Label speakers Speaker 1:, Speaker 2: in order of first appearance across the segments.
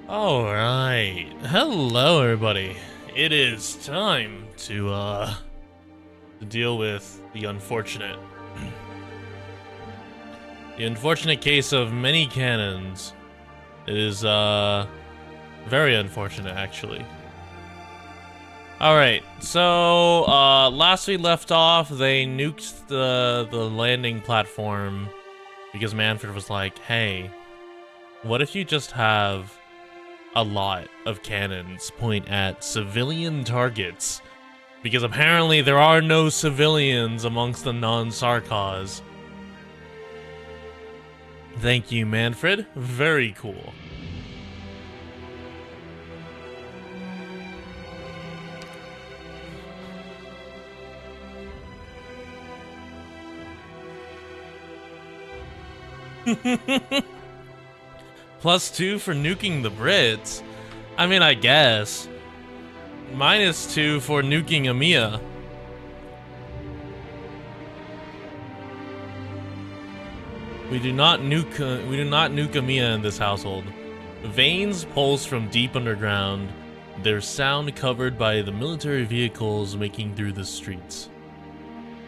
Speaker 1: Alright, hello everybody. It is time to deal with the unfortunate case of many cannons. It is very unfortunate actually. Alright, so last we left off, they nuked the landing platform because Manfred was like, hey, what if you just have a lot of cannons point at civilian targets? Because apparently there are no civilians amongst the non-Sarkaz. Thank you, Manfred. Very cool. +2 for nuking the Brits. I mean, I guess. -2 for nuking EMEA. We do not nuke EMEA in this household. Veins pulse from deep underground, their sound covered by the military vehicles making through the streets.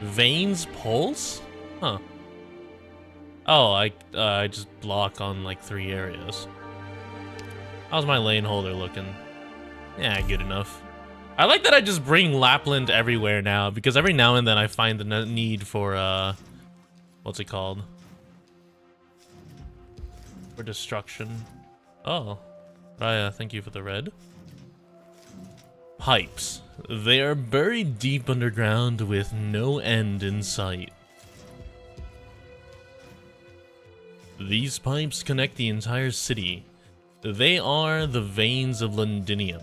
Speaker 1: Veins pulse? Huh. Oh, I just block on like 3 areas. How's my lane holder looking? Yeah, good enough. I like that I just bring Lapland everywhere now, because every now and then I find the need for, what's it called? For destruction. Oh. Raya, thank you for the red. Pipes. They are buried deep underground with no end in sight. These pipes connect the entire city. They are the veins of Londinium.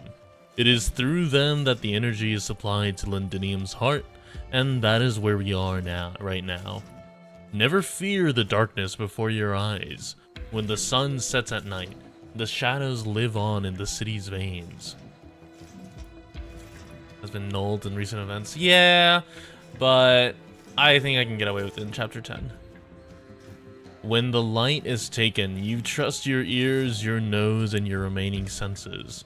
Speaker 1: It is through them that the energy is supplied to Londinium's heart, and that is where we are now, right now. Never fear the darkness before your eyes. When the sun sets at night, the shadows live on in the city's veins. Has been nulled in recent events. Yeah, but I think I can get away with it in chapter 10. When the light is taken, you trust your ears, your nose, and your remaining senses.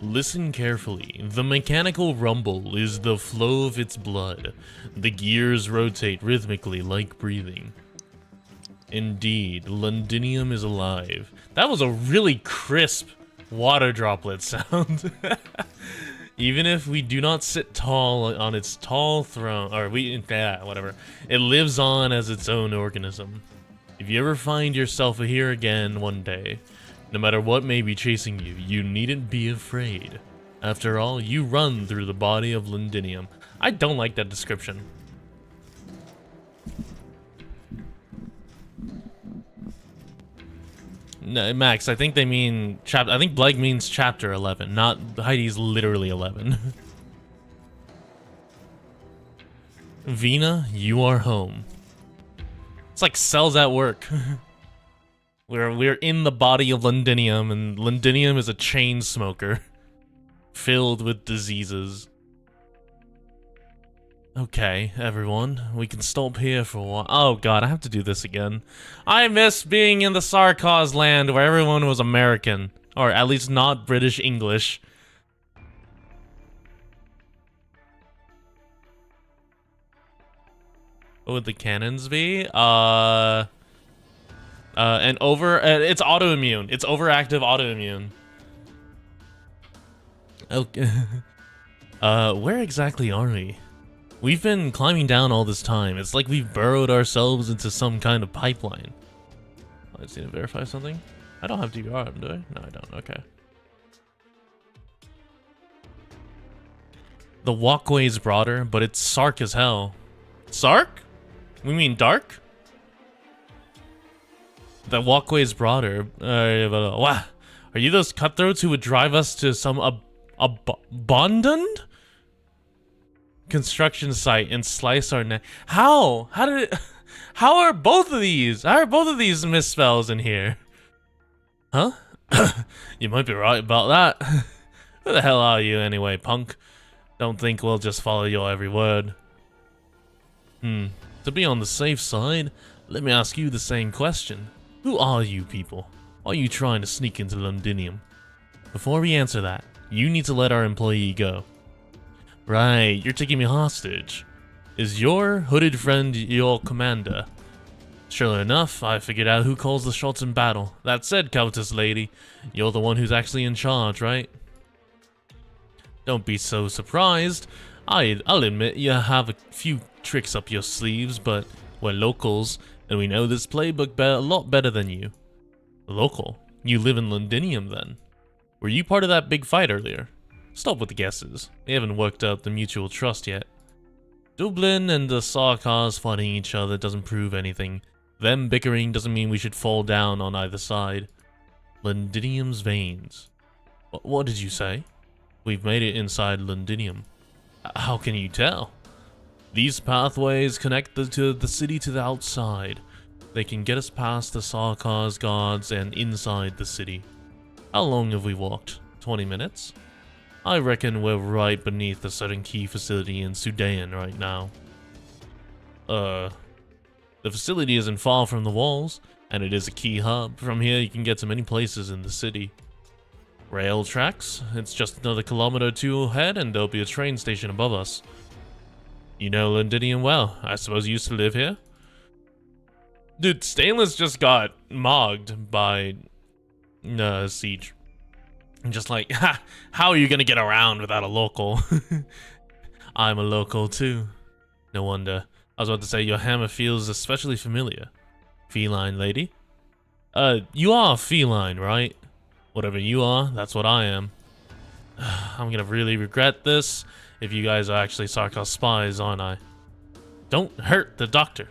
Speaker 1: Listen carefully. The mechanical rumble is the flow of its blood. The gears rotate rhythmically like breathing. Indeed, Londinium is alive. That was a really crisp water droplet sound. Even if we do not sit tall on its tall throne, or whatever, it lives on as its own organism. If you ever find yourself here again one day, no matter what may be chasing you, you needn't be afraid. After all, you run through the body of Londinium. I don't like that description. No, Max, I think they mean I think Blake means chapter 11, not Heidi's literally 11. Vina, you are home. It's like cells at work. We're in the body of Londinium, and Londinium is a chain smoker filled with diseases. Okay, everyone, we can stop here for a while. Oh god, I have to do this again. I miss being in the Sarkaz land where everyone was American, or at least not British English. What would the cannons be? It's autoimmune. It's overactive autoimmune. Okay. Where exactly are we? We've been climbing down all this time. It's like we've burrowed ourselves into some kind of pipeline. I just need to verify something. I don't have DVR, do I? No, I don't. Okay. The walkway's broader, but it's sark as hell. Sark? We mean dark? The walkway's broader. Wow. Are you those cutthroats who would drive us to some abandoned construction site and slice our neck? How? How are both of these? How are both of these misspells in here? Huh? You might be right about that. Who the hell are you anyway, punk? Don't think we'll just follow your every word. To be on the safe side, let me ask you the same question. Who are you people? Are you trying to sneak into Londinium? Before we answer that, you need to let our employee go. Right, you're taking me hostage. Is your hooded friend your commander? Sure enough, I figured out who calls the shots in battle. That said, Countess Lady, you're the one who's actually in charge, right? Don't be so surprised. I'll admit you have a few tricks up your sleeves, but we're locals, and we know this playbook a lot better than you. Local? You live in Londinium, then? Were you part of that big fight earlier? Stop with the guesses. We haven't worked out the mutual trust yet. Dublinn and the Sarkaz fighting each other doesn't prove anything. Them bickering doesn't mean we should fall down on either side. Londinium's veins. What did you say? We've made it inside Londinium. How can you tell? These pathways connect the city to the outside. They can get us past the Sarkaz guards and inside the city. How long have we walked? 20 minutes? I reckon we're right beneath a certain key facility in Sudan right now. The facility isn't far from the walls, and it is a key hub. From here you can get to many places in the city. Rail tracks? It's just another kilometer or two ahead and there'll be a train station above us. You know Londinium well. I suppose you used to live here? Dude, Stainless just got mogged by Siege. And just like, ha, how are you gonna get around without a local? I'm a local too. No wonder. I was about to say your hammer feels especially familiar. Feline lady? You are feline, right? Whatever you are, that's what I am. I'm gonna really regret this if you guys are actually Sarkos spies, aren't I? Don't hurt the doctor.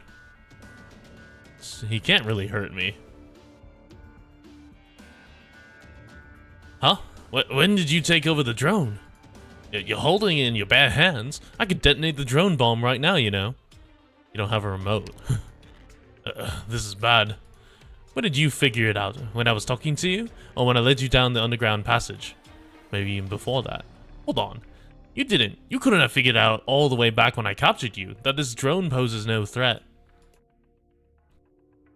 Speaker 1: He can't really hurt me. Huh? When did you take over the drone? You're holding it in your bare hands. I could detonate the drone bomb right now, you know. You don't have a remote. This is bad. When did you figure it out? When I was talking to you? Or when I led you down the underground passage? Maybe even before that. Hold on. You didn't. You couldn't have figured out all the way back when I captured you that this drone poses no threat.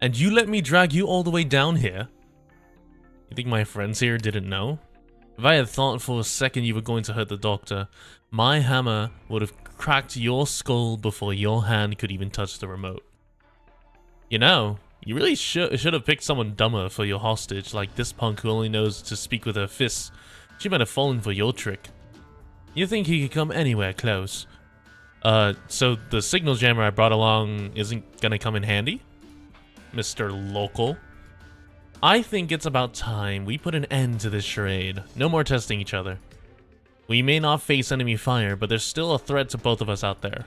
Speaker 1: And you let me drag you all the way down here? You think my friends here didn't know? If I had thought for a second you were going to hurt the doctor, my hammer would have cracked your skull before your hand could even touch the remote. You know, you really should have picked someone dumber for your hostage, like this punk who only knows to speak with her fists. She might have fallen for your trick. You think he could come anywhere close? So the signal jammer I brought along isn't gonna come in handy? Mr. Local? I think it's about time we put an end to this charade. No more testing each other. We may not face enemy fire, but there's still a threat to both of us out there.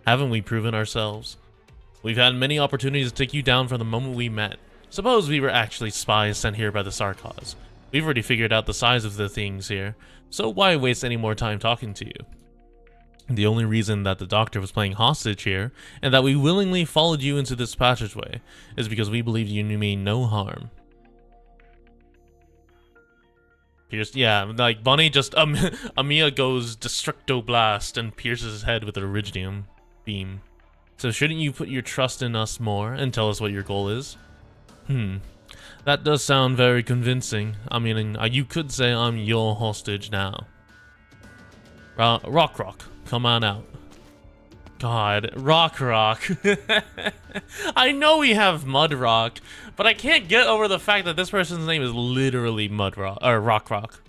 Speaker 1: Haven't we proven ourselves? We've had many opportunities to take you down from the moment we met. Suppose we were actually spies sent here by the Sarkos. We've already figured out the size of the things here, so why waste any more time talking to you? The only reason that the doctor was playing hostage here, and that we willingly followed you into this passageway, is because we believed you mean no harm. Yeah, like Bonnie just Amiya goes Destructo Blast and pierces his head with an Iridium beam. So shouldn't you put your trust in us more and tell us what your goal is? That does sound very convincing. I mean, you could say I'm your hostage now. Rock, come on out. God, Rock. I know we have Mudrock, but I can't get over the fact that this person's name is literally Mudrock or Rock.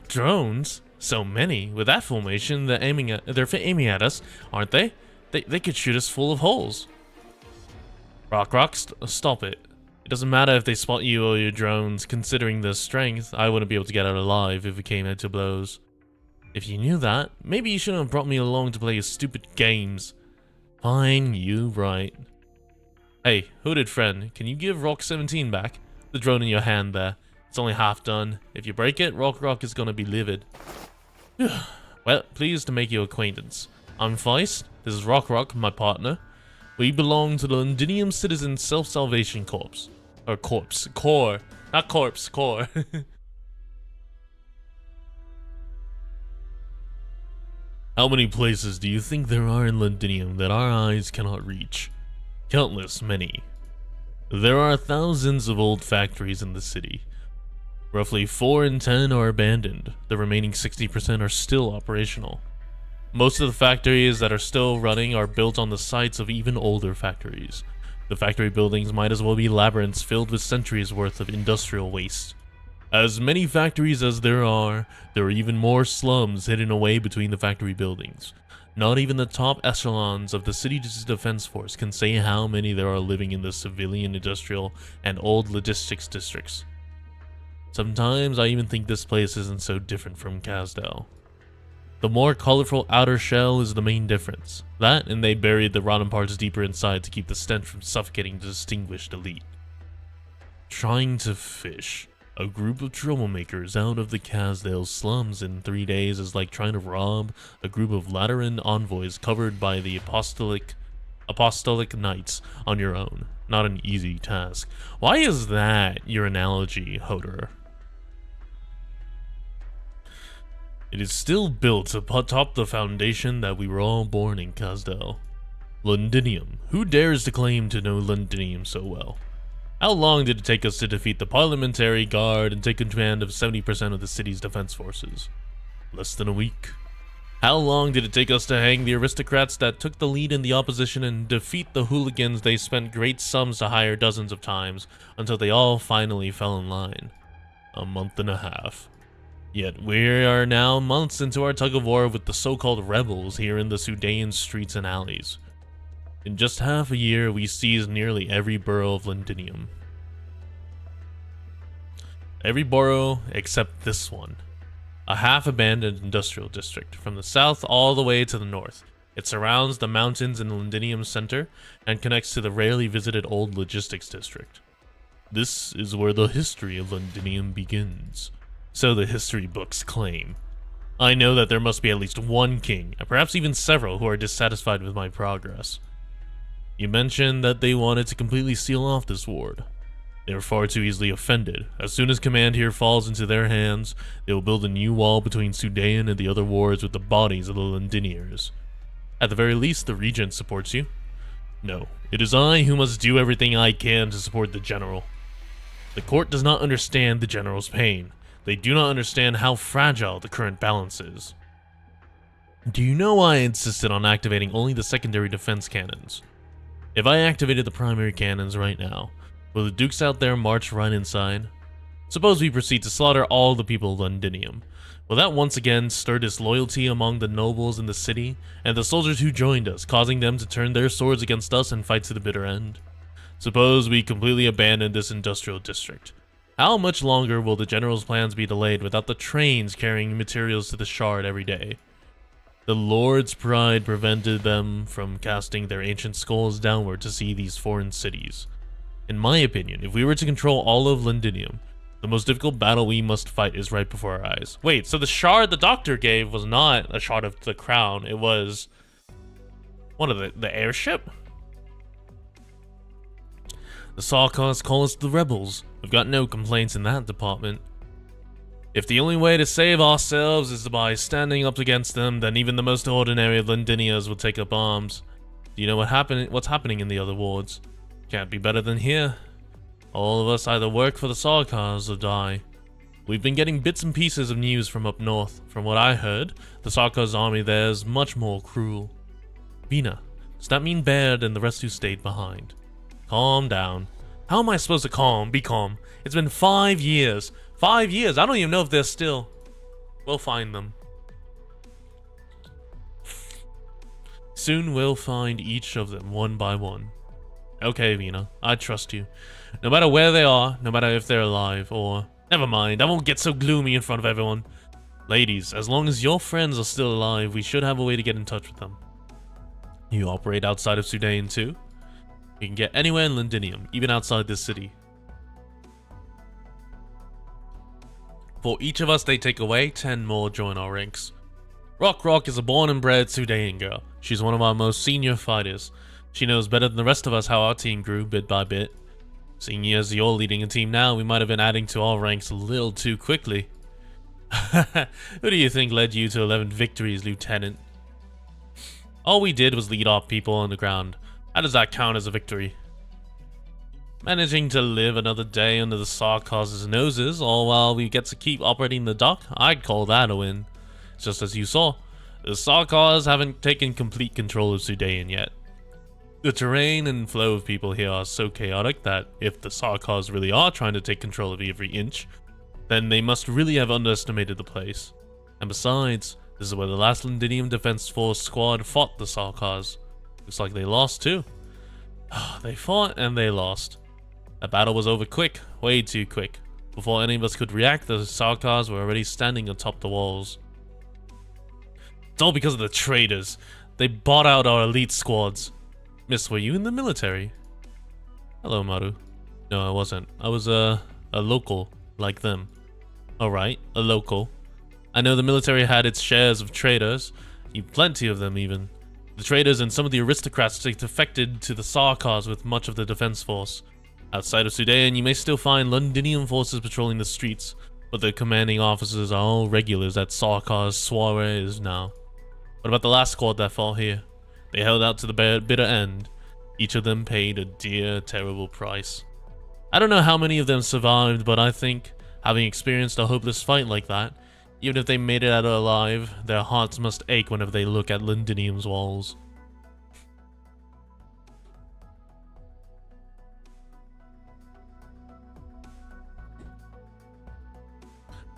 Speaker 1: Drones? So many. With that formation, they're aiming at us, aren't they? They could shoot us full of holes. Rock, stop it. It doesn't matter if they spot you or your drones. Considering their strength, I wouldn't be able to get out alive if it came to blows. If you knew that, maybe you shouldn't have brought me along to play your stupid games. Fine, you right. Hey, hooded friend, can you give Rock 17 back? The drone in your hand there. It's only half done. If you break it, Rock is gonna be livid. Well, pleased to make your acquaintance. I'm Feist. This is Rock, my partner. We belong to the Londinium Citizen Self-Salvation Corps. Or Corps. Not corpse, Corps. How many places do you think there are in Londinium that our eyes cannot reach? Countless many. There are thousands of old factories in the city. Roughly 4 in 10 are abandoned. The remaining 60% are still operational. Most of the factories that are still running are built on the sites of even older factories. The factory buildings might as well be labyrinths filled with centuries worth of industrial waste. As many factories as there are even more slums hidden away between the factory buildings. Not even the top echelons of the city's defense force can say how many there are living in the civilian, industrial, and old logistics districts. Sometimes I even think this place isn't so different from Kasdel. The more colorful outer shell is the main difference. That, and they buried the rotten parts deeper inside to keep the stench from suffocating the distinguished elite. Trying to fish a group of troublemakers out of the Kasdale slums in 3 days is like trying to rob a group of Lateran envoys covered by the apostolic knights on your own. Not an easy task. Why is that your analogy, Hodor? It is still built atop the foundation that we were all born in Kasdel. Londinium. Who dares to claim to know Londinium so well? How long did it take us to defeat the Parliamentary Guard and take command of 70% of the city's defense forces? Less than a week. How long did it take us to hang the aristocrats that took the lead in the opposition and defeat the hooligans they spent great sums to hire dozens of times until they all finally fell in line? A month and a half. Yet we are now months into our tug of war with the so-called rebels here in the Sudan streets and alleys. In just half a year, we seized nearly every borough of Londinium. Every borough except this one. A half-abandoned industrial district, from the south all the way to the north. It surrounds the mountains in the Londinium center and connects to the rarely visited old logistics district. This is where the history of Londinium begins, so the history books claim. I know that there must be at least one king, and perhaps even several, who are dissatisfied with my progress. You mentioned that they wanted to completely seal off this ward. They are far too easily offended. As soon as command here falls into their hands, they will build a new wall between Sudan and the other wards with the bodies of the Londiniers. At the very least, the regent supports you. No, it is I who must do everything I can to support the general. The court does not understand the general's pain. They do not understand how fragile the current balance is. Do you know why I insisted on activating only the secondary defense cannons? If I activated the primary cannons right now, will the dukes out there march right inside? Suppose we proceed to slaughter all the people of Londinium. Will that once again stir disloyalty among the nobles in the city and the soldiers who joined us, causing them to turn their swords against us and fight to the bitter end? Suppose we completely abandon this industrial district. How much longer will the general's plans be delayed without the trains carrying materials to the shard every day? The Lord's pride prevented them from casting their ancient skulls downward to see these foreign cities. In my opinion, if we were to control all of Londinium, the most difficult battle we must fight is right before our eyes. Wait, so the shard the doctor gave was not a shard of the crown, it was one of the airship? The Sarkars call us the rebels. We've got no complaints in that department. If the only way to save ourselves is by standing up against them, then even the most ordinary of Londiniers will take up arms. Do you know what's happening in the other wards? Can't be better than here. All of us either work for the Sarkars or die. We've been getting bits and pieces of news from up north. From what I heard, the Sarkars' army there is much more cruel. Vina, does that mean Baird and the rest who stayed behind? Calm down. How am I supposed to be calm? It's been 5 years. 5 years. I don't even know if they're still. We'll find them. Soon we'll find each of them one by one. Okay, Vina, I trust you. No matter where they are, no matter if they're alive, or... Never mind, I won't get so gloomy in front of everyone. Ladies, as long as your friends are still alive, we should have a way to get in touch with them. You operate outside of Sudan too? You can get anywhere in Londinium, even outside this city. For each of us they take away, 10 more join our ranks. Rock is a born and bred Sudan girl. She's one of our most senior fighters. She knows better than the rest of us how our team grew bit by bit. Seeing as you're leading a team now, we might have been adding to our ranks a little too quickly. Who do you think led you to 11 victories, Lieutenant? All we did was lead our people on the ground. How does that count as a victory? Managing to live another day under the Sarkars' noses, all while we get to keep operating the dock, I'd call that a win. Just as you saw, the Sarkars haven't taken complete control of Sudan yet. The terrain and flow of people here are so chaotic that if the Sarkars really are trying to take control of every inch, then they must really have underestimated the place. And besides, this is where the last Londinium Defense Force squad fought the Sarkars. Looks like they lost too. They fought and they lost. That battle was over quick, way too quick. Before any of us could react, the Sarkars were already standing atop the walls. It's all because of the traitors. They bought out our elite squads. Miss, were you in the military? Hello, Maru. No, I wasn't. I was a local, like them. Alright, a local. I know the military had its shares of traitors. Plenty of them, even. The traitors and some of the aristocrats defected to the Sarkars with much of the defense force. Outside of Sudan, you may still find Londinium forces patrolling the streets, but the commanding officers are all regulars at Sarkar's soirees now. What about the last squad that fought here? They held out to the bitter end. Each of them paid a dear, terrible price. I don't know how many of them survived, but I think, having experienced a hopeless fight like that, even if they made it out alive, their hearts must ache whenever they look at Londinium's walls.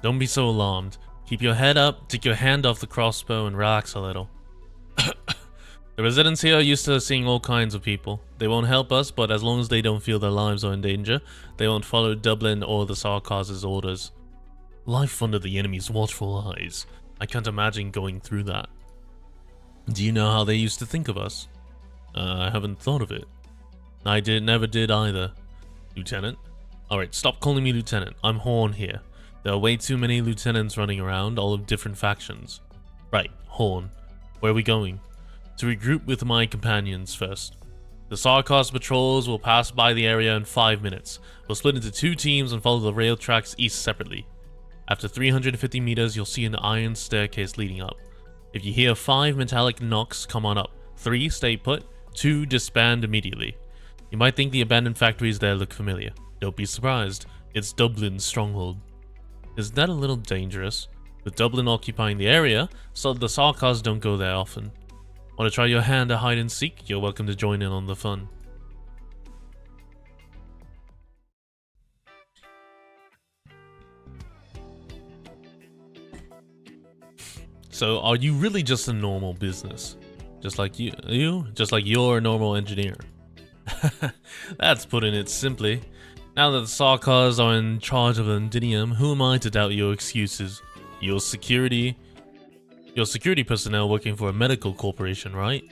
Speaker 1: Don't be so alarmed. Keep your head up, take your hand off the crossbow, and relax a little. The residents here are used to seeing all kinds of people. They won't help us, but as long as they don't feel their lives are in danger, they won't follow Dublinn or the Sarkaz's orders. Life under the enemy's watchful eyes. I can't imagine going through that. Do you know how they used to think of us? I haven't thought of it. I never did either. Lieutenant? Alright, stop calling me Lieutenant. I'm Horn here. There are way too many lieutenants running around, all of different factions. Right, Horn. Where are we going? To regroup with my companions first. The Sarkaz patrols will pass by the area in 5 minutes. We'll split into 2 teams and follow the rail tracks east separately. After 350 meters, you'll see an iron staircase leading up. If you hear 5 metallic knocks, come on up. 3 stay put, 2 disband immediately. You might think the abandoned factories there look familiar. Don't be surprised, it's Dublin's stronghold. Isn't that a little dangerous? With Dublinn occupying the area, so the Sarkaz don't go there often. Want to try your hand at hide and seek? You're welcome to join in on the fun. So, are you really just a normal business? Just like you? Just like you're a normal engineer? That's putting it simply. Now that the Sarkaz are in charge of Londinium, who am I to doubt your excuses? Your security personnel working for a medical corporation, right?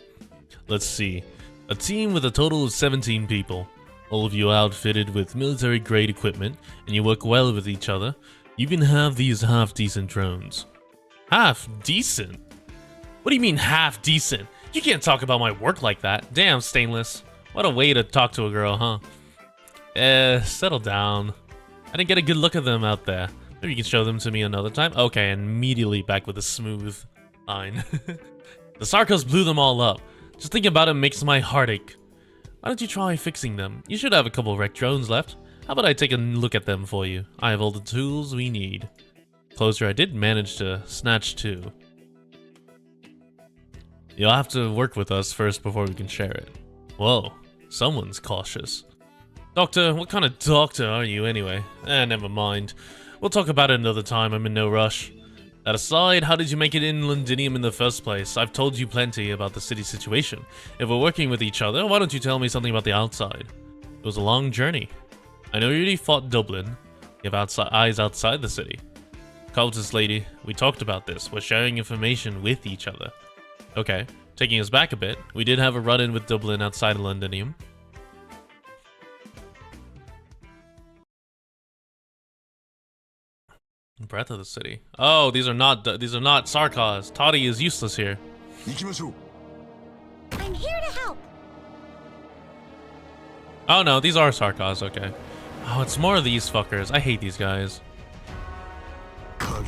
Speaker 1: Let's see. A team with a total of 17 people. All of you outfitted with military-grade equipment, and you work well with each other. You even have these half-decent drones. Half-decent? What do you mean half-decent? You can't talk about my work like that. Damn, Stainless. What a way to talk to a girl, huh? Settle down. I didn't get a good look at them out there. Maybe you can show them to me another time. Okay, and immediately back with a smooth line. The Sarkaz blew them all up. Just thinking about it makes my heart ache. Why don't you try fixing them? You should have a couple wrecked drones left. How about I take a look at them for you? I have all the tools we need. Closer, I did manage to snatch 2. You'll have to work with us first before we can share it. Whoa, someone's cautious. Doctor, what kind of doctor are you anyway? Never mind. We'll talk about it another time, I'm in no rush. That aside, how did you make it in Londinium in the first place? I've told you plenty about the city situation. If we're working with each other, why don't you tell me something about the outside? It was a long journey. I know you already fought Dublinn. You have eyes outside the city. Cultist lady, we talked about this. We're sharing information with each other. Okay, taking us back a bit, we did have a run-in with Dublinn outside of Londinium. Breath of the city. Oh, these are not Sarkaz. Toddy is useless here.
Speaker 2: I'm here to help.
Speaker 1: Oh no, these are Sarkaz, okay. Oh, it's more of these fuckers. I hate these guys.
Speaker 2: I have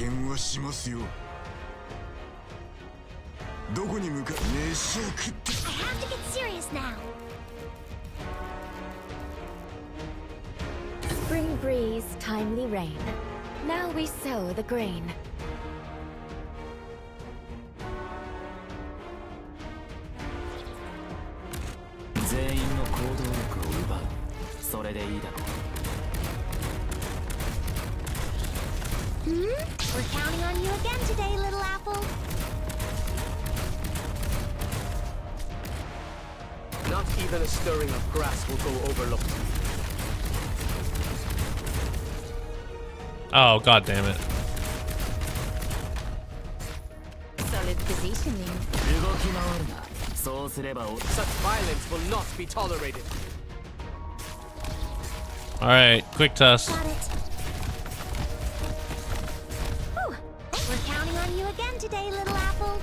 Speaker 2: to get serious now.
Speaker 3: Spring breeze, timely rain. Now we sow the grain.
Speaker 2: We're counting on you again today, little apple.
Speaker 4: Not even a stirring of grass will go overlooked.
Speaker 1: Oh, god damn it.
Speaker 3: Solid positioning.
Speaker 4: Such violence will not be tolerated.
Speaker 1: Alright, quick test.
Speaker 2: Got it. Whew. We're counting on you again today, little apple.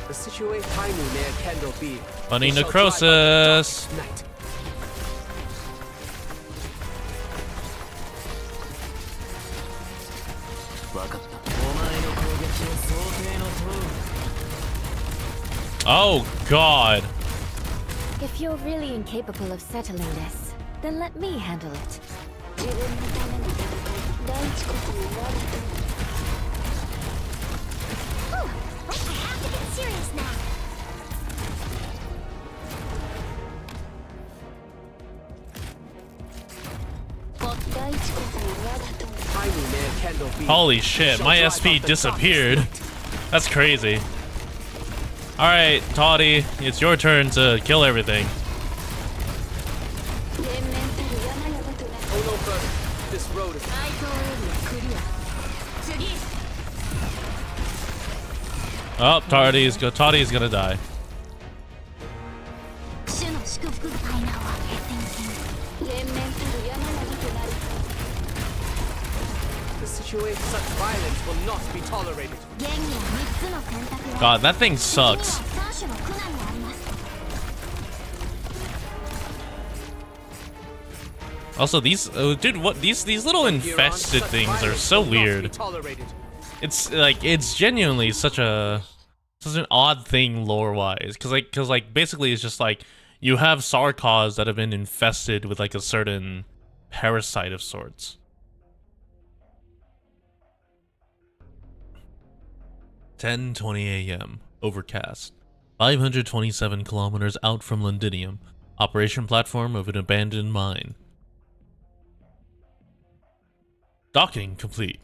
Speaker 4: The situation Tainu near Kendall be.
Speaker 1: Bunny necrosis. Oh god.
Speaker 3: If you're really incapable of settling this, then let me handle it.
Speaker 2: Whew. I have to get serious now.
Speaker 4: Tiny man Kendall B.
Speaker 1: Holy shit, my SP disappeared. That's crazy. Alright, Toddy, it's your turn to kill everything.
Speaker 4: Oh no, brother. This road is...
Speaker 1: Oh, Toddy's gonna die.
Speaker 4: Such violence will not be tolerated.
Speaker 1: God, that thing sucks. Also, these dude, what these little infested things are so weird. It's like it's genuinely such an odd thing lore-wise, cause like basically it's just like you have Sarkos that have been infested with like a certain parasite of sorts. 10:20 a.m. Overcast. 527 kilometers out from Londinium. Operation platform of an abandoned mine. Docking complete.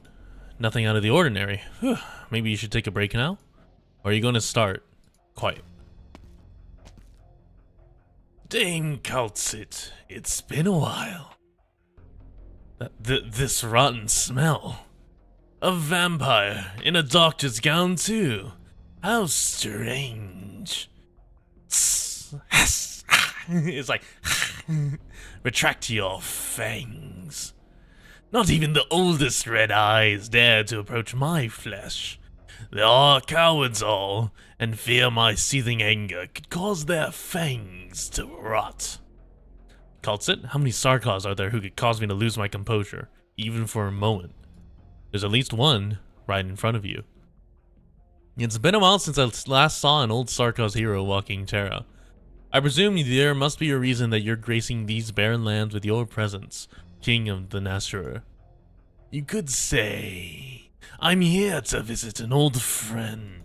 Speaker 1: Nothing out of the ordinary. Whew. Maybe you should take a break now? Or are you going to start? Quiet. Dame Kaltzit, it's been a while. This rotten smell. A vampire in a doctor's gown too. How strange. It's like, retract your fangs. Not even the oldest red eyes dare to approach my flesh. They are cowards all, and fear my seething anger could cause their fangs to rot. Kaltzit, how many Sarkos are there who could cause me to lose my composure, even for a moment? There's at least one right in front of you. It's been a while since I last saw an old Sarkos hero walking Terra. I presume there must be a reason that you're gracing these barren lands with your presence, King of the Nachzehrer. You could say, I'm here to visit an old friend.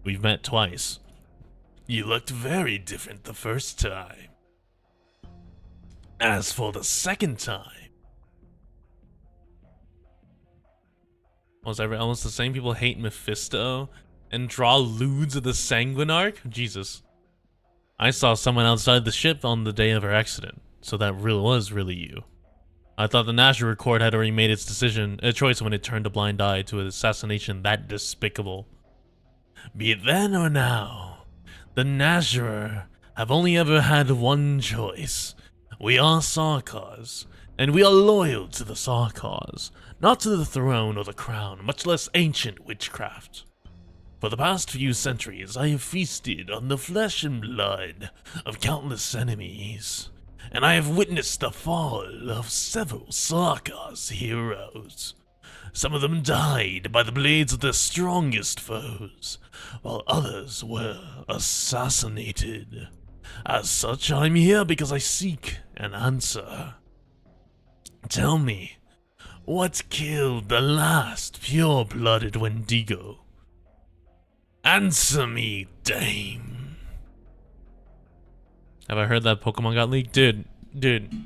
Speaker 1: We've met twice. You looked very different the first time. As for the second time, almost the same people hate Mephisto and draw lewds of the Sanguinarch? Jesus. I saw someone outside the ship on the day of her accident, so that was really you. I thought the Nachzehrer court had already made its choice when it turned a blind eye to an assassination that despicable. Be it then or now, the Nachzehrer have only ever had one choice. We are Sarkos, and we are loyal to the Sarkos, not to the throne or the crown, much less ancient witchcraft. For the past few centuries, I have feasted on the flesh and blood of countless enemies, and I have witnessed the fall of several Sarkos heroes. Some of them died by the blades of their strongest foes, while others were assassinated. As such, I'm here because I seek an answer. Tell me, what killed the last pure-blooded Wendigo? Answer me, Dame. Have I heard that Pokemon got leaked? Dude,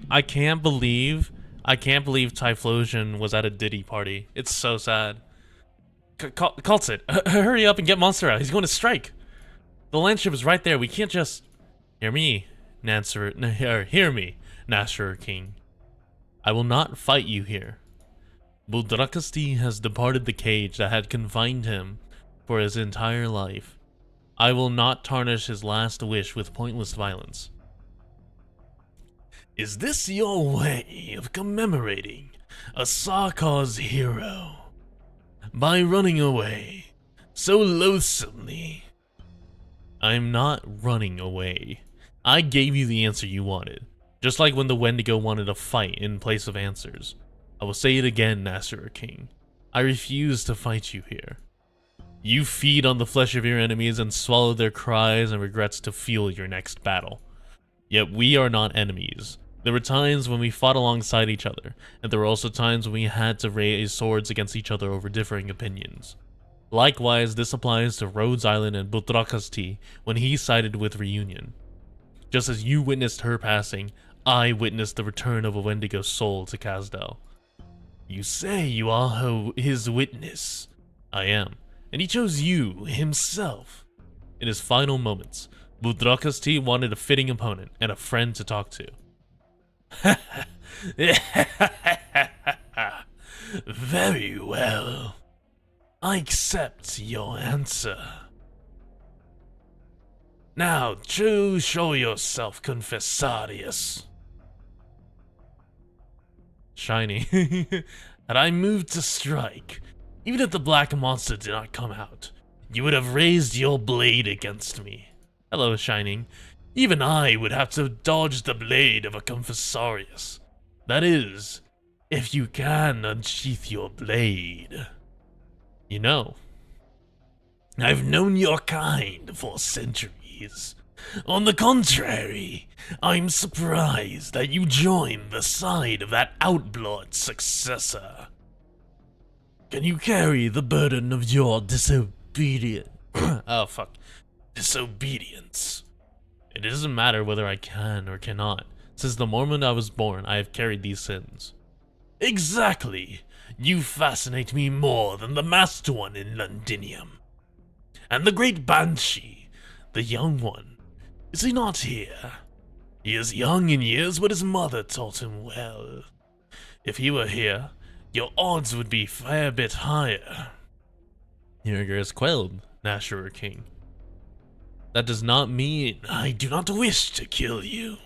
Speaker 1: I can't believe Typhlosion was at a Diddy party. It's so sad. Kaltzit, hurry up and get Monster out. He's going to strike. The landship is right there. We can't just... Hear me, Nachzehrer King. I will not fight you here. Buldrakasti has departed the cage that had confined him for his entire life. I will not tarnish his last wish with pointless violence. Is this your way of commemorating a Sarkos hero? By running away so loathsomely? I'm not running away. I gave you the answer you wanted, just like when the Wendigo wanted a fight in place of answers. I will say it again, Nachzehrer King. I refuse to fight you here. You feed on the flesh of your enemies and swallow their cries and regrets to fuel your next battle. Yet we are not enemies. There were times when we fought alongside each other, and there were also times when we had to raise swords against each other over differing opinions. Likewise, this applies to Rhodes Island and Buldrakasti when he sided with Reunion. Just as you witnessed her passing, I witnessed the return of a Wendigo soul to Kazdel. You say you are his witness. I am, and he chose you himself. In his final moments, Budrakasti wanted a fitting opponent and a friend to talk to. Very well. I accept your answer. Now, show yourself, Confessarius. Shiny. Had I moved to strike, even if the black monster did not come out, you would have raised your blade against me. Hello, Shining. Even I would have to dodge the blade of a Confessarius. That is, if you can unsheath your blade. You know, I've known your kind for centuries. On the contrary, I'm surprised that you joined the side of that outlawed successor. Can you carry the burden of your disobedience? Disobedience. It doesn't matter whether I can or cannot. Since the moment I was born, I have carried these sins. Exactly. You fascinate me more than the masked one in Londinium. And the great Banshee, the young one, is he not here? He is young in years, but his mother taught him well. If he were here, your odds would be a fair bit higher. Yerger is quelled, Nachzehrer King. That does not mean I do not wish to kill you.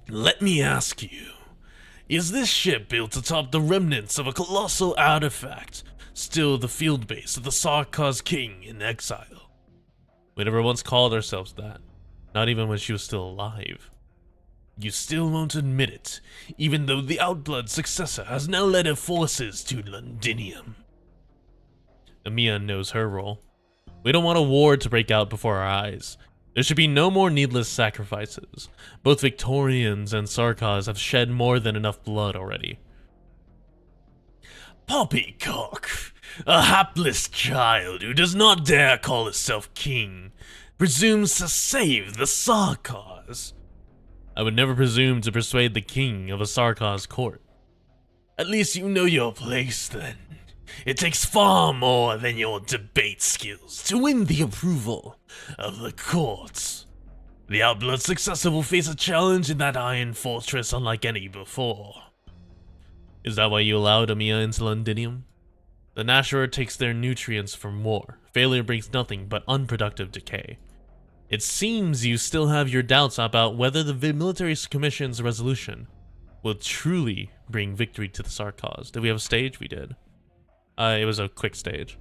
Speaker 1: Let me ask you, is this ship built atop the remnants of a colossal artifact, still the field base of the Sarkaz King in exile? We never once called ourselves that, not even when she was still alive. You still won't admit it, even though the Outblood successor has now led her forces to Londinium. Amiya knows her role. We don't want a war to break out before our eyes. There should be no more needless sacrifices. Both Victorians and Sarkaz have shed more than enough blood already. Poppycock, a hapless child who does not dare call herself king, presumes to save the Sarkaz. I would never presume to persuade the king of a Sarkaz court. At least you know your place then. It takes far more than your debate skills to win the approval of the courts. The Outblood successor will face a challenge in that iron fortress unlike any before. Is that why you allowed Amiya into Londinium? The Nachzehrer takes their nutrients from war. Failure brings nothing but unproductive decay. It seems you still have your doubts about whether the military commission's resolution will truly bring victory to the Sarkaz. Did we have a stage? We did. It was a quick stage.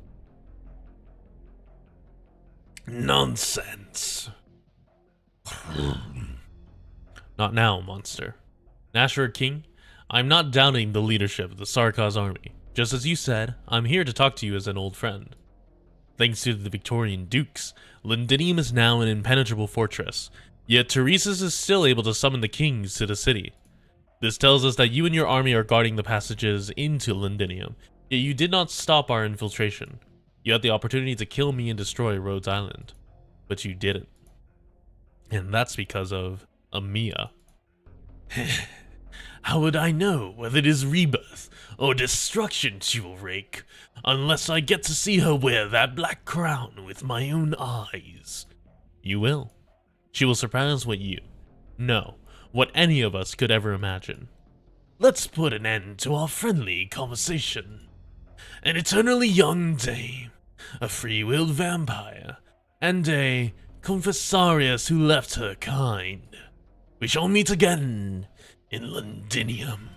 Speaker 1: Nonsense. Not now, monster. Nachzehrer King, I'm not doubting the leadership of the Sarkaz army. Just as you said, I'm here to talk to you as an old friend. Thanks to the Victorian dukes, Londinium is now an impenetrable fortress, yet Teresa's is still able to summon the kings to the city. This tells us that you and your army are guarding the passages into Londinium, yet you did not stop our infiltration. You had the opportunity to kill me and destroy Rhodes Island, but you didn't. And that's because of Amiya. How would I know whether it is rebirth or destruction she will rake, unless I get to see her wear that black crown with my own eyes? You will. She will surpass what any of us could ever imagine. Let's put an end to our friendly conversation. An eternally young dame, a free-willed vampire, and a Confessarius who left her kind. We shall meet again in Londinium.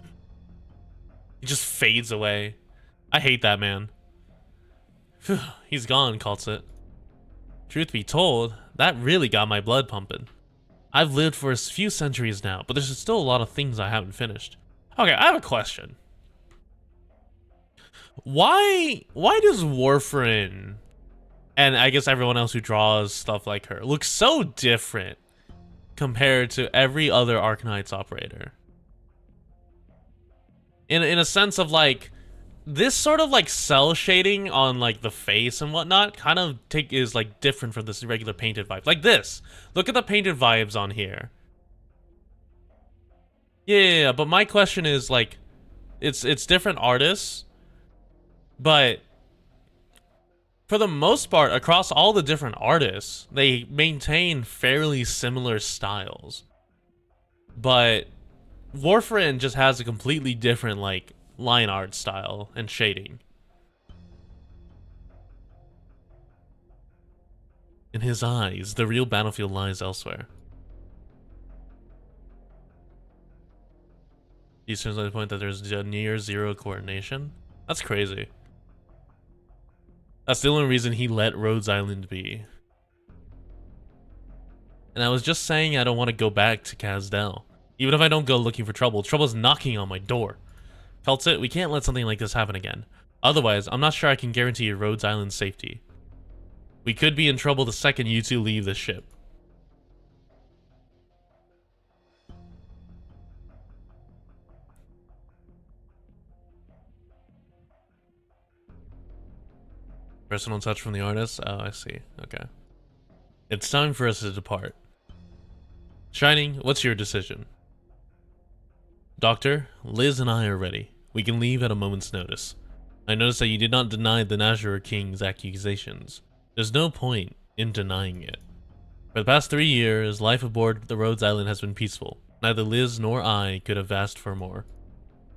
Speaker 1: He just fades away. I hate that man. Phew, he's gone, calls it. Truth be told, that really got my blood pumping. I've lived for a few centuries now, but there's still a lot of things I haven't finished. Okay, I have a question. Why does Warfarin, and I guess everyone else who draws stuff like her, look so different compared to every other Arknights operator? In a sense of like, this sort of like cell shading on like the face and whatnot kind of is like different from this regular painted vibe. Like this. Look at the painted vibes on here. Yeah, but my question is like, it's different artists, but for the most part, across all the different artists, they maintain fairly similar styles. But Warfarin just has a completely different like line art style and shading. In his eyes, the real battlefield lies elsewhere. He turns on the point that there's a near zero coordination. That's crazy. That's the only reason he let Rhodes Island be. And I was just saying I don't want to go back to Kazdel. Even if I don't go looking for trouble, trouble's knocking on my door. Felt it, we can't let something like this happen again. Otherwise, I'm not sure I can guarantee Rhodes Island's safety. We could be in trouble the second you two leave the ship. Personal touch from the artist? Oh, I see. Okay. It's time for us to depart. Shining, what's your decision? Doctor, Liz and I are ready. We can leave at a moment's notice. I noticed that you did not deny the Nachzehrer King's accusations. There's no point in denying it. For the past 3 years, life aboard the Rhodes Island has been peaceful. Neither Liz nor I could have asked for more.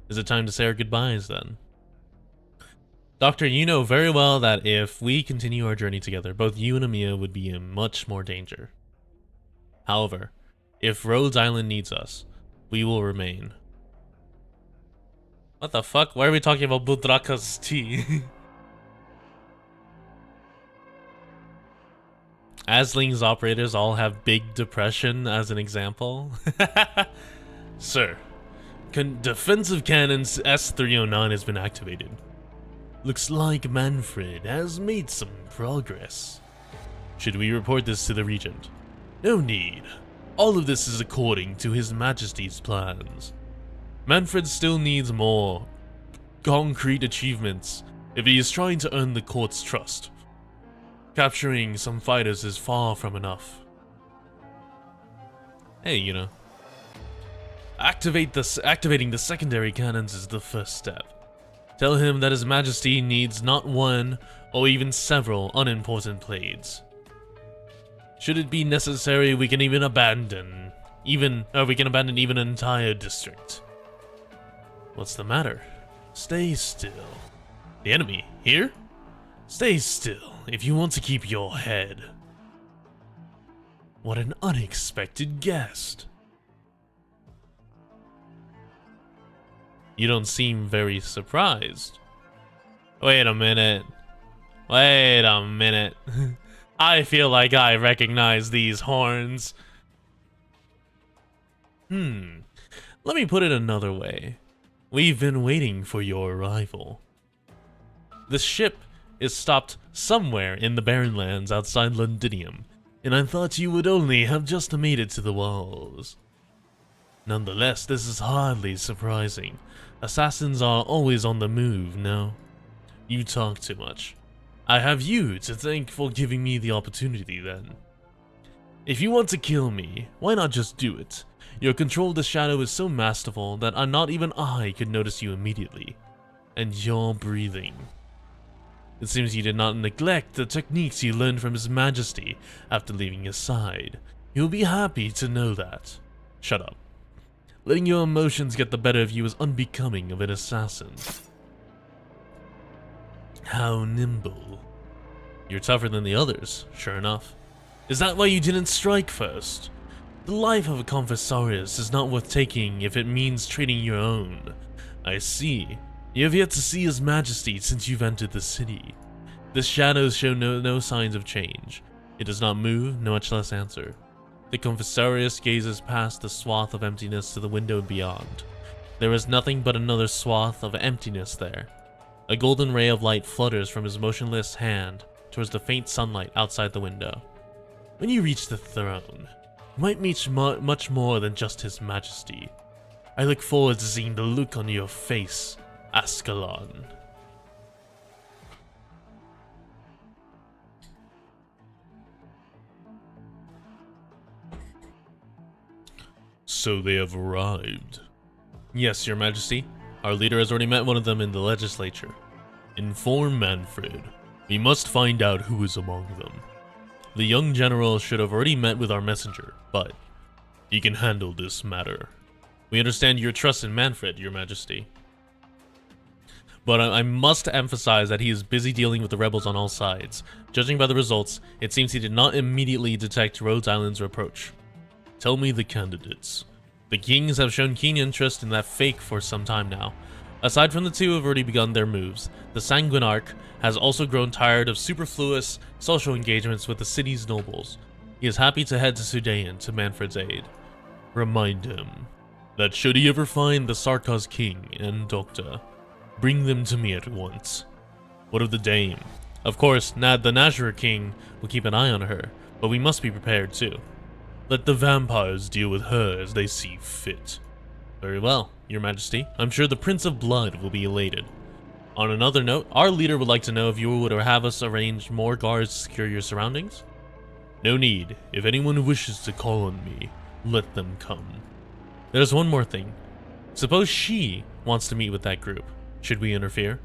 Speaker 1: Is it time to say our goodbyes then? Doctor, you know very well that if we continue our journey together, both you and Amiya would be in much more danger. However, if Rhodes Island needs us, we will remain. What the fuck? Why are we talking about Budraka's tea? Asling's operators all have Big Depression as an example. Sir, defensive cannons S-309 has been activated. Looks like Manfred has made some progress. Should we report this to the Regent? No need. All of this is according to His Majesty's plans. Manfred still needs more concrete achievements if he is trying to earn the court's trust. Capturing some fighters is far from enough. Hey, you know. Activating the secondary cannons is the first step. Tell him that His Majesty needs not one or even several unimportant blades. Should it be necessary, we can abandon even an entire district. What's the matter? Stay still. The enemy here? Stay still if you want to keep your head. What an unexpected guest. You don't seem very surprised. Wait a minute. Wait a minute. I feel like I recognize these horns. Let me put it another way. We've been waiting for your arrival. The ship is stopped somewhere in the barren lands outside Londinium, and I thought you would only have just made it to the walls. Nonetheless, this is hardly surprising. Assassins are always on the move, no? You talk too much. I have you to thank for giving me the opportunity then. If you want to kill me, why not just do it? Your control of the shadow is so masterful that not even I could notice you immediately. And your breathing. It seems you did not neglect the techniques you learned from His Majesty after leaving his side. You'll be happy to know that. Shut up. Letting your emotions get the better of you is unbecoming of an assassin. How nimble. You're tougher than the others, sure enough. Is that why you didn't strike first? The life of a Confessorius is not worth taking if it means trading your own. I see. You have yet to see His Majesty since you've entered the city. The shadows show no signs of change. It does not move, no much less answer. The Confessorius gazes past the swath of emptiness to the window beyond. There is nothing but another swath of emptiness there. A golden ray of light flutters from his motionless hand towards the faint sunlight outside the window. When you reach the throne, you might meet much more than just His Majesty. I look forward to seeing the look on your face, Ascalon. So they have arrived. Yes, Your Majesty. Our leader has already met one of them in the legislature. Inform Manfred. We must find out who is among them. The young general should have already met with our messenger, but he can handle this matter. We understand your trust in Manfred, Your Majesty. But I must emphasize that he is busy dealing with the rebels on all sides. Judging by the results, it seems he did not immediately detect Rhodes Island's approach. Tell me the candidates. The kings have shown keen interest in that fake for some time now. Aside from the two who have already begun their moves, the Sanguinarch has also grown tired of superfluous social engagements with the city's nobles. He is happy to head to Sudayan to Manfred's aid. Remind him that should he ever find the Sarkaz king and doctor, bring them to me at once. What of the dame? Of course, the Nachzehrer king will keep an eye on her, but we must be prepared too. Let the vampires deal with her as they see fit. Very well, Your Majesty. I'm sure the Prince of Blood will be elated. On another note, our leader would like to know if you would have us arrange more guards to secure your surroundings. No need. If anyone wishes to call on me, let them come. There's one more thing. Suppose she wants to meet with that group. Should we interfere?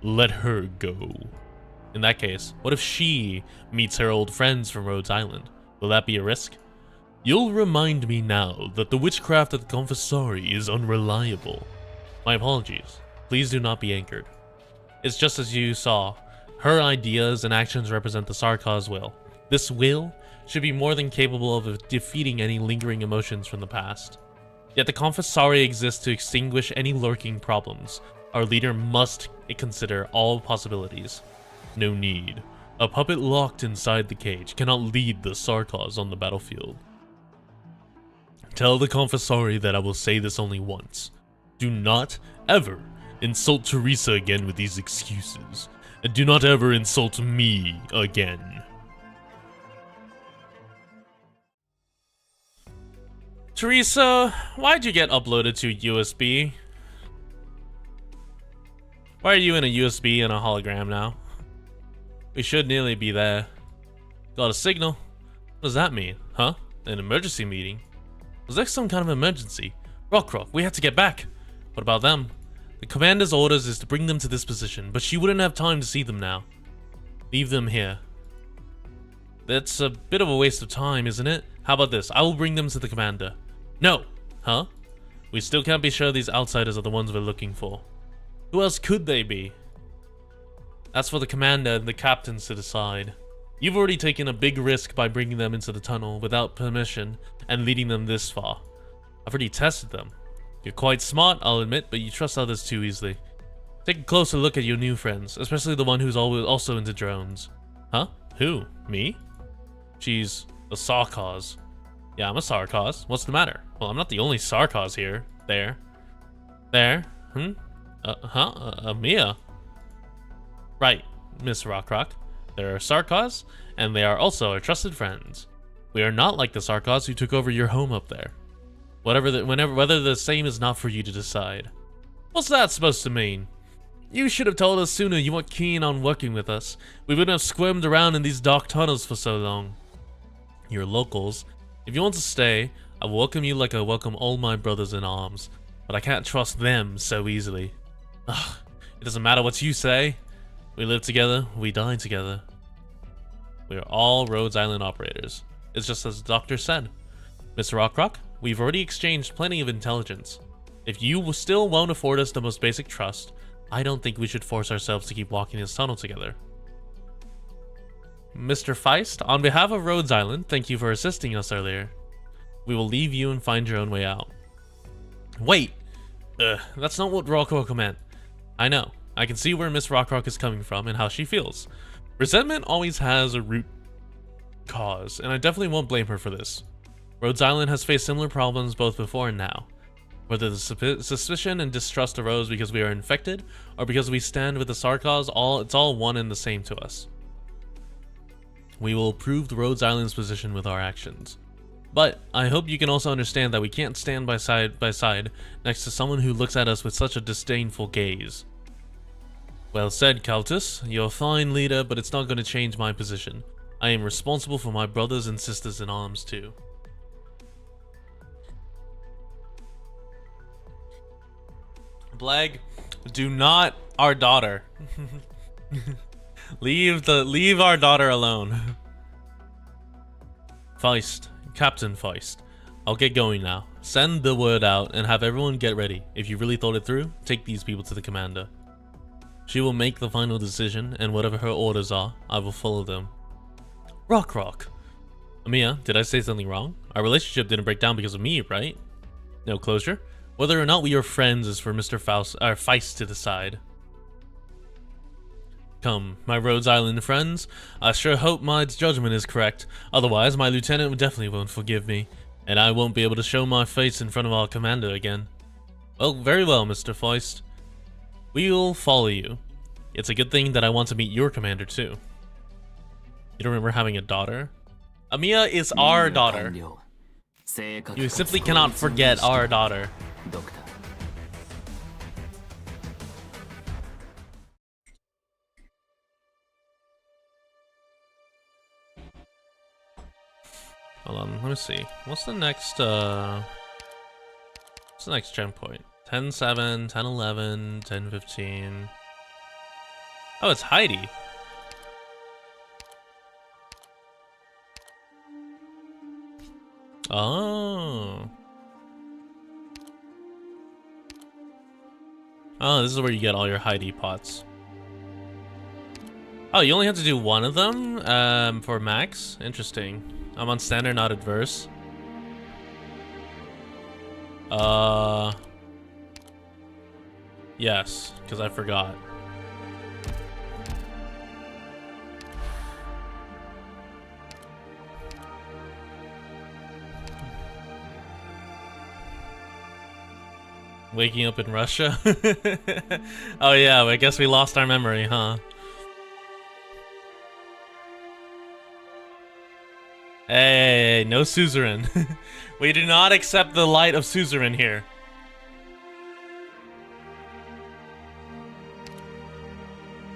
Speaker 1: Let her go. In that case, what if she meets her old friends from Rhodes Island? Will that be a risk? You'll remind me now that the witchcraft at the Confessori is unreliable. My apologies. Please do not be angered. It's just as you saw. Her ideas and actions represent the Sarkaz will. This will should be more than capable of defeating any lingering emotions from the past. Yet the Confessori exists to extinguish any lurking problems. Our leader must consider all possibilities. No need. A puppet locked inside the cage cannot lead the Sarkaz on the battlefield. Tell the Confessori that I will say this only once. Do not ever insult Teresa again with these excuses. And do not ever insult me again. Teresa, why'd you get uploaded to USB? Why are you in a USB and a hologram now? We should nearly be there. Got a signal? What does that mean? Huh? An emergency meeting? Was there some kind of emergency? Rock, we have to get back. What about them? The commander's orders is to bring them to this position, but she wouldn't have time to see them now. Leave them here. That's a bit of a waste of time, isn't it? How about this? I will bring them to the commander. No! Huh? We still can't be sure these outsiders are the ones we're looking for. Who else could they be? That's for the commander and the captains to decide. You've already taken a big risk by bringing them into the tunnel without permission and leading them this far. I've already tested them. You're quite smart, I'll admit, but you trust others too easily. Take a closer look at your new friends, especially the one who's also into drones. Huh? Who? Me? She's a Sarkaz. Yeah, I'm a Sarkaz. What's the matter? Well, I'm not the only Sarkaz here. There. Mia. Right, Miss Rockrock. There are Sarkaz, and they are also our trusted friends. We are not like the Sarkaz who took over your home up there. Whether the same is not for you to decide. What's that supposed to mean? You should have told us sooner you weren't keen on working with us. We wouldn't have squirmed around in these dark tunnels for so long. You're locals. If you want to stay, I will welcome you like I welcome all my brothers in arms. But I can't trust them so easily. Ugh, it doesn't matter what you say. We live together, we die together. We are all Rhodes Island operators. It's just as the doctor said. Mr. Rockrock, we've already exchanged plenty of intelligence. If you still won't afford us the most basic trust, I don't think we should force ourselves to keep walking this tunnel together. Mr. Feist, on behalf of Rhodes Island, thank you for assisting us earlier. We will leave you and find your own way out. Wait! That's not what Rockrock meant. I know. I can see where Miss Rockrock is coming from and how she feels. Resentment always has a root cause, and I definitely won't blame her for this. Rhodes Island has faced similar problems both before and now. Whether the suspicion and distrust arose because we are infected, or because we stand with the Sarkaz, it's all one and the same to us. We will prove the Rhodes Island's position with our actions. But I hope you can also understand that we can't stand by side next to someone who looks at us with such a disdainful gaze. Well said, Countess. You're a fine leader, but it's not going to change my position. I am responsible for my brothers and sisters in arms too. Bleg, do not our daughter. Leave our daughter alone. Feist, Captain Feist. I'll get going now. Send the word out and have everyone get ready. If you really thought it through, take these people to the commander. She will make the final decision, and whatever her orders are, I will follow them. Rock. Amiya, did I say something wrong? Our relationship didn't break down because of me, right? No closure? Whether or not we are friends is for Mr. Feist to decide. Come, my Rhodes Island friends. I sure hope my judgment is correct. Otherwise, my lieutenant definitely won't forgive me, and I won't be able to show my face in front of our commander again. Well, very well, Mr. Feist. We'll follow you. It's a good thing that I want to meet your commander, too. You don't remember having a daughter? Amiya is our daughter. You simply cannot forget our daughter. Hold on, let me see. What's the next gem point? 10-7, 10-11, 10-15. Oh, it's Heidi. Oh. Oh, this is where you get all your Heidi pots. Oh, you only have to do one of them for max? Interesting. I'm on standard, not adverse. Yes, because I forgot. Waking up in Russia? Oh yeah, I guess we lost our memory, huh? Hey, no suzerain. We do not accept the light of suzerain here.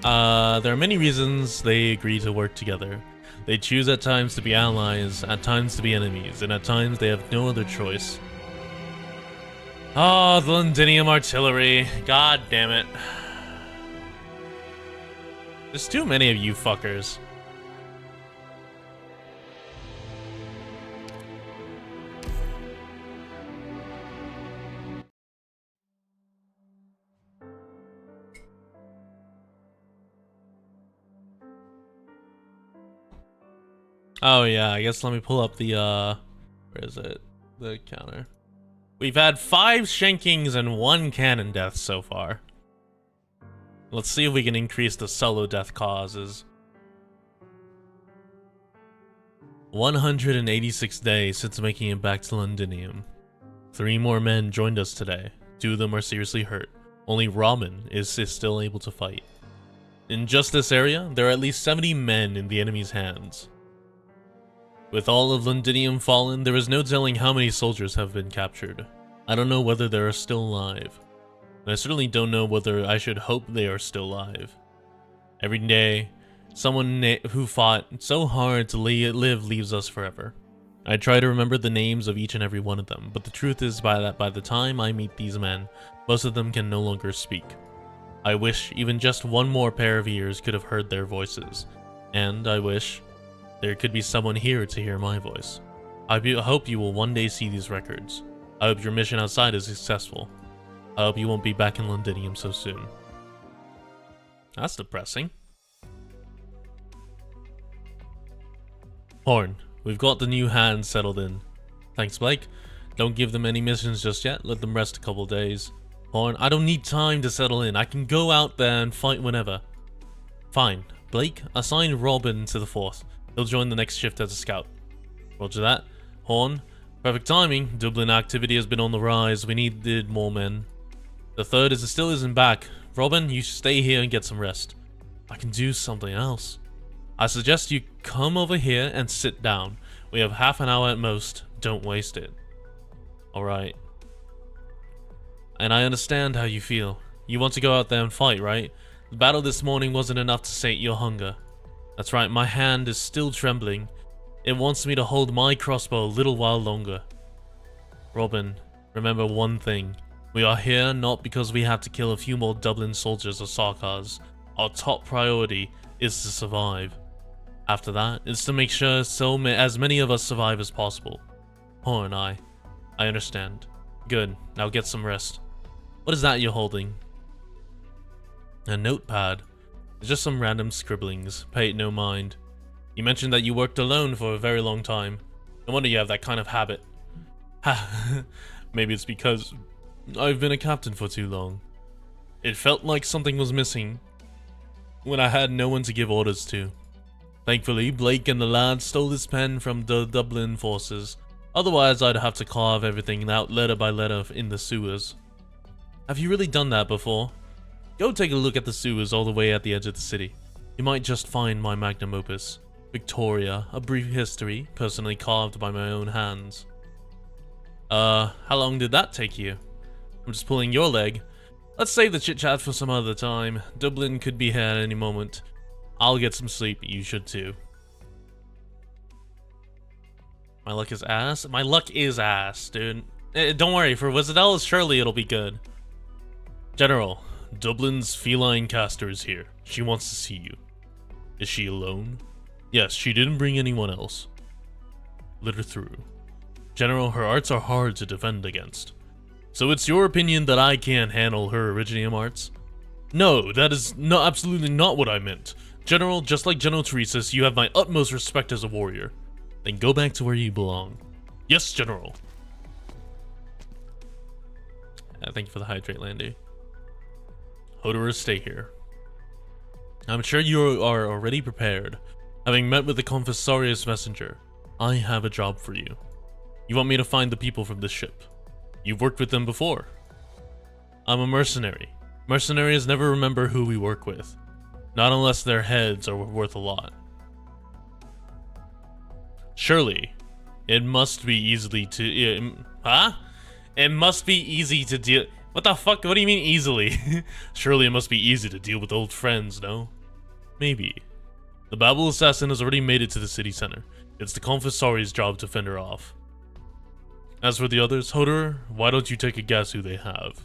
Speaker 1: There are many reasons they agree to work together. They choose at times to be allies, at times to be enemies, and at times they have no other choice. Oh, the Londinium artillery. God damn it. There's too many of you fuckers. Oh yeah, I guess let me pull up the where is it? The counter. We've had 5 shankings and 1 cannon death so far. Let's see if we can increase the solo death causes. 186 days since making it back to Londinium. 3 more men joined us today. 2 of them are seriously hurt. Only Robin is still able to fight. In just this area, there are at least 70 men in the enemy's hands. With all of Londinium fallen, there is no telling how many soldiers have been captured. I don't know whether they are still alive. And I certainly don't know whether I should hope they are still alive. Every day, someone who fought so hard to live leaves us forever. I try to remember the names of each and every one of them, but the truth is by the time I meet these men, most of them can no longer speak. I wish even just one more pair of ears could have heard their voices, and I wish there could be someone here to hear my voice. I hope you will one day see these records. I hope your mission outside is successful. I hope you won't be back in Londinium so soon. That's depressing. Horn, we've got the new hands settled in. Thanks, Blake. Don't give them any missions just yet. Let them rest a couple days. Horn, I don't need time to settle in. I can go out there and fight whenever. Fine. Blake, assign Robin to the 4th. He'll join the next shift as a scout. Roger that. Horn, perfect timing. Dublin activity has been on the rise. We needed more men. The 3rd still isn't back. Robin, you stay here and get some rest. I can do something else. I suggest you come over here and sit down. We have half an hour at most. Don't waste it. Alright. And I understand how you feel. You want to go out there and fight, right? The battle this morning wasn't enough to sate your hunger. That's right, my hand is still trembling. It wants me to hold my crossbow a little while longer. Robin, remember one thing. We are here not because we have to kill a few more Dublin soldiers or Sarkars. Our top priority is to survive. After that, it's to make sure as many of us survive as possible. Poor and I understand. Good, now get some rest. What is that you're holding? A notepad. It's just some random scribblings. Pay it no mind. You mentioned that you worked alone for a very long time. No wonder you have that kind of habit. Ha. Maybe it's because I've been a captain for too long. It felt like something was missing when I had no one to give orders to. Thankfully, Blake and the lads stole this pen from the Dublin forces. Otherwise, I'd have to carve everything out letter by letter in the sewers. Have you really done that before? Go take a look at the sewers all the way at the edge of the city. You might just find my magnum opus, Victoria, A Brief History, personally carved by my own hands. How long did that take you? I'm just pulling your leg. Let's save the chit-chat for some other time. Dublin could be here at any moment. I'll get some sleep, you should too. My luck is ass? My luck is ass, dude. Don't worry, for Wizardell, surely it'll be good. General, Dublin's feline caster is here. She wants to see you. Is she alone? Yes, she didn't bring anyone else. Let her through. General, her arts are hard to defend against. So it's your opinion that I can't handle her Originium arts? No, that is absolutely not what I meant. General, just like General Teresa's, you have my utmost respect as a warrior. Then go back to where you belong. Yes, General. Thank you for the hydrate, Landy. Hodor, stay here. I'm sure you are already prepared. Having met with the Confessorius messenger, I have a job for you. You want me to find the people from this ship. You've worked with them before. I'm a mercenary. Mercenaries never remember who we work with. Not unless their heads are worth a lot. Surely, it must be easily to... It must be easy to deal... What the fuck? What do you mean easily? Surely it must be easy to deal with old friends, no? Maybe. The Babel assassin has already made it to the city center. It's the Confessori's job to fend her off. As for the others, Hodor, why don't you take a guess who they have?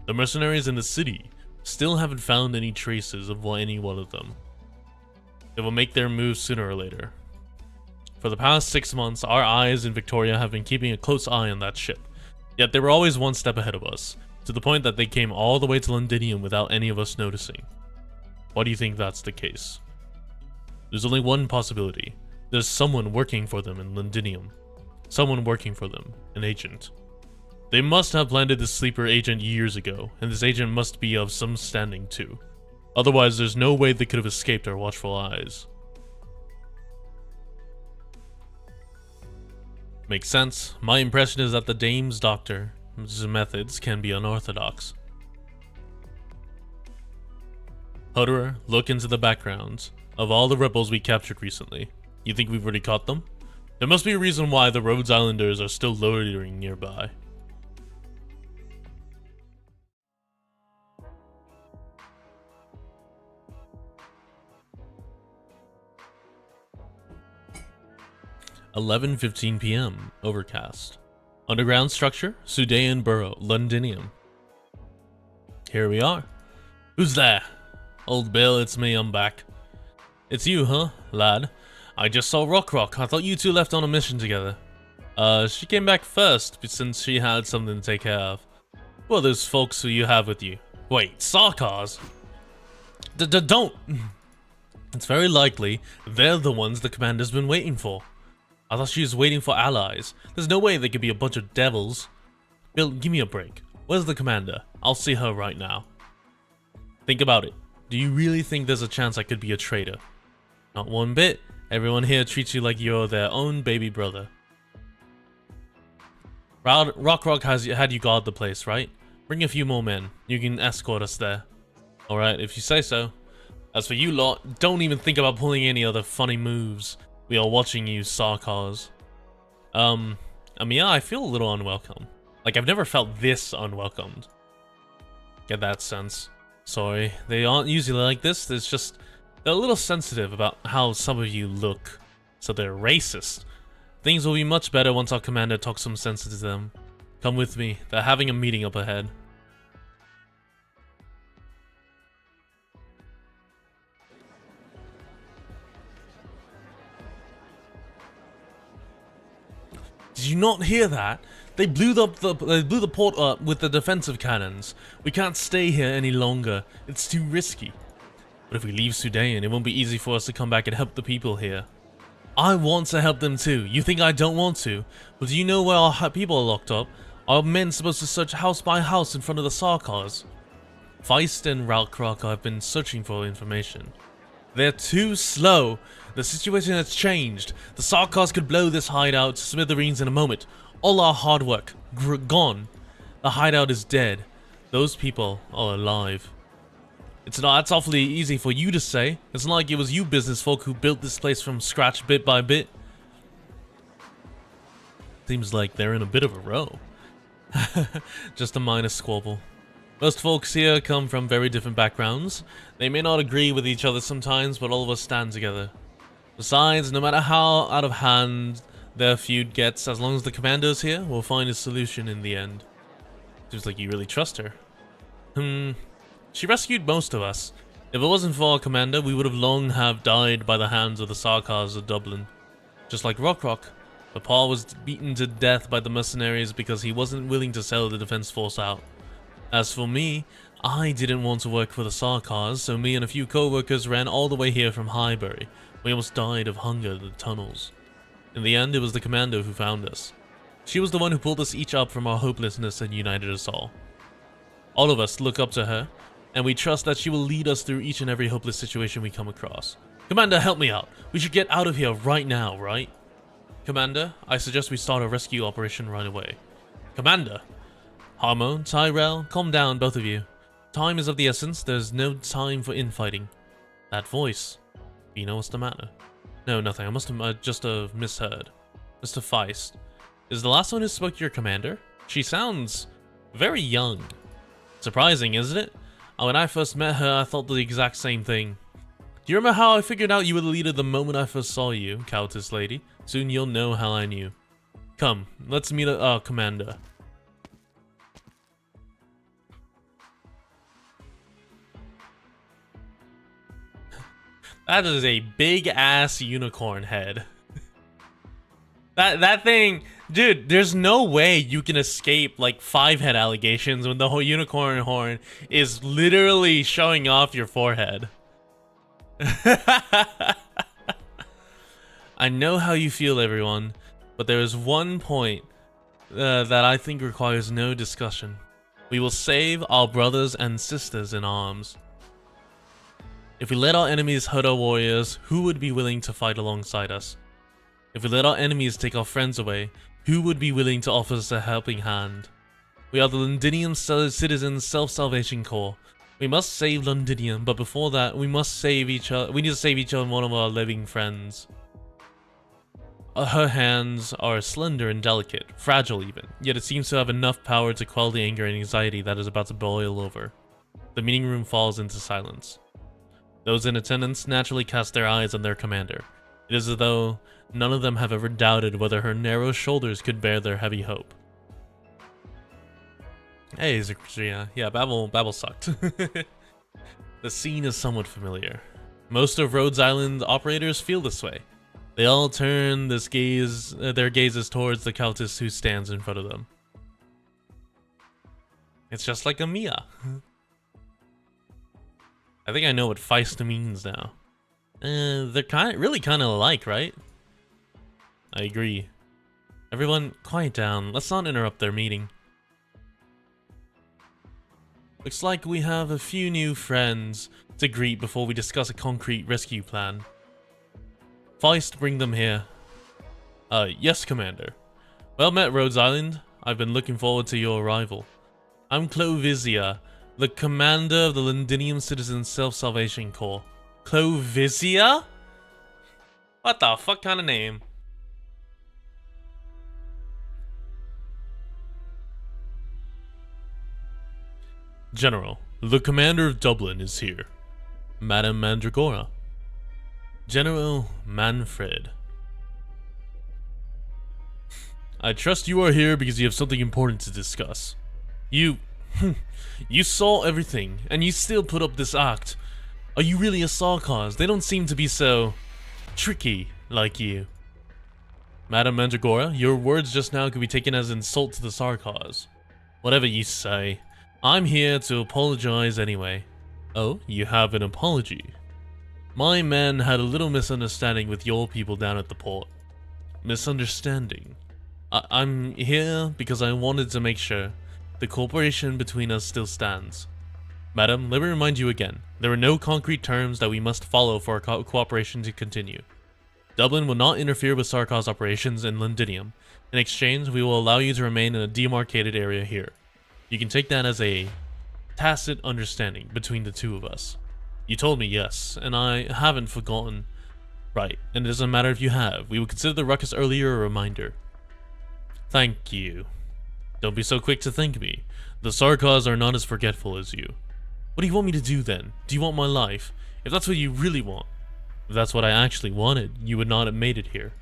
Speaker 1: The mercenaries in the city still haven't found any traces of any one of them. They will make their move sooner or later. For the past 6 months, our eyes in Victoria have been keeping a close eye on that ship. Yet they were always one step ahead of us, to the point that they came all the way to Londinium without any of us noticing. Why do you think that's the case? There's only one possibility. There's someone working for them in Londinium. Someone working for them, an agent. They must have landed this sleeper agent years ago, and this agent must be of some standing too. Otherwise, there's no way they could have escaped our watchful eyes. Makes sense. My impression is that the Dame's doctor's methods can be unorthodox. Hodor, look into the backgrounds of all the rebels we captured recently. You think we've already caught them? There must be a reason why the Rhodes Islanders are still loitering nearby. (11:15 p.m. Overcast. Underground structure, Sudayan burrow, Londinium. Here we are. Who's there? Old Bill, it's me, I'm back. It's you, huh, lad? I just saw Rock. I thought you two left on a mission together. She came back first, since she had something to take care of. Who are those folks who you have with you? Wait, Sarkars? Don't! It's very likely they're the ones the commander's been waiting for. I thought she was waiting for allies. There's no way they could be a bunch of devils. Bill, give me a break. Where's the commander? I'll see her right now. Think about it. Do you really think there's a chance I could be a traitor? Not one bit. Everyone here treats you like you're their own baby brother. Rock has had you guard the place, right? Bring a few more men. You can escort us there. Alright, if you say so. As for you lot, don't even think about pulling any other funny moves. We are watching you, Sarkars. I mean, yeah, I feel a little unwelcome. Like, I've never felt this unwelcomed. Get that sense. Sorry, they aren't usually like this. It's just, they're a little sensitive about how some of you look. So they're racist. Things will be much better once our commander talks some sense into them. Come with me. They're having a meeting up ahead. Did you not hear that? They blew the port up with the defensive cannons. We can't stay here any longer. It's too risky. But if we leave Sudan, it won't be easy for us to come back and help the people here. I want to help them too. You think I don't want to? But do you know where our people are locked up? Are men supposed to search house by house in front of the Sarkars? Feist and Ralkrok have been searching for information. They're too slow. The situation has changed. The Sarkars could blow this hideout to smithereens in a moment. All our hard work, gone. The hideout is dead. Those people are alive. It's awfully easy for you to say. It's not like it was you business folk who built this place from scratch bit by bit. Seems like they're in a bit of a row. Just a minor squabble. Most folks here come from very different backgrounds. They may not agree with each other sometimes, but all of us stand together. Besides, no matter how out of hand their feud gets, as long as the commando's here, we'll find a solution in the end. Seems like you really trust her. She rescued most of us. If it wasn't for our commander, we would have long have died by the hands of the Sarkars of Dublin. Just like Rockrock. But Paul was beaten to death by the mercenaries because he wasn't willing to sell the defense force out. As for me, I didn't want to work for the Sarkars, so me and a few co-workers ran all the way here from Highbury. We almost died of hunger in the tunnels. In the end, it was the commando who found us. She was the one who pulled us each up from our hopelessness and united us all. All of us look up to her, and we trust that she will lead us through each and every hopeless situation we come across. Commander, help me out. We should get out of here right now, right? Commander, I suggest we start a rescue operation right away. Commander! Harmo, Tyrell, calm down, both of you. Time is of the essence. There's no time for infighting. That voice. You know what's the matter? No, nothing. I must have just misheard. Mr. Feist. Is the last one who spoke to your commander? She sounds very young. Surprising, isn't it? When I first met her, I thought the exact same thing. Do you remember how I figured out you were the leader the moment I first saw you, Countess Lady? Soon you'll know how I knew. Come, let's meet our commander. That is a big ass unicorn head. That thing, dude, there's no way you can escape like 5 head allegations when the whole unicorn horn is literally showing off your forehead. I know how you feel, everyone, but there is one point that I think requires no discussion. We will save our brothers and sisters in arms. If we let our enemies hurt our warriors, who would be willing to fight alongside us? If we let our enemies take our friends away, who would be willing to offer us a helping hand? We are the Londinium Citizens Self-Salvation Corps. We must save Londinium, but before that, we must save each other. We need to save each other and one of our living friends. Her hands are slender and delicate, fragile even, yet it seems to have enough power to quell the anger and anxiety that is about to boil over. The meeting room falls into silence. Those in attendance naturally cast their eyes on their commander. It is as though none of them have ever doubted whether her narrow shoulders could bear their heavy hope. Hey, yeah, Babel sucked. The scene is somewhat familiar. Most of Rhodes Island operators feel this way. They all turn their gazes towards the Countess who stands in front of them. It's just like a Mia. I think I know what Feist means now. They're really kind of alike, right? I agree. Everyone, quiet down. Let's not interrupt their meeting. Looks like we have a few new friends to greet before we discuss a concrete rescue plan. Feist, bring them here. Yes, Commander. Well met, Rhodes Island. I've been looking forward to your arrival. I'm Clovisia, the commander of the Londinium Citizens Self-Salvation Corps. Clovisia? What the fuck kind of name? General, the commander of Dublin is here. Madam Mandragora. General Manfred. I trust you are here because you have something important to discuss. You saw everything, and you still put up this act. Are you really a Sarkars? They don't seem to be so tricky like you. Madam Mandragora, your words just now could be taken as insult to the Sarkars. Whatever you say, I'm here to apologize anyway. Oh, you have an apology? My men had a little misunderstanding with your people down at the port. Misunderstanding? I'm here because I wanted to make sure the cooperation between us still stands. Madam, let me remind you again, there are no concrete terms that we must follow for our cooperation to continue. Dublin will not interfere with Sarkar's operations in Londinium. In exchange, we will allow you to remain in a demarcated area here. You can take that as a tacit understanding between the two of us. You told me yes, and I haven't forgotten. Right, and it doesn't matter if you have. We will consider the ruckus earlier a reminder. Thank you. Don't be so quick to thank me. The Sarkars are not as forgetful as you. What do you want me to do then? Do you want my life? If that's what you really want. If that's what I actually wanted, you would not have made it here.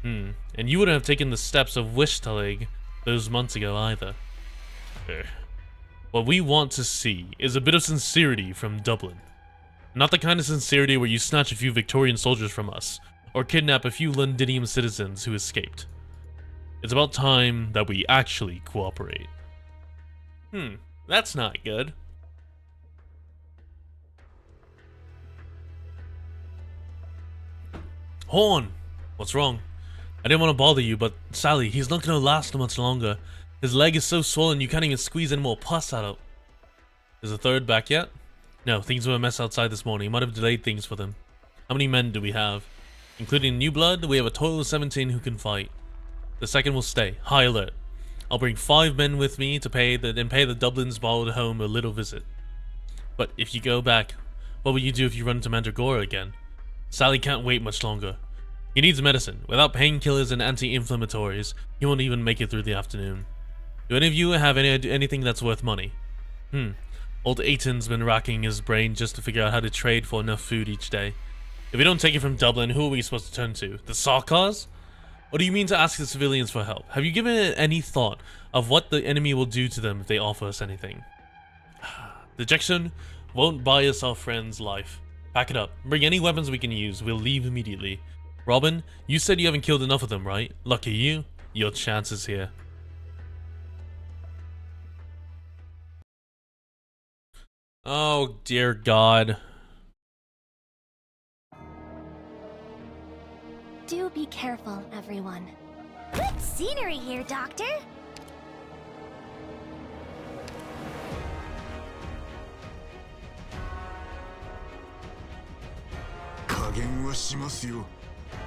Speaker 1: And you wouldn't have taken the steps of Wishtalig those months ago either. What we want to see is a bit of sincerity from Dublin. Not the kind of sincerity where you snatch a few Victorian soldiers from us, or kidnap a few Londinium citizens who escaped. It's about time that we actually cooperate. That's not good. Horn! What's wrong? I didn't want to bother you, but Sally, he's not gonna last much longer. His leg is so swollen you can't even squeeze any more pus out of it. Is the third back yet? No, things were a mess outside this morning. Might have delayed things for them. How many men do we have? Including new blood, we have a total of 17 who can fight. The second will stay. High alert. I'll bring 5 men with me to pay the Dublin's borrowed home a little visit. But if you go back, what will you do if you run into Mandragora again? Sally can't wait much longer. He needs medicine. Without painkillers and anti-inflammatories, he won't even make it through the afternoon. Do any of you have anything that's worth money? Old Aiton's been racking his brain just to figure out how to trade for enough food each day. If we don't take it from Dublin, who are we supposed to turn to? The Sarkars? Or do you mean to ask the civilians for help? Have you given it any thought of what the enemy will do to them if they offer us anything? Dejection won't buy us our friend's life. Pack it up. Bring any weapons we can use. We'll leave immediately. Robin, you said you haven't killed enough of them, right? Lucky you. Your chance is here. Oh, dear God.
Speaker 2: Do be careful, everyone. Good scenery here, Doctor.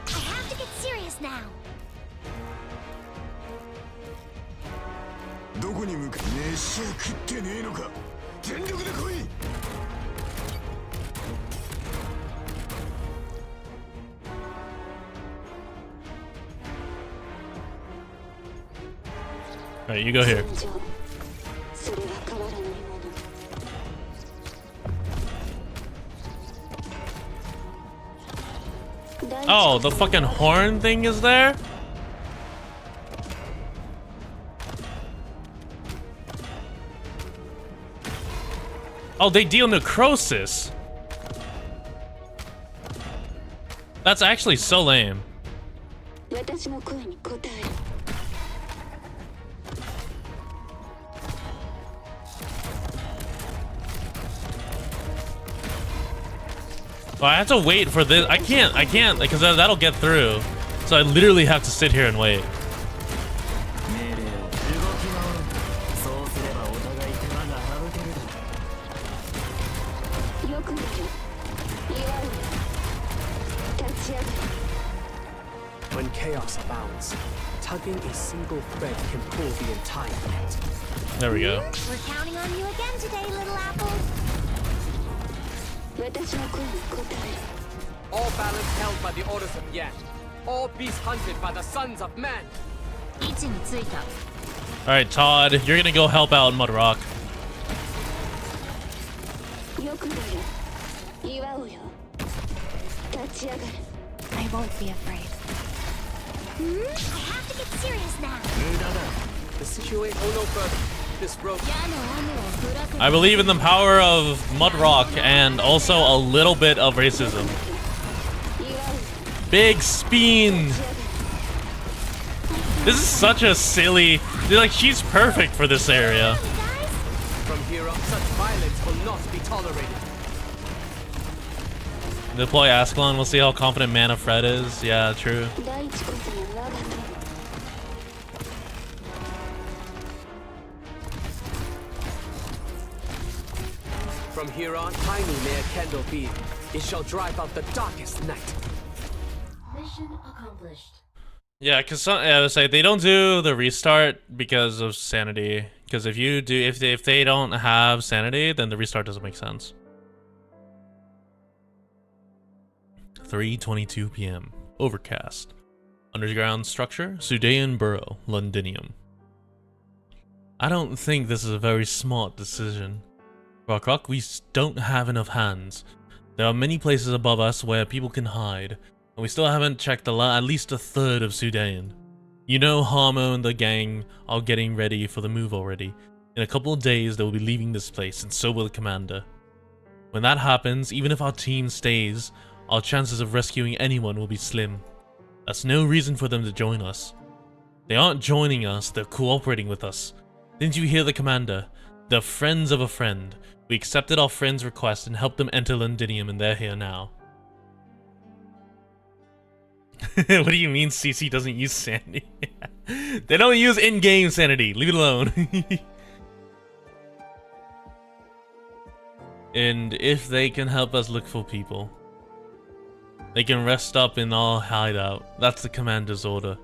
Speaker 2: I have to get serious now.
Speaker 1: Alright, you go here. Oh, the fucking horn thing is there? Oh, they deal necrosis. That's actually so lame. Well, I have to wait for this. I can't, because that'll get through. So I literally have to sit here and wait.
Speaker 4: When chaos abounds, tugging a single thread can pull the entire net.
Speaker 1: There we go.
Speaker 2: We're counting on you again today, little apple.
Speaker 4: All balance held by the orders of Yan. All beasts hunted by the sons of man.
Speaker 1: Alright, Todd, you're gonna go help out Mudrock.
Speaker 3: I won't be afraid.
Speaker 2: I have to get serious now.
Speaker 4: The situation. Oh no further. This rope.
Speaker 1: I believe in the power of Mudrock and also a little bit of racism. Big spin. This is such a silly... Like, she's perfect for this area.
Speaker 4: From here on, such violence will not be tolerated.
Speaker 1: Deploy Escalating, we'll see how confident Man of Fred is. Yeah, true.
Speaker 4: From here on, tiny may a candle be. It shall drive out the darkest night.
Speaker 3: Mission accomplished.
Speaker 1: Yeah, because they don't do the restart because of sanity. Because if you do, if they don't have sanity, then the restart doesn't make sense. 3:22 p.m. Overcast. Underground structure, Sudayan burrow, Londinium. I don't think this is a very smart decision. Rock, we don't have enough hands. There are many places above us where people can hide, and we still haven't checked at least a third of Sudayan. You know Harmo and the gang are getting ready for the move already. In a couple of days they will be leaving this place, and so will the commander. When that happens, even if our team stays, our chances of rescuing anyone will be slim. That's no reason for them to join us. They aren't joining us, they're cooperating with us. Didn't you hear the commander? They're friends of a friend. We accepted our friend's request and helped them enter Londinium, and they're here now. What do you mean CC doesn't use sanity? They don't use in-game sanity. Leave it alone. And if they can help us look for people, they can rest up in our hideout. That's the commander's order.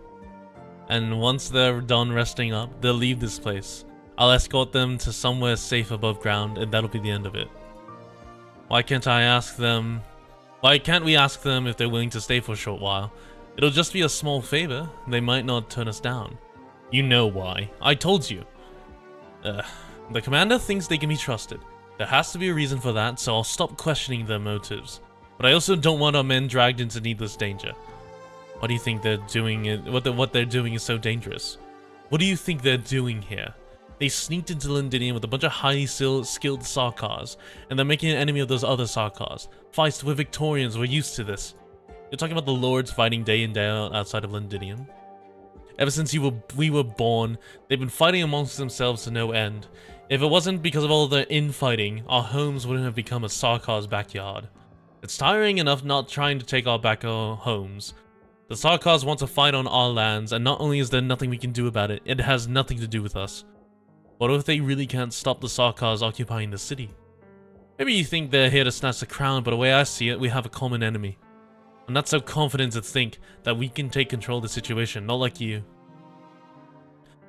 Speaker 1: And once they're done resting up, they'll leave this place. I'll escort them to somewhere safe above ground, and that'll be the end of it. Why can't we ask them if they're willing to stay for a short while? It'll just be a small favor. They might not turn us down. You know why. I told you. The commander thinks they can be trusted. There has to be a reason for that, so I'll stop questioning their motives. But I also don't want our men dragged into needless danger. Why do you think they're doing it? What they're doing is so dangerous? What do you think they're doing here? They sneaked into Londinium with a bunch of highly skilled Sarkars, and they're making an enemy of those other Sarkars. Feist, we're Victorians, we're used to this. You're talking about the lords fighting day in day out outside of Londinium. Ever since we were born, they've been fighting amongst themselves to no end. If it wasn't because of all the infighting, our homes wouldn't have become a Sarkar's backyard. It's tiring enough not trying to take our back our homes. The Sarkars want to fight on our lands, and not only is there nothing we can do about it, it has nothing to do with us. What if they really can't stop the Sarkars occupying the city? Maybe you think they're here to snatch the crown, but the way I see it, we have a common enemy. I'm not so confident to think that we can take control of the situation, not like you.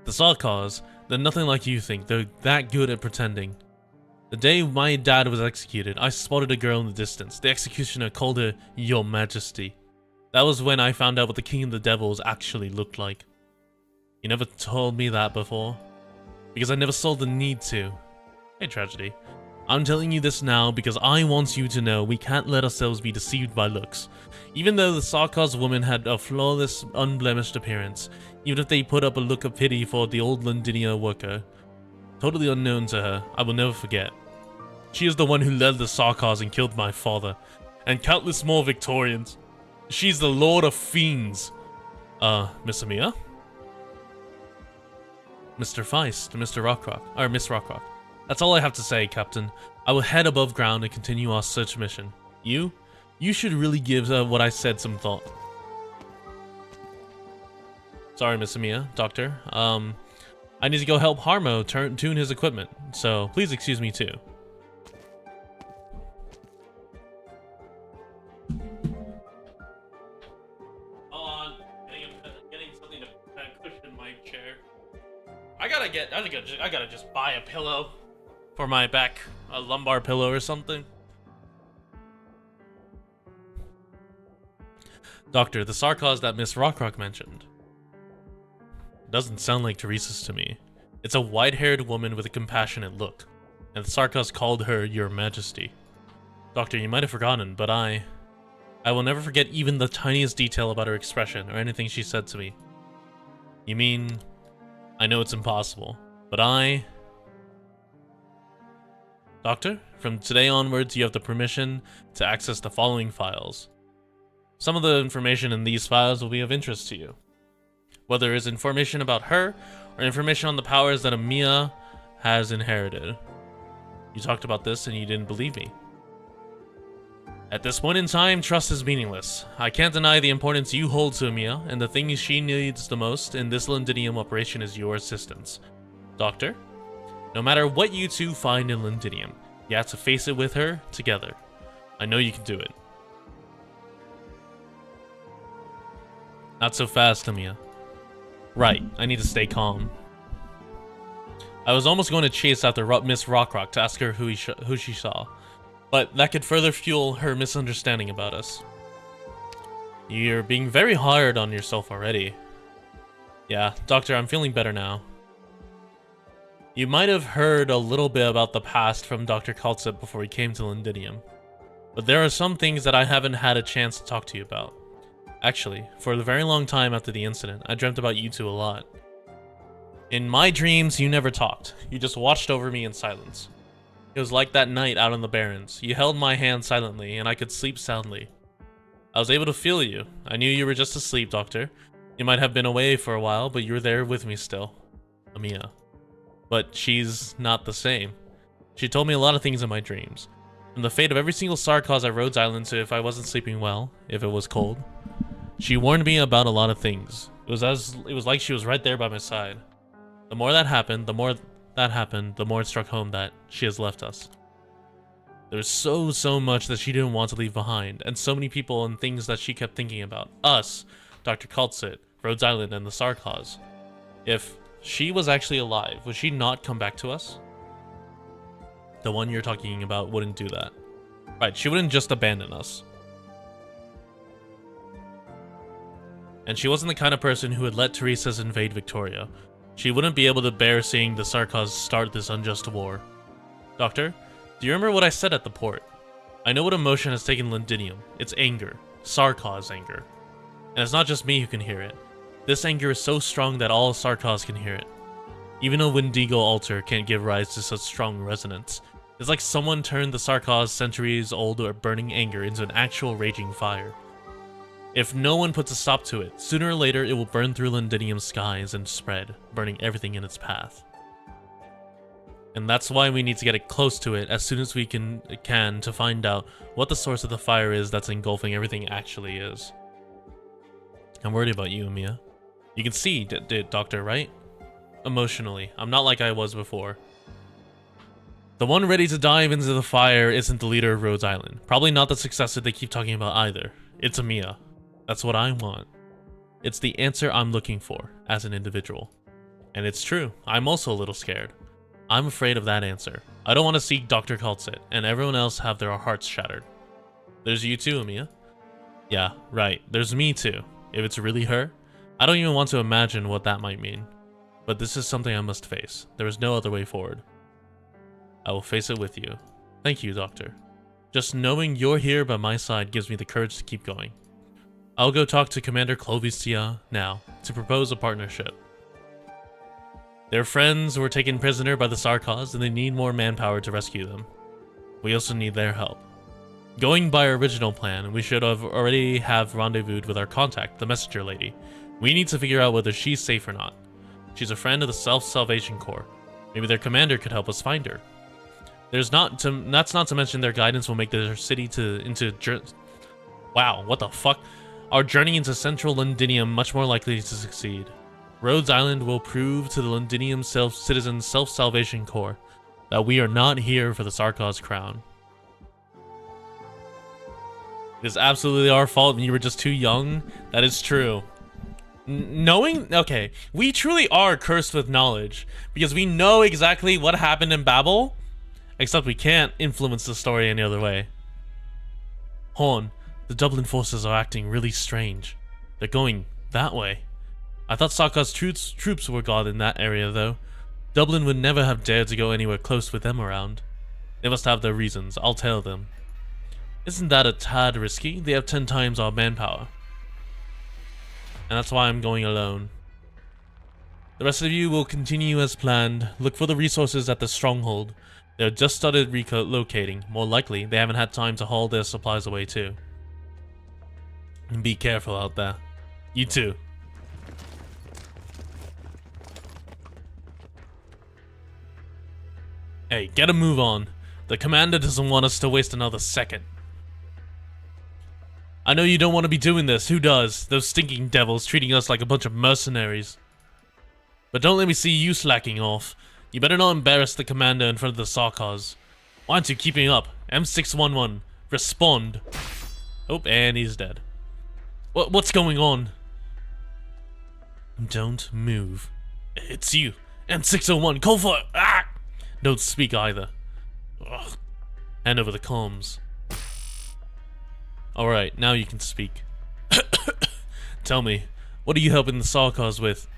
Speaker 1: The Sarkars, they're nothing like you think, they're that good at pretending. The day my dad was executed, I spotted a girl in the distance. The executioner called her Your Majesty. That was when I found out what the King of the Devils actually looked like. You never told me that before. Because I never saw the need to. Hey, Tragedy. I'm telling you this now because I want you to know we can't let ourselves be deceived by looks. Even though the Sarkar's woman had a flawless, unblemished appearance, even if they put up a look of pity for the old Londinia worker, totally unknown to her, I will never forget. She is the one who led the Sarkars and killed my father, and countless more Victorians. She's the Lord of Fiends. Miss Amia? Mr. Feist, Mr. Rockrock, or Miss Rockrock. That's all I have to say, Captain. I will head above ground and continue our search mission. You should really give what I said some thought. Sorry, Miss Amia, Doctor. I need to go help Harmo tune his equipment, so please excuse me too. I gotta just buy a pillow for my back, a lumbar pillow or something. Doctor, the Sarkars that Miss Rockrock mentioned. Doesn't sound like Teresa's to me. It's a white-haired woman with a compassionate look, and the Sarkars called her Your Majesty. Doctor, you might have forgotten, but I will never forget even the tiniest detail about her expression or anything she said to me. You mean... I know it's impossible, but Doctor, from today onwards you have the permission to access the following files. Some of the information in these files will be of interest to you. whether it's information about her or information on the powers that Amiya has inherited. You talked about this and you didn't believe me. At this point in time, trust is meaningless. I can't deny the importance you hold to Amiya, and the thing she needs the most in this Londinium operation is your assistance. Doctor, no matter what you two find in Londinium, you have to face it with her together. I know you can do it. Not so fast, Amiya. Right, I need to stay calm. I was almost going to chase after Miss Rockrock to ask her who she saw, but that could further fuel her misunderstanding about us. You're being very hard on yourself already. Yeah, Doctor, I'm feeling better now. You might have heard a little bit about the past from Dr. Kaltset before he came to Londinium, but there are some things that I haven't had a chance to talk to you about. Actually, for a very long time after the incident, I dreamt about you two a lot. In my dreams, you never talked. You just watched over me in silence. It was like that night out on the Barrens. You held my hand silently, and I could sleep soundly. I was able to feel you. I knew you were just asleep, Doctor. You might have been away for a while, but you were there with me still. Amiya. But she's not the same. She told me a lot of things in my dreams. From the fate of every single Sarkaz at Rhodes Island to if I wasn't sleeping well, if it was cold. She warned me about a lot of things. It was like she was right there by my side. The more that happened, the more it struck home that she has left us. There's so much that she didn't want to leave behind, and so many people and things that she kept thinking about. Us, Dr. Kaltset, Rhodes Island, and the Sarkaz. If she was actually alive, would she not come back to us? The one you're talking about wouldn't do that. Right, she wouldn't just abandon us. And she wasn't the kind of person who would let Teresa's invade Victoria. She wouldn't be able to bear seeing the Sarkaz start this unjust war. Doctor, do you remember what I said at the port? I know what emotion has taken Londinium. It's anger. Sarkaz anger. And it's not just me who can hear it. This anger is so strong that all Sarkaz can hear it. Even a Wendigo altar can't give rise to such strong resonance. It's like someone turned the Sarkaz centuries-old or burning anger into an actual raging fire. If no one puts a stop to it, sooner or later it will burn through Londinium's skies and spread, burning everything in its path. And that's why we need to get it close to it as soon as we can to find out what the source of the fire is that's engulfing everything actually is. I'm worried about you, Amiya. You can see, Doctor, right? Emotionally, I'm not like I was before. The one ready to dive into the fire isn't the leader of Rhodes Island. Probably not the successor they keep talking about either. It's Amiya. That's what I want. It's the answer I'm looking for as an individual. And it's true, I'm also a little scared. I'm afraid of that answer. I don't want to see Dr. Kaltset and everyone else have their hearts shattered. There's you too, Amiya. Yeah, right, there's me too. If it's really her, I don't even want to imagine what that might mean. But this is something I must face. There is no other way forward. I will face it with you. Thank you, Doctor. Just knowing you're here by my side gives me the courage to keep going. I'll go talk to Commander Clovistia now to propose a partnership. Their friends were taken prisoner by the Sarkaz and they need more manpower to rescue them. We also need their help. Going by our original plan, we should have already rendezvoused with our contact, the messenger lady. We need to figure out whether she's safe or not. She's a friend of the Self-Salvation Corps. Maybe their commander could help us find her. That's not to mention their guidance will make their city wow, what the fuck? Our journey into central Londinium much more likely to succeed. Rhodes Island will prove to the Londinium citizen Self-Salvation Corps that we are not here for the Sarkaz crown. It is absolutely our fault when you were just too young. That is true. Okay, we truly are cursed with knowledge because we know exactly what happened in Babel, except we can't influence the story any other way. Horn, the Dublin forces are acting really strange. They're going that way. I thought Sarkaz troops were gone in that area though. Dublin would never have dared to go anywhere close with them around. They must have their reasons, I'll tell them. Isn't that a tad risky? They have 10 times our manpower. And that's why I'm going alone. The rest of you will continue as planned. Look for the resources at the stronghold. They've just started relocating. More likely, they haven't had time to haul their supplies away too. And be careful out there. You too. Hey, get a move on. The commander doesn't want us to waste another second. I know you don't want to be doing this. Who does? Those stinking devils treating us like a bunch of mercenaries. But don't let me see you slacking off. You better not embarrass the commander in front of the Sarkars. Why aren't you keeping up? M611, respond. Oh, and he's dead. What's going on? Don't move. It's you. M601, call for it. Ah! Don't speak either. Ugh. Hand over the comms. Alright, now you can speak. Tell me, what are you helping the Sarkars with?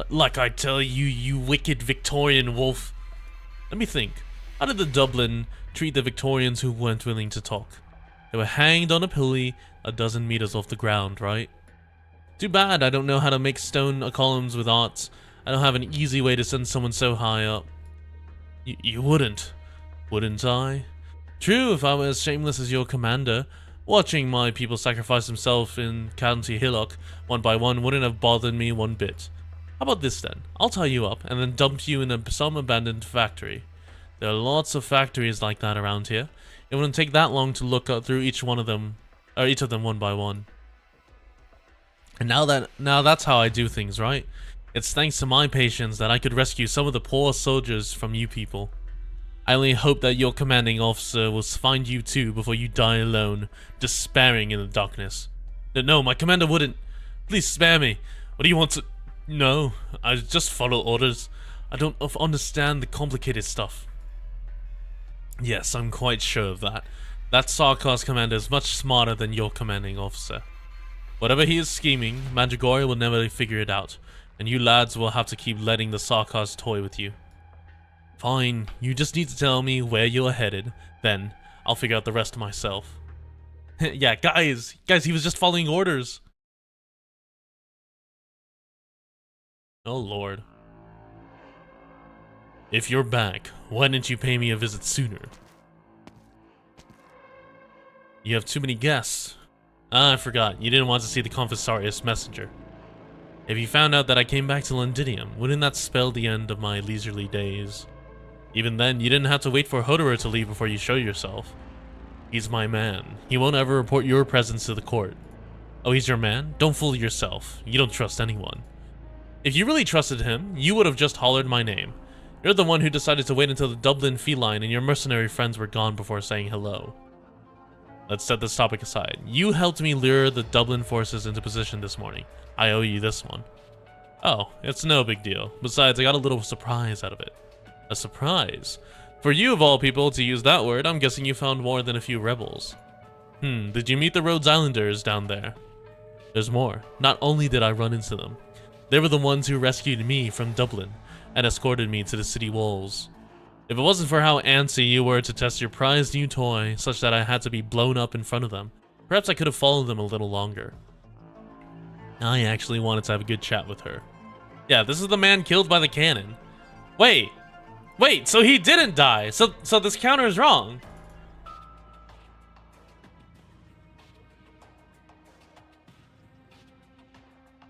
Speaker 1: Like I tell you, you wicked Victorian wolf. Let me think. How did the Dublinn treat the Victorians who weren't willing to talk? They were hanged on a pulley a dozen meters off the ground, right? Too bad I don't know how to make stone columns with arts. I don't have an easy way to send someone so high up. You wouldn't I? True, if I were as shameless as your commander, watching my people sacrifice themselves in County Hillock one by one wouldn't have bothered me one bit. How about this then? I'll tie you up and then dump you in some abandoned factory. There are lots of factories like that around here. It wouldn't take that long to look through each of them one by one. And now that's how I do things, right? It's thanks to my patience that I could rescue some of the poor soldiers from you people. I only hope that your commanding officer will find you too before you die alone, despairing in the darkness. No, my commander wouldn't. Please spare me. What do you want to... No, I just follow orders. I don't understand the complicated stuff. Yes, I'm quite sure of that. That Sarkar's commander is much smarter than your commanding officer. Whatever he is scheming, Mandragora will never figure it out, and you lads will have to keep letting the Sarkars toy with you. Fine, you just need to tell me where you're headed, then I'll figure out the rest myself. Yeah, guys, he was just following orders. Oh lord. If you're back, why didn't you pay me a visit sooner? You have too many guests. Ah, I forgot, you didn't want to see the Confessarius messenger. If you found out that I came back to Londinium, wouldn't that spell the end of my leisurely days? Even then, you didn't have to wait for Hoderer to leave before you show yourself. He's my man. He won't ever report your presence to the court. Oh, he's your man? Don't fool yourself. You don't trust anyone. If you really trusted him, you would have just hollered my name. You're the one who decided to wait until the Dublinn feline and your mercenary friends were gone before saying hello. Let's set this topic aside. You helped me lure the Dublinn forces into position this morning. I owe you this one. Oh, it's no big deal. Besides, I got a little surprise out of it. A surprise? For you of all people to use that word, I'm guessing you found more than a few rebels. Did you meet the Rhodes Islanders down there? There's more. Not only did I run into them, they were the ones who rescued me from Dublinn and escorted me to the city walls. If it wasn't for how antsy you were to test your prized new toy, such that I had to be blown up in front of them, perhaps I could have followed them a little longer. I actually wanted to have a good chat with her. Yeah, this is the man killed by the cannon. Wait, so he didn't die. So this counter is wrong.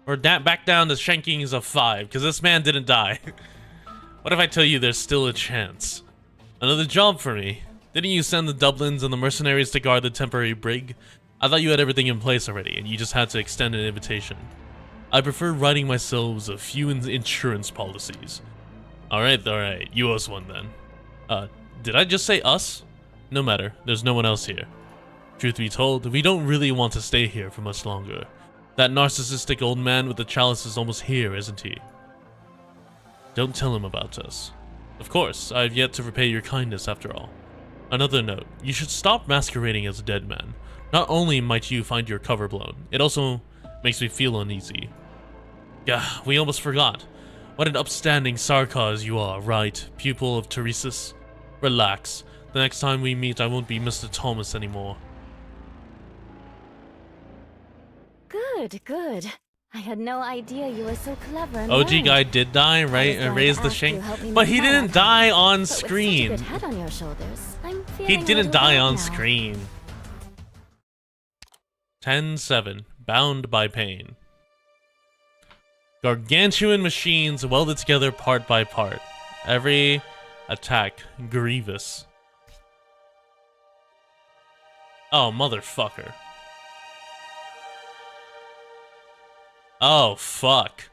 Speaker 1: We're back down to shankings of 5, because this man didn't die. What if I tell you there's still a chance? Another job for me. Didn't you send the Dublins and the mercenaries to guard the temporary brig? I thought you had everything in place already, and you just had to extend an invitation. I prefer writing myself a few insurance policies. Alright, you owe us one then. Did I just say us? No matter, there's no one else here. Truth be told, we don't really want to stay here for much longer. That narcissistic old man with the chalice is almost here, isn't he? Don't tell him about us. Of course, I have yet to repay your kindness after all. Another note, you should stop masquerading as a dead man. Not only might you find your cover blown, it also makes me feel uneasy. Gah, we almost forgot. What an upstanding Sarkars you are, right, pupil of Teresis? Relax. The next time we meet, I won't be Mr. Thomas anymore.
Speaker 3: Good. I had no idea you were so clever and
Speaker 1: OG
Speaker 3: learned.
Speaker 1: Guy did die, right? And raised the shank. But he didn't die on screen.
Speaker 3: But with such a good head on your shoulders, I'm
Speaker 1: He
Speaker 3: feeling a
Speaker 1: didn't
Speaker 3: little
Speaker 1: die
Speaker 3: bad
Speaker 1: on
Speaker 3: now.
Speaker 1: screen. 10-7. Bound by pain. Gargantuan machines welded together part by part. Every Attack Grievous. Oh, motherfucker. Oh, fuck.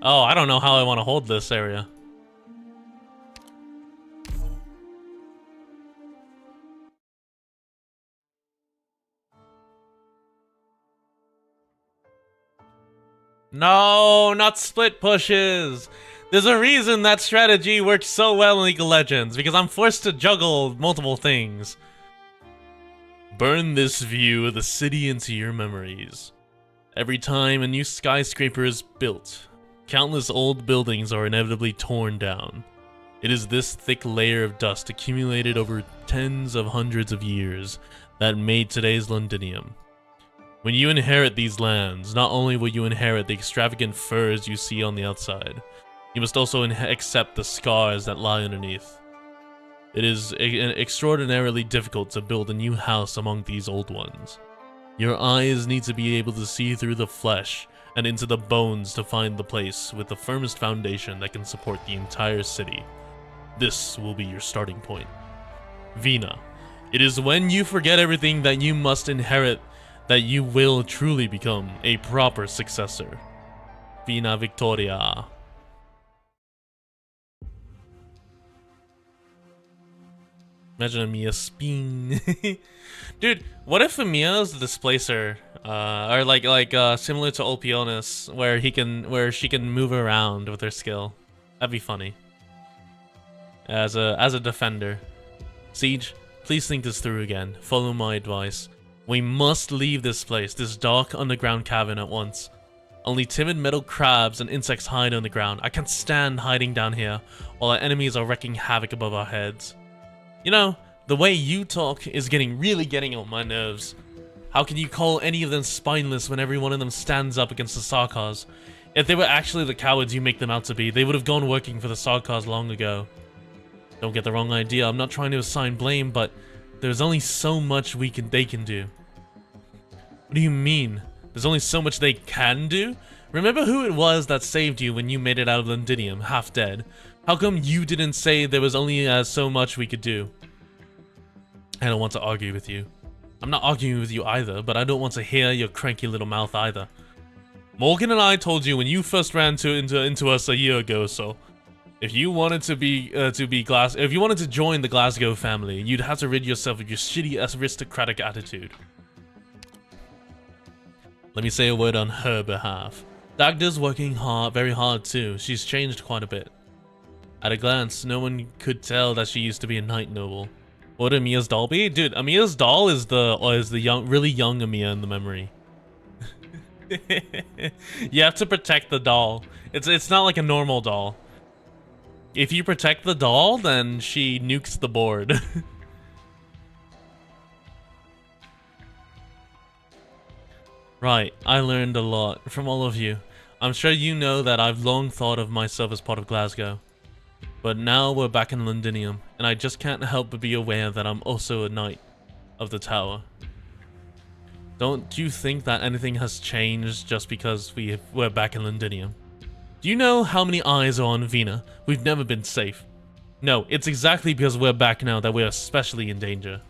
Speaker 1: Oh, I don't know how I want to hold this area. No, not split pushes. There's a reason that strategy works so well in League of Legends, because I'm forced to juggle multiple things. Burn this view of the city into your memories. Every time a new skyscraper is built, countless old buildings are inevitably torn down. It is this thick layer of dust accumulated over tens of hundreds of years that made today's Londinium. When you inherit these lands, not only will you inherit the extravagant furs you see on the outside, you must also accept the scars that lie underneath. It is extraordinarily difficult to build a new house among these old ones. Your eyes need to be able to see through the flesh and into the bones to find the place with the firmest foundation that can support the entire city. This will be your starting point. Vina. It is when you forget everything that you must inherit that you will truly become a proper successor. Vina Victoria. Imagine Amiya spin. Dude, what if Amiya's the displacer? Or like similar to Olpionis, where she can move around with her skill. That'd be funny. As a defender. Siege, please think this through again. Follow my advice. We must leave this place, this dark underground cavern at once. Only timid metal crabs and insects hide on the ground. I can't stand hiding down here while our enemies are wreaking havoc above our heads. You know, the way you talk is really getting on my nerves. How can you call any of them spineless when every one of them stands up against the Sarkars? If they were actually the cowards you make them out to be, they would have gone working for the Sarkars long ago. Don't get the wrong idea, I'm not trying to assign blame, but there's only so much they can do. What do you mean? There's only so much they can do? Remember who it was that saved you when you made it out of Londinium, half dead? How come you didn't say there was only so much we could do? I don't want to argue with you. I'm not arguing with you either, but I don't want to hear your cranky little mouth either. Morgan and I told you when you first ran into us a year ago or so. If you wanted if you wanted to join the Glasgow family, you'd have to rid yourself of your shitty aristocratic attitude. Let me say a word on her behalf. Dagda's working very hard too. She's changed quite a bit. At a glance, no one could tell that she used to be a knight noble. What would Amiya's doll be? Dude, Amiya's doll is the really young Amiya in the memory. You have to protect the doll. It's not like a normal doll. If you protect the doll, then she nukes the board. Right, I learned a lot from all of you. I'm sure you know that I've long thought of myself as part of Glasgow. But now we're back in Londinium, and I just can't help but be aware that I'm also a knight of the tower. Don't you think that anything has changed just because we're back in Londinium? Do you know how many eyes are on Vina? We've never been safe. No, it's exactly because we're back now that we're especially in danger.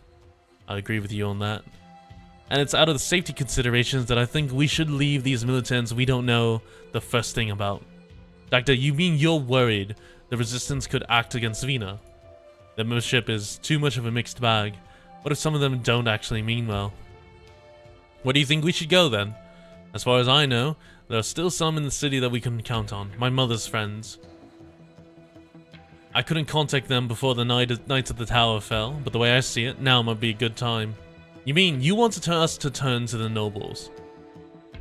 Speaker 1: I agree with you on that. And it's out of the safety considerations that I think we should leave these militants we don't know the first thing about. Doctor, you mean you're worried the resistance could act against Vina? The membership is too much of a mixed bag. What if some of them don't actually mean well? Where do you think we should go then? As far as I know, there are still some in the city that we can count on. My mother's friends. I couldn't contact them before the Knights of the Tower fell, but the way I see it, now might be a good time. You mean you want us to turn to the nobles?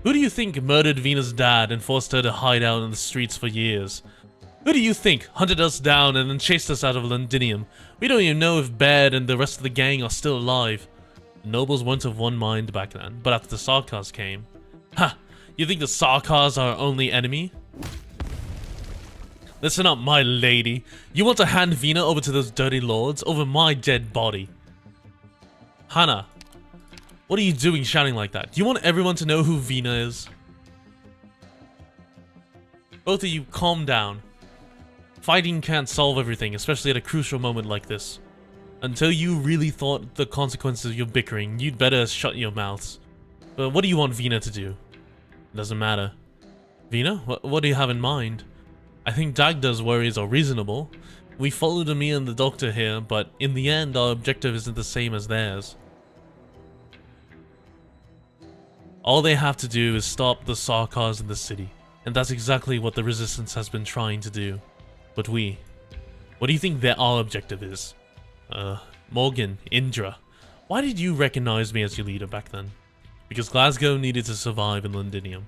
Speaker 1: Who do you think murdered Vina's dad and forced her to hide out in the streets for years? Who do you think hunted us down and then chased us out of Londinium? We don't even know if Baird and the rest of the gang are still alive. The nobles weren't of one mind back then, but after the Sarkars came... Ha! You think the Sarkars are our only enemy? Listen up, my lady. You want to hand Vina over to those dirty lords over my dead body? Hannah, what are you doing shouting like that? Do you want everyone to know who Vina is? Both of you, calm down. Fighting can't solve everything, especially at a crucial moment like this. Until you really thought the consequences of your bickering, you'd better shut your mouths. But what do you want Vina to do? It doesn't matter. Vina, what do you have in mind? I think Dagda's worries are reasonable. We followed me and the doctor here, but in the end our objective isn't the same as theirs. All they have to do is stop the Sarkars in the city, and that's exactly what the Resistance has been trying to do. But what do you think our objective is? Morgan, Indra, why did you recognize me as your leader back then? Because Glasgow needed to survive in Londinium.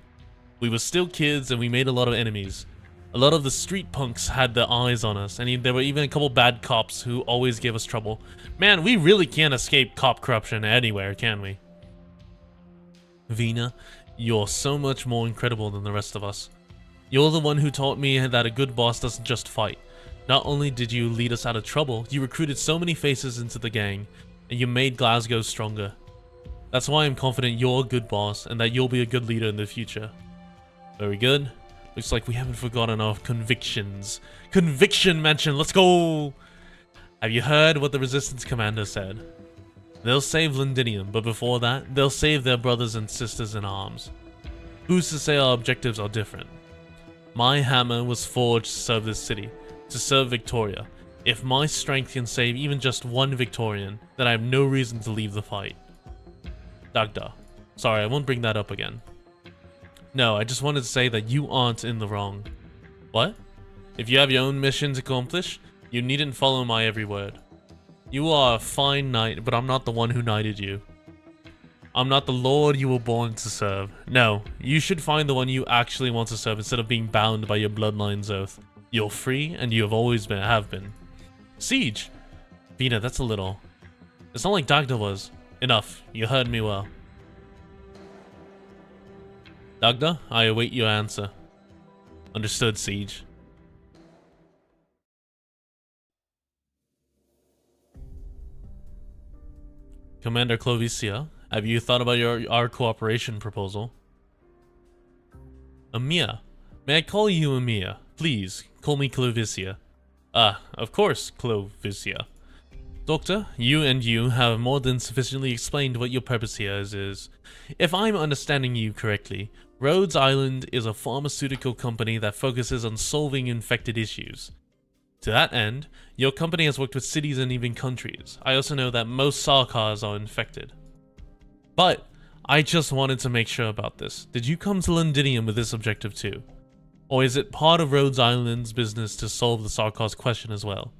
Speaker 1: We were still kids and we made a lot of enemies. A lot of the street punks had their eyes on us, and there were even a couple bad cops who always gave us trouble. Man, we really can't escape cop corruption anywhere, can we? Vina, you're so much more incredible than the rest of us. You're the one who taught me that a good boss doesn't just fight. Not only did you lead us out of trouble, you recruited so many faces into the gang, and you made Glasgow stronger. That's why I'm confident you're a good boss, and that you'll be a good leader in the future. Very good. Looks like we haven't forgotten our convictions. Conviction mention, let's go! Have you heard what the Resistance commander said? They'll save Londinium, but before that, they'll save their brothers and sisters in arms. Who's to say our objectives are different? My hammer was forged to serve this city, to serve Victoria. If my strength can save even just one Victorian, then I have no reason to leave the fight. Dagda. Sorry, I won't bring that up again. No, I just wanted to say that you aren't in the wrong. What? If you have your own mission to accomplish, you needn't follow my every word. You are a fine knight, but I'm not the one who knighted you. I'm not the lord you were born to serve. No, you should find the one you actually want to serve instead of being bound by your bloodline's oath. You're free, and you have always been. Siege! Vina, that's a little. It's not like Dagda was. Enough, you heard me well. Dagda, I await your answer. Understood, Siege. Commander Clovicia, have you thought about our cooperation proposal? Amia. May I call you Amia? Please, call me Clovicia. Ah, of course, Clovicia. Doctor, you have more than sufficiently explained what your purpose here is. If I'm understanding you correctly, Rhodes Island is a pharmaceutical company that focuses on solving infected issues. To that end, your company has worked with cities and even countries. I also know that most Sarkars are infected. But, I just wanted to make sure about this. Did you come to Londinium with this objective too? Or is it part of Rhodes Island's business to solve the Sarkars question as well?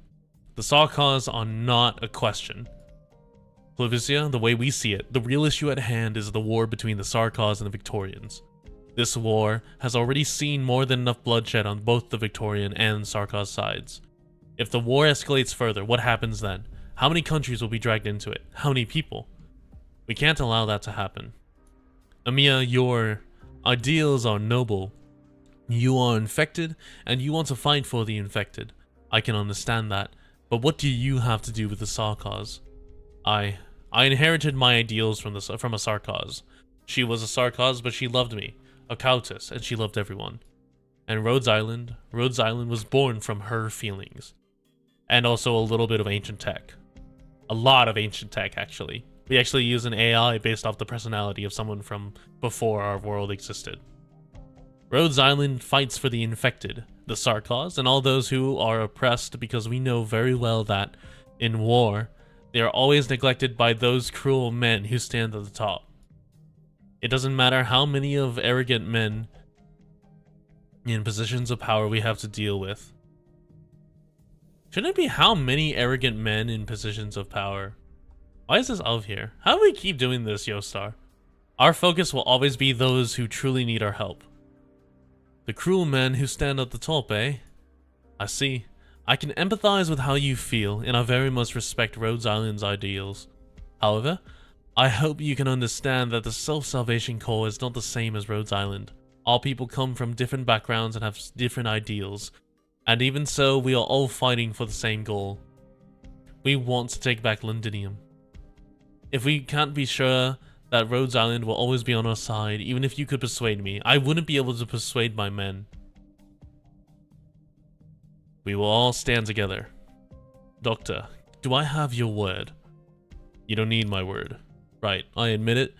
Speaker 1: The Sarkars are not a question. Clovicia, the way we see it, the real issue at hand is the war between the Sarkars and the Victorians. This war has already seen more than enough bloodshed on both the Victorian and Sarkar sides. If the war escalates further, what happens then? How many countries will be dragged into it? How many people? We can't allow that to happen. Amia, your ideals are noble. You are infected, and you want to fight for the infected. I can understand that, but what do you have to do with the Sarkars? I inherited my ideals from a Sarkars. She was a Sarkars, but she loved me, a countess, and she loved everyone. And Rhodes Island was born from her feelings. And also a little bit of ancient tech. A lot of ancient tech, actually. We actually use an AI based off the personality of someone from before our world existed. Rhodes Island fights for the infected, the Sarkars, and all those who are oppressed, because we know very well that, in war, they are always neglected by those cruel men who stand at the top. It doesn't matter how many of arrogant men in positions of power we have to deal with. Shouldn't it be how many arrogant men in positions of power? Why is this of here? How do we keep doing this, Yostar? Our focus will always be those who truly need our help. The cruel men who stand at the top, eh? I see. I can empathize with how you feel, and I very much respect Rhodes Island's ideals. However, I hope you can understand that the Self-Salvation Corps is not the same as Rhodes Island. All people come from different backgrounds and have different ideals, and even so, we are all fighting for the same goal. We want to take back Londinium. If we can't be sure that Rhodes Island will always be on our side, even if you could persuade me, I wouldn't be able to persuade my men. We will all stand together. Doctor, do I have your word? You don't need my word. Right, I admit it.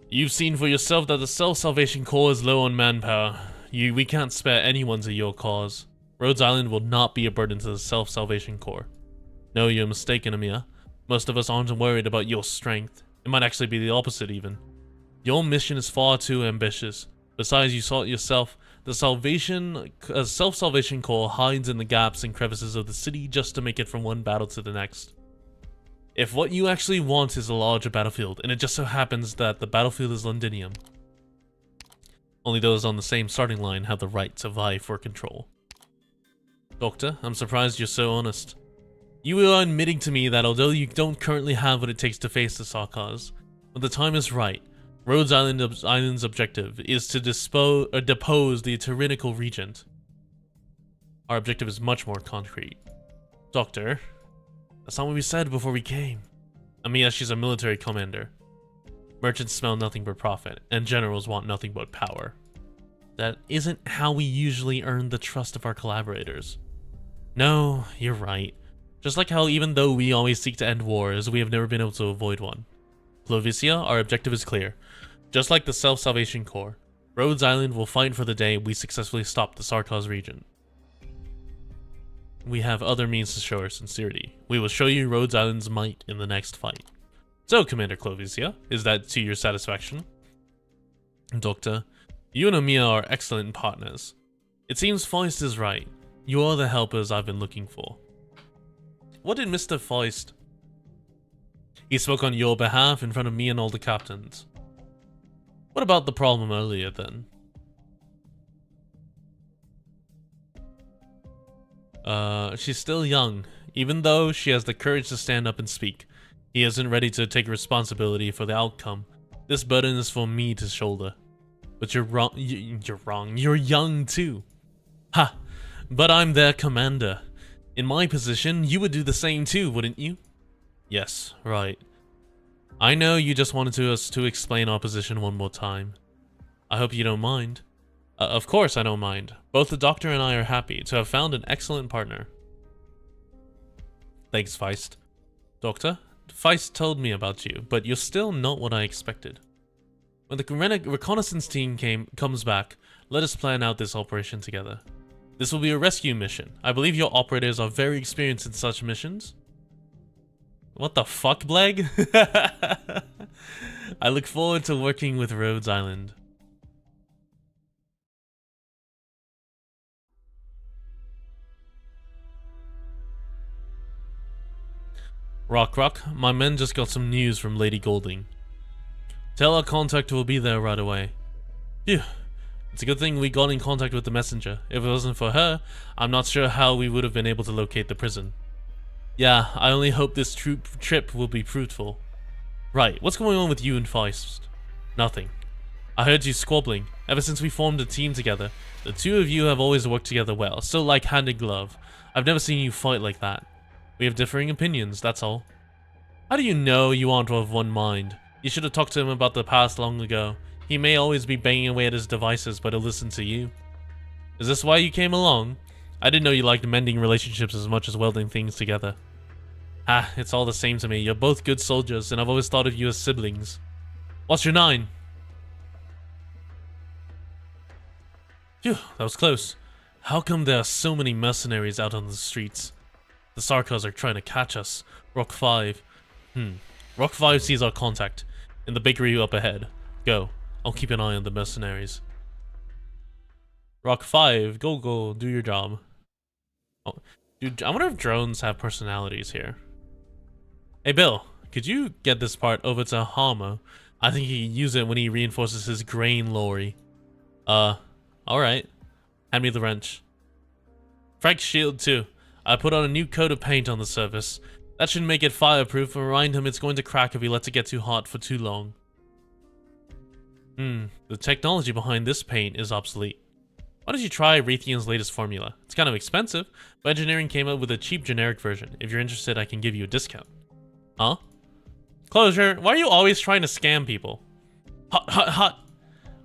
Speaker 1: You've seen for yourself that the Self-Salvation Corps is low on manpower. We can't spare anyone to your cause. Rhodes Island will not be a burden to the Self-Salvation Corps. No, you're mistaken, Amia. Most of us aren't worried about your strength. It might actually be the opposite even. Your mission is far too ambitious. Besides, you saw it yourself. The Self-Salvation Corps hides in the gaps and crevices of the city just to make it from one battle to the next. If what you actually want is a larger battlefield, and it just so happens that the battlefield is Londinium, only those on the same starting line have the right to vie for control. Doctor, I'm surprised you're so honest. You are admitting to me that although you don't currently have what it takes to face the Sarkars, when the time is right, Rhodes Island's objective is to depose the tyrannical regent. Our objective is much more concrete. Doctor, that's not what we said before we came. Amiya, she's a military commander. Merchants smell nothing but profit, and generals want nothing but power. That isn't how we usually earn the trust of our collaborators. No, you're right. Just like how even though we always seek to end wars, we have never been able to avoid one. Clovicia, our objective is clear. Just like the Self-Salvation Corps, Rhodes Island will fight for the day we successfully stop the Sarkars region. We have other means to show our sincerity. We will show you Rhodes Island's might in the next fight. So, Commander Clovicia, is that to your satisfaction? Doctor, you and Amiya are excellent partners. It seems Feist is right. You are the helpers I've been looking for. What did Mr. Feist? He spoke on your behalf in front of me and all the captains. What about the problem earlier then? She's still young. Even though she has the courage to stand up and speak, he isn't ready to take responsibility for the outcome. This burden is for me to shoulder. But you're wrong. You're wrong. You're young too. Ha! But I'm their commander. In my position, you would do the same too, wouldn't you? Yes, right. I know you just wanted us to explain our position one more time. I hope you don't mind. Of course I don't mind. Both the Doctor and I are happy to have found an excellent partner. Thanks, Feist. Doctor, Feist told me about you, but you're still not what I expected. When the reconnaissance team comes back, let us plan out this operation together. This will be a rescue mission. I believe your operators are very experienced in such missions. What the fuck, Bleg? I look forward to working with Rhodes Island. Rock, my men just got some news from Lady Golding. Tell our contact will be there right away. Phew. It's a good thing we got in contact with the messenger. If it wasn't for her, I'm not sure how we would have been able to locate the prison. Yeah, I only hope this trip will be fruitful. Right, what's going on with you and Feist? Nothing. I heard you squabbling. Ever since we formed a team together, the two of you have always worked together well, so like hand in glove. I've never seen you fight like that. We have differing opinions, that's all. How do you know you aren't of one mind? You should have talked to him about the past long ago. He may always be banging away at his devices, but he'll listen to you. Is this why you came along? I didn't know you liked mending relationships as much as welding things together. Ah, it's all the same to me. You're both good soldiers, and I've always thought of you as siblings. What's your 9? Phew, that was close. How come there are so many mercenaries out on the streets? The Sarkars are trying to catch us. Rock 5. Rock 5 sees our contact. In the bakery up ahead. Go. I'll keep an eye on the mercenaries. Rock 5, go, do your job. Oh, dude, I wonder if drones have personalities here. Hey Bill, could you get this part over to Harmo? I think he can use it when he reinforces his grain lorry. Alright. Hand me the wrench. Frank's shield too. I put on a new coat of paint on the surface. That should make it fireproof and remind him it's going to crack if he lets it get too hot for too long. The technology behind this paint is obsolete. Why don't you try Raytheon's latest formula? It's kind of expensive, but engineering came up with a cheap generic version. If you're interested, I can give you a discount. Huh? Closure, why are you always trying to scam people? Hot.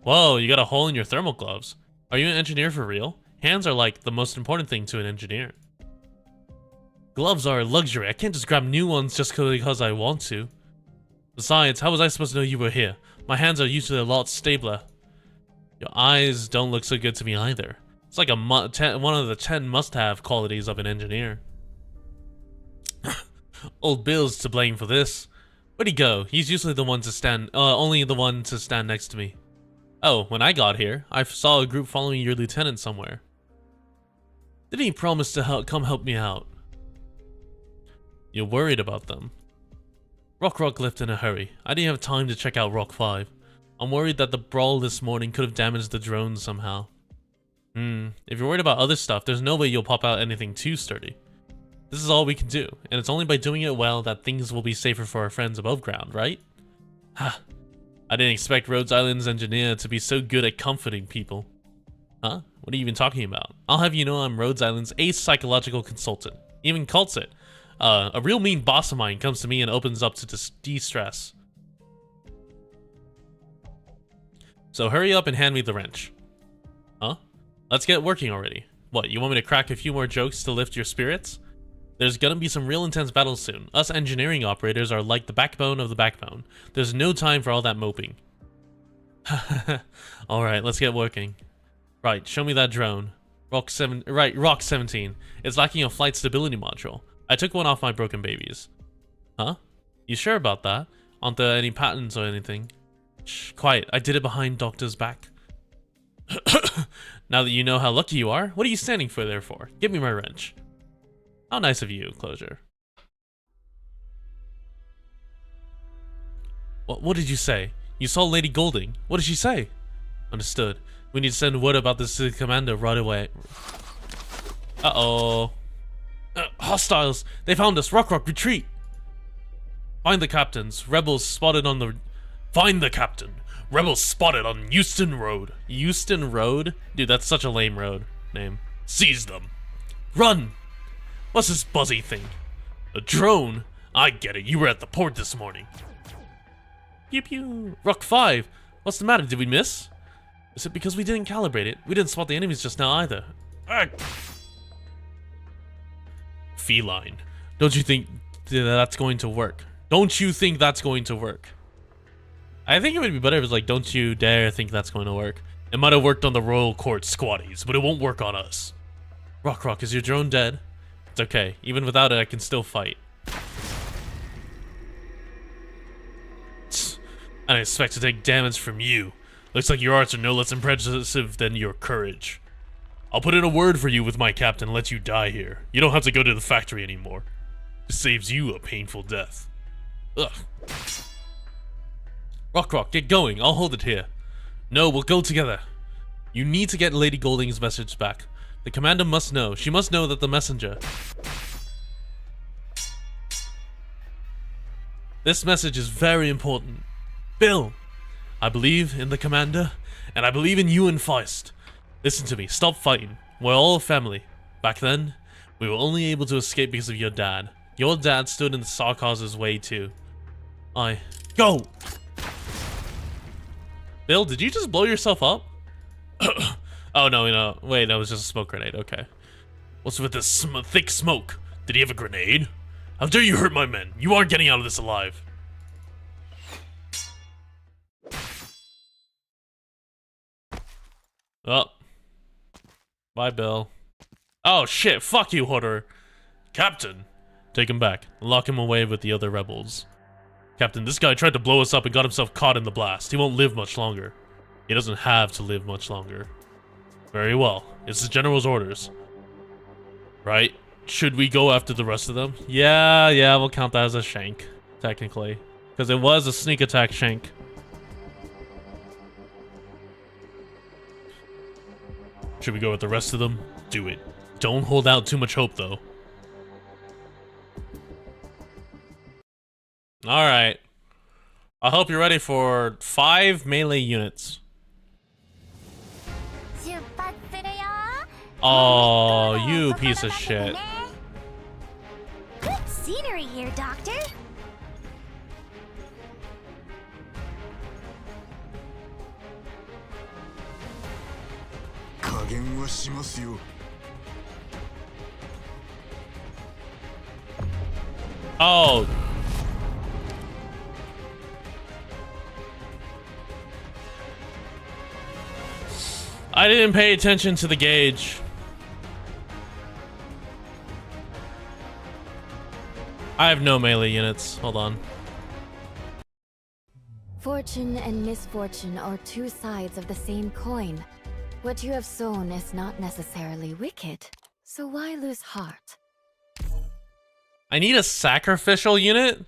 Speaker 1: Whoa, you got a hole in your thermal gloves. Are you an engineer for real? Hands are like the most important thing to an engineer. Gloves are a luxury. I can't just grab new ones just because I want to. Besides, how was I supposed to know you were here? My hands are usually a lot stabler. Your eyes don't look so good to me either. It's like one of the 10 must-have qualities of an engineer. Old Bill's to blame for this. Where'd he go? He's usually the one to stand, only the one to stand next to me. Oh, when I got here, I saw a group following your lieutenant somewhere. Didn't he promise to come help me out? You're worried about them. Rock left in a hurry. I didn't have time to check out Rock 5. I'm worried that the brawl this morning could have damaged the drone somehow. If you're worried about other stuff, there's no way you'll pop out anything too sturdy. This is all we can do, and it's only by doing it well that things will be safer for our friends above ground, right? Ha! I didn't expect Rhodes Island's engineer to be so good at comforting people. Huh? What are you even talking about? I'll have you know I'm Rhodes Island's ace psychological consultant. Even calls it. A real mean boss of mine comes to me and opens up to de-stress. So hurry up and hand me the wrench. Huh? Let's get working already. What, you want me to crack a few more jokes to lift your spirits? There's gonna be some real intense battles soon. Us engineering operators are like the backbone of the backbone. There's no time for all that moping. Alright, let's get working. Right, show me that drone. Rock 17. It's lacking a flight stability module. I took one off my broken babies. Huh? You sure about that? Aren't there any patterns or anything? Shh, quiet. I did it behind Doctor's back. Now that you know how lucky you are, what are you standing there for? Give me my wrench. How nice of you, Closure. What did you say? You saw Lady Golding. What did she say? Understood. We need to send word about this to the commander right away. Uh-oh. Hostiles! They found us! Rock, retreat! Find the captains. Rebels spotted on the... Find the captain! Rebels spotted on Euston Road. Euston Road? Dude, that's such a lame road name. Seize them! Run! What's this buzzy thing? A drone? I get it. You were at the port this morning. Pew pew. Rock 5. What's the matter? Did we miss? Is it because we didn't calibrate it? We didn't spot the enemies just now either. Feline. Don't you think that's going to work? Don't you think that's going to work? I think it would be better if it was like, don't you dare think that's going to work. It might have worked on the Royal Court squatties, but it won't work on us. Rock, is your drone dead? It's okay. Even without it, I can still fight. I didn't expect to take damage from you. Looks like your arts are no less impressive than your courage. I'll put in a word for you with my captain and let you die here. You don't have to go to the factory anymore. It saves you a painful death. Ugh. Rock, get going. I'll hold it here. No, we'll go together. You need to get Lady Golding's message back. The commander must know. She must know that the messenger... This message is very important. Bill, I believe in the commander, and I believe in you and Feist. Listen to me. Stop fighting. We're all a family. Back then, we were only able to escape because of your dad. Your dad stood in the Sarkaz's way too. Go! Bill, did you just blow yourself up? Oh, no. Wait, that was just a smoke grenade. Okay. What's with this thick smoke? Did he have a grenade? How dare you hurt my men? You aren't getting out of this alive. Oh. Bye, Bill. Oh, shit. Fuck you, Hoarder. Captain. Take him back. Lock him away with the other rebels. Captain, this guy tried to blow us up and got himself caught in the blast. He won't live much longer. He doesn't have to live much longer. Very well. It's the General's orders. Right? Should we go after the rest of them? Yeah, we'll count that as a shank, technically. Because it was a sneak attack shank. Should we go with the rest of them? Do it. Don't hold out too much hope, though. Alright. I hope you're ready for 5 melee units. Oh, you piece of shit.
Speaker 2: Good scenery here, Doctor.
Speaker 1: Oh. I didn't pay attention to the gauge. I have no melee units. Hold on.
Speaker 3: Fortune and misfortune are two sides of the same coin. What you have sown is not necessarily wicked, so why lose heart?
Speaker 1: I need a sacrificial unit?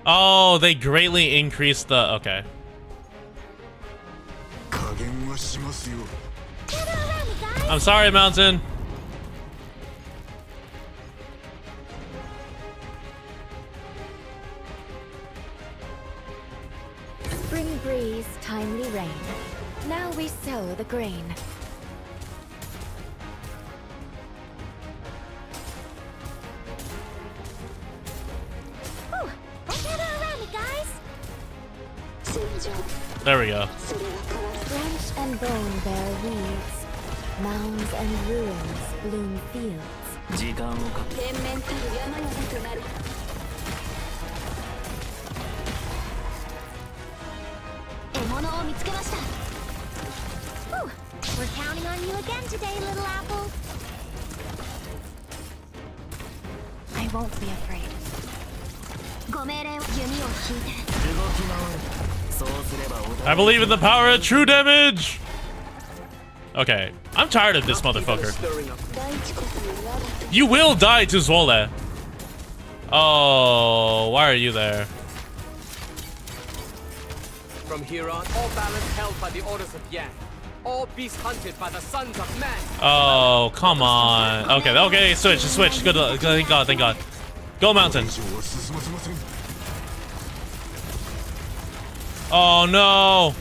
Speaker 1: Oh, they greatly increased the... okay. I'm sorry, Mountain.
Speaker 3: Spring breeze, timely rain. Now we sow the grain.
Speaker 1: There we go.
Speaker 3: Flesh and bone bear weeds. Mounds and ruins bloom fields.
Speaker 2: Whew. We're counting on you again today, little apple. I won't be afraid.
Speaker 1: I believe in the power of true damage! Okay, I'm tired of this motherfucker. You will die to Zwole. Oh, why are you there?
Speaker 4: From here on, all balance held by the orders of Yang. All beasts hunted by the sons of man.
Speaker 1: Oh, come on. Okay, okay, switch. Good, thank God, thank God. Go Mountain. Oh no!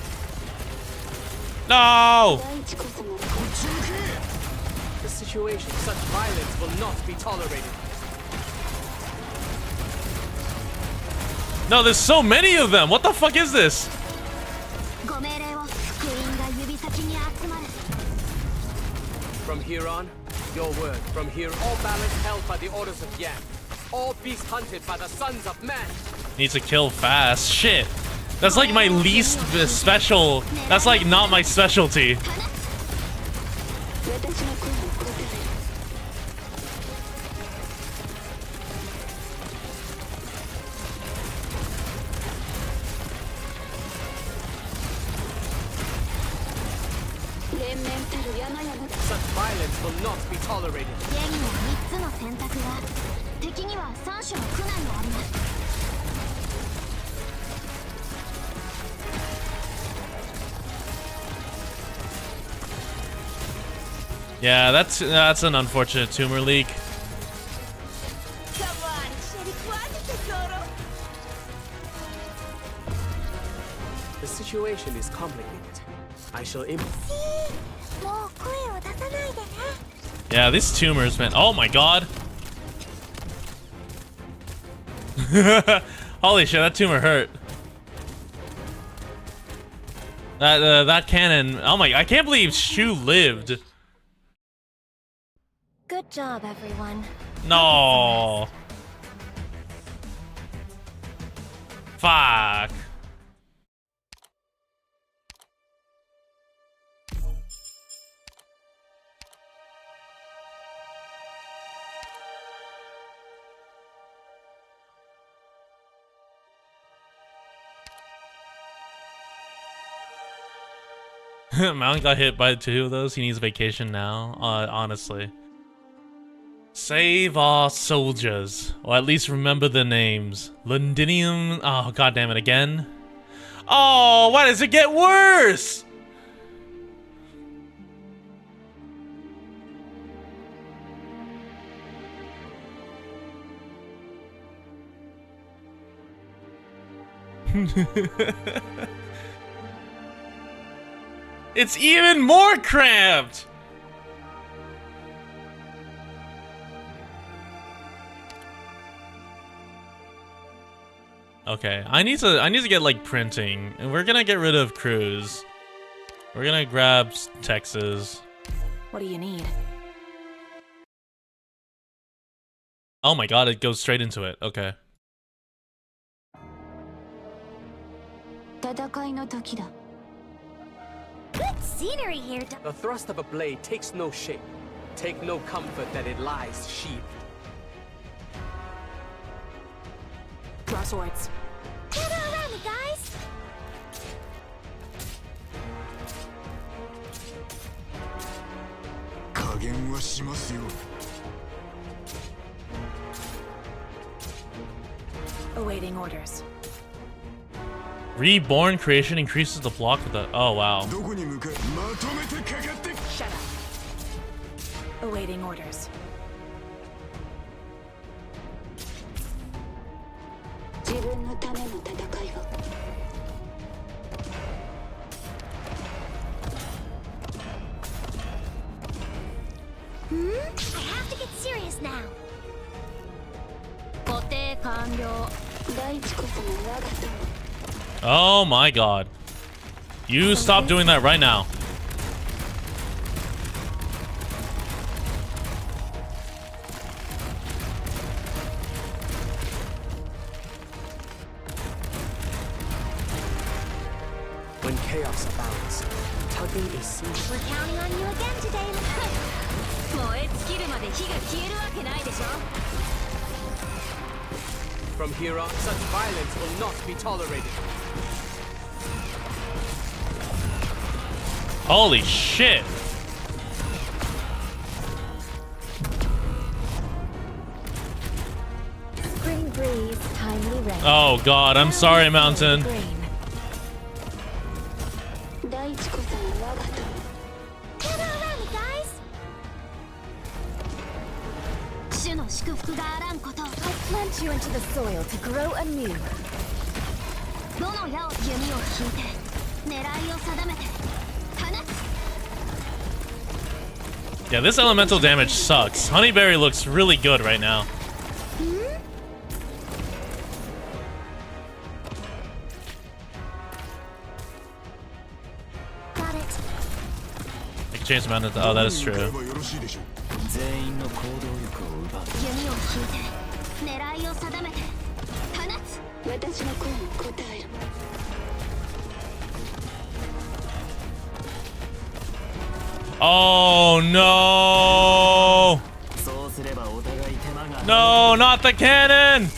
Speaker 1: No!
Speaker 4: The situation, such violence will not be tolerated.
Speaker 1: No, there's so many of them. What the fuck is this?
Speaker 4: From here on, your word. From here, all balance held by the orders of Yang. All beasts hunted by the sons of man.
Speaker 1: Needs to kill fast. Shit. That's like my least special. That's like not my specialty.
Speaker 4: Such violence will not be tolerated.
Speaker 1: Yeah, that's an unfortunate tumor leak.
Speaker 4: The situation is complicated. I shall
Speaker 1: Yeah, these tumors, man. Oh my God. Holy shit, that tumor hurt. That cannon. Oh my! I can't believe Shu lived.
Speaker 2: Good job, everyone.
Speaker 1: No. Fuck. Mount got hit by 2 of those. He needs vacation now. Honestly. Save our soldiers, or at least remember the names. Londinium. Oh, god damn it again. Oh, why does it get worse? It's even more cramped. Okay, I need to get like printing, and we're gonna get rid of crews. We're gonna grab Texas.
Speaker 5: What do you need?
Speaker 1: Oh my god, it goes straight into it. Okay.
Speaker 2: Good scenery here,
Speaker 4: The thrust of a blade takes no shape. Take no comfort that it lies sheathed.
Speaker 5: Draw swords.
Speaker 2: Gather around me, guys!
Speaker 5: Awaiting orders.
Speaker 1: Reborn creation increases the block of the. Oh wow.
Speaker 5: Shut up. Awaiting orders.
Speaker 2: I have to get serious now.
Speaker 1: Oh my god. You stop doing that right now.
Speaker 4: When chaos abounds, tugging is seen.
Speaker 2: We're counting on you again today.
Speaker 4: From here on, such violence will not be tolerated.
Speaker 1: Holy shit.
Speaker 3: Spring breeze, timely rain.
Speaker 1: Oh god, I'm sorry, Mountain.
Speaker 3: Grain.
Speaker 2: Gather around me, guys!
Speaker 3: I plant you into the soil to grow anew.
Speaker 1: Yeah, this elemental damage sucks. Honeyberry looks really good right now.
Speaker 2: Got it.
Speaker 1: I can change the amount of. Oh, that is true. Oh no! No, not the cannon!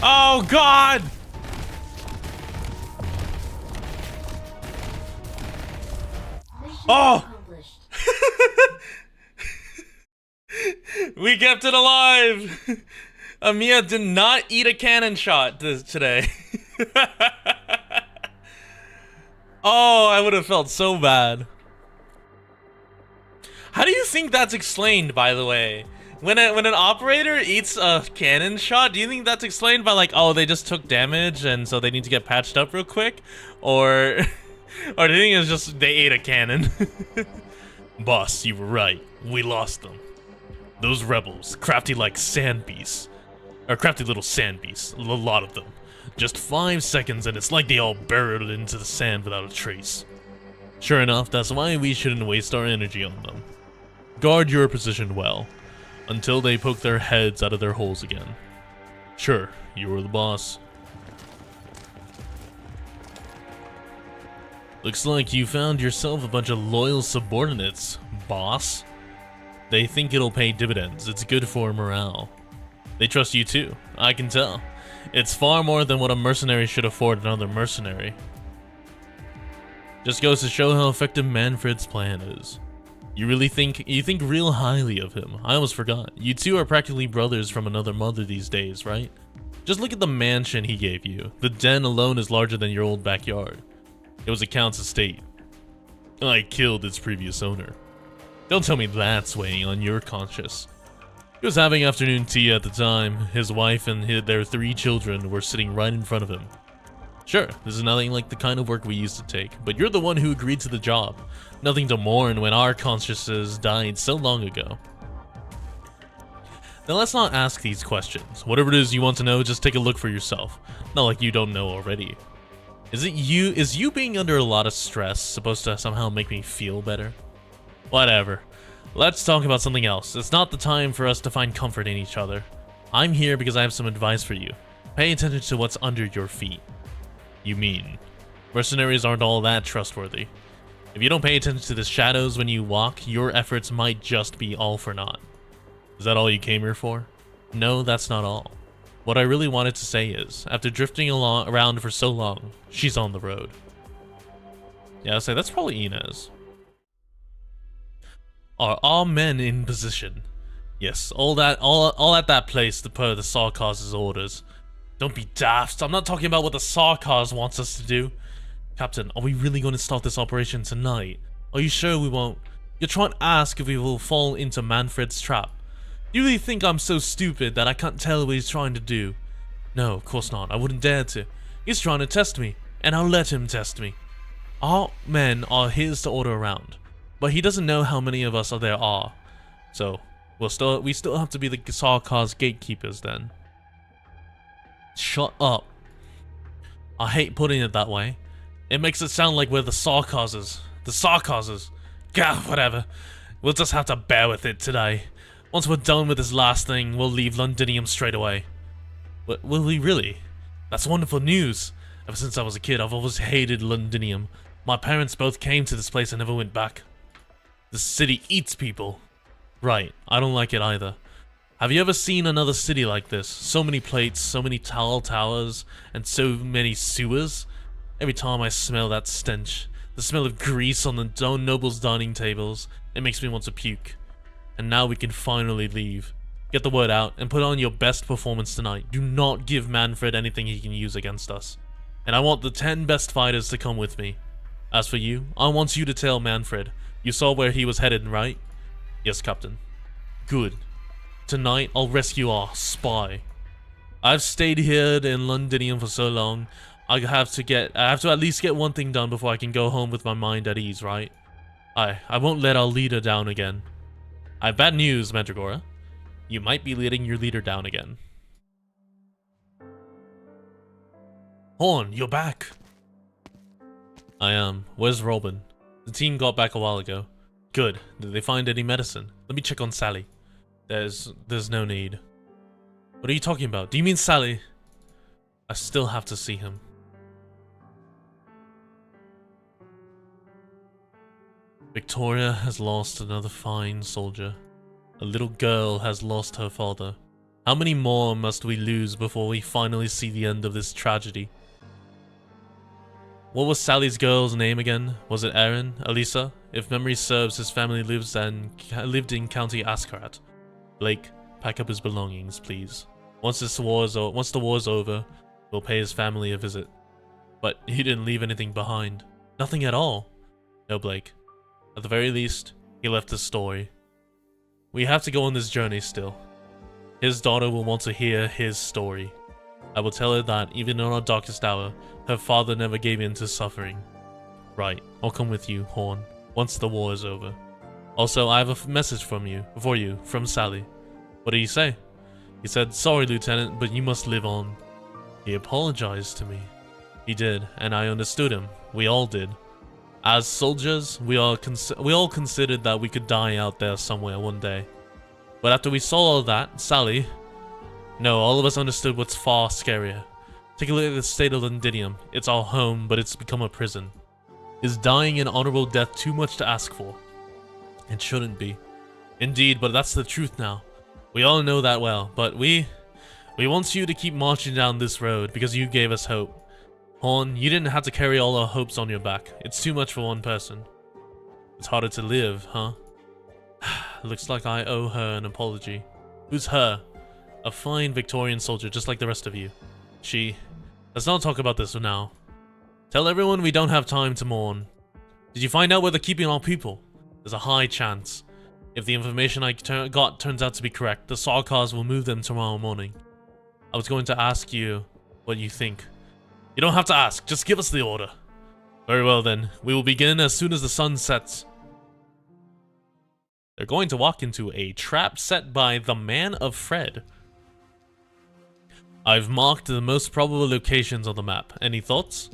Speaker 1: Oh god! Oh! We kept it alive! Amiya did not eat a cannon shot today. Oh, I would have felt so bad. How do you think that's explained, by the way? When an operator eats a cannon shot, do you think that's explained by like, oh, they just took damage and so they need to get patched up real quick? Or do you think it's just they ate a cannon? Boss, you were right. We lost them. Those rebels, crafty like sand beasts. Or crafty little sand beasts, a lot of them. Just 5 seconds and it's like they all burrowed into the sand without a trace. Sure enough, that's why we shouldn't waste our energy on them. Guard your position well, until they poke their heads out of their holes again. Sure, you were the boss. Looks like you found yourself a bunch of loyal subordinates, boss. They think it'll pay dividends, it's good for morale. They trust you too, I can tell. It's far more than what a mercenary should afford another mercenary. Just goes to show how effective Manfred's plan is. You think real highly of him. I almost forgot. You two are practically brothers from another mother these days, right? Just look at the mansion he gave you. The den alone is larger than your old backyard. It was a count's estate. I killed its previous owner. Don't tell me that's weighing on your conscience. He was having afternoon tea at the time. His wife and their 3 children were sitting right in front of him. Sure, this is nothing like the kind of work we used to take, but you're the one who agreed to the job. Nothing to mourn when our consciences died so long ago. Then let's not ask these questions. Whatever it is you want to know, just take a look for yourself. Not like you don't know already. Is you being under a lot of stress supposed to somehow make me feel better? Whatever. Let's talk about something else. It's not the time for us to find comfort in each other. I'm here because I have some advice for you. Pay attention to what's under your feet. You mean, mercenaries aren't all that trustworthy. If you don't pay attention to the shadows when you walk, your efforts might just be all for naught. Is that all you came here for? No, that's not all. What I really wanted to say is, after drifting around for so long, she's on the road. Yeah, I'd say that's probably Inez. Are all men in position? Yes, all at that place per the Sarkaz's orders. Don't be daft, I'm not talking about what the Sarkaz wants us to do. Captain, are we really going to start this operation tonight? Are you sure we won't? You're trying to ask if we will fall into Manfred's trap. You really think I'm so stupid that I can't tell what he's trying to do? No, of course not. I wouldn't dare to. He's trying to test me, and I'll let him test me. Our men are his to order around, but he doesn't know how many of us there are. So, we still have to be the Sarkaz gatekeepers then. Shut up. I hate putting it that way. It makes it sound like we're the Sarkazes. The Sarkazes. Gah, whatever. We'll just have to bear with it today. Once we're done with this last thing, we'll leave Londinium straight away. But will we really? That's wonderful news. Ever since I was a kid, I've always hated Londinium. My parents both came to this place and never went back. The city eats people. Right, I don't like it either. Have you ever seen another city like this? So many plates, so many tall towers, and so many sewers? Every time I smell that stench, the smell of grease on the nobles' dining tables, it makes me want to puke. And now we can finally leave. Get the word out and put on your best performance tonight. Do not give Manfred anything he can use against us. And I want the 10 best fighters to come with me. As for you, I want you to tell Manfred. You saw where he was headed, right? Yes, Captain. Good. Tonight, I'll rescue our spy. I've stayed here in Londinium for so long. I have to at least get one thing done before I can go home with my mind at ease, right? I won't let our leader down again. I have bad news, Mandragora. You might be letting your leader down again. Horn, you're back. I am. Where's Robin? The team got back a while ago. Good. Did they find any medicine? Let me check on Sally. There's no need. What are you talking about? Do you mean Sally? I still have to see him. Victoria has lost another fine soldier. A little girl has lost her father. How many more must we lose before we finally see the end of this tragedy? What was Sally's girl's name again? Was it Aaron? Elisa? If memory serves, his family lived in County Ascarat. Blake, pack up his belongings, please. Once the war is over, we'll pay his family a visit. But he didn't leave anything behind. Nothing at all. No, Blake. At the very least, he left a story. We have to go on this journey still. His daughter will want to hear his story. I will tell her that, even in our darkest hour, her father never gave in to suffering. Right, I'll come with you, Horn, once the war is over. Also, I have a message for you, from Sally. What did he say? He said, "Sorry, Lieutenant, but you must live on." He apologized to me. He did, and I understood him. We all did. As soldiers, we all considered that we could die out there somewhere one day. But after we saw all that, Sally... No, all of us understood what's far scarier. Take a look at the state of Londinium. It's our home, but it's become a prison. Is dying an honorable death too much to ask for? It shouldn't be. Indeed, but that's the truth now. We all know that well, but we want you to keep marching down this road because you gave us hope. Horn, you didn't have to carry all our hopes on your back. It's too much for one person. It's harder to live, huh? Looks like I owe her an apology. Who's her? A fine Victorian soldier just like the rest of you. Let's not talk about this for now. Tell everyone we don't have time to mourn. Did you find out where they're keeping our people? There's a high chance. If the information I got turns out to be correct, the Sarkaz will move them tomorrow morning. I was going to ask you what you think. You don't have to ask, just give us the order. Very well then, we will begin as soon as the sun sets. They're going to walk into a trap set by the Man of Fred. I've marked the most probable locations on the map. Any thoughts?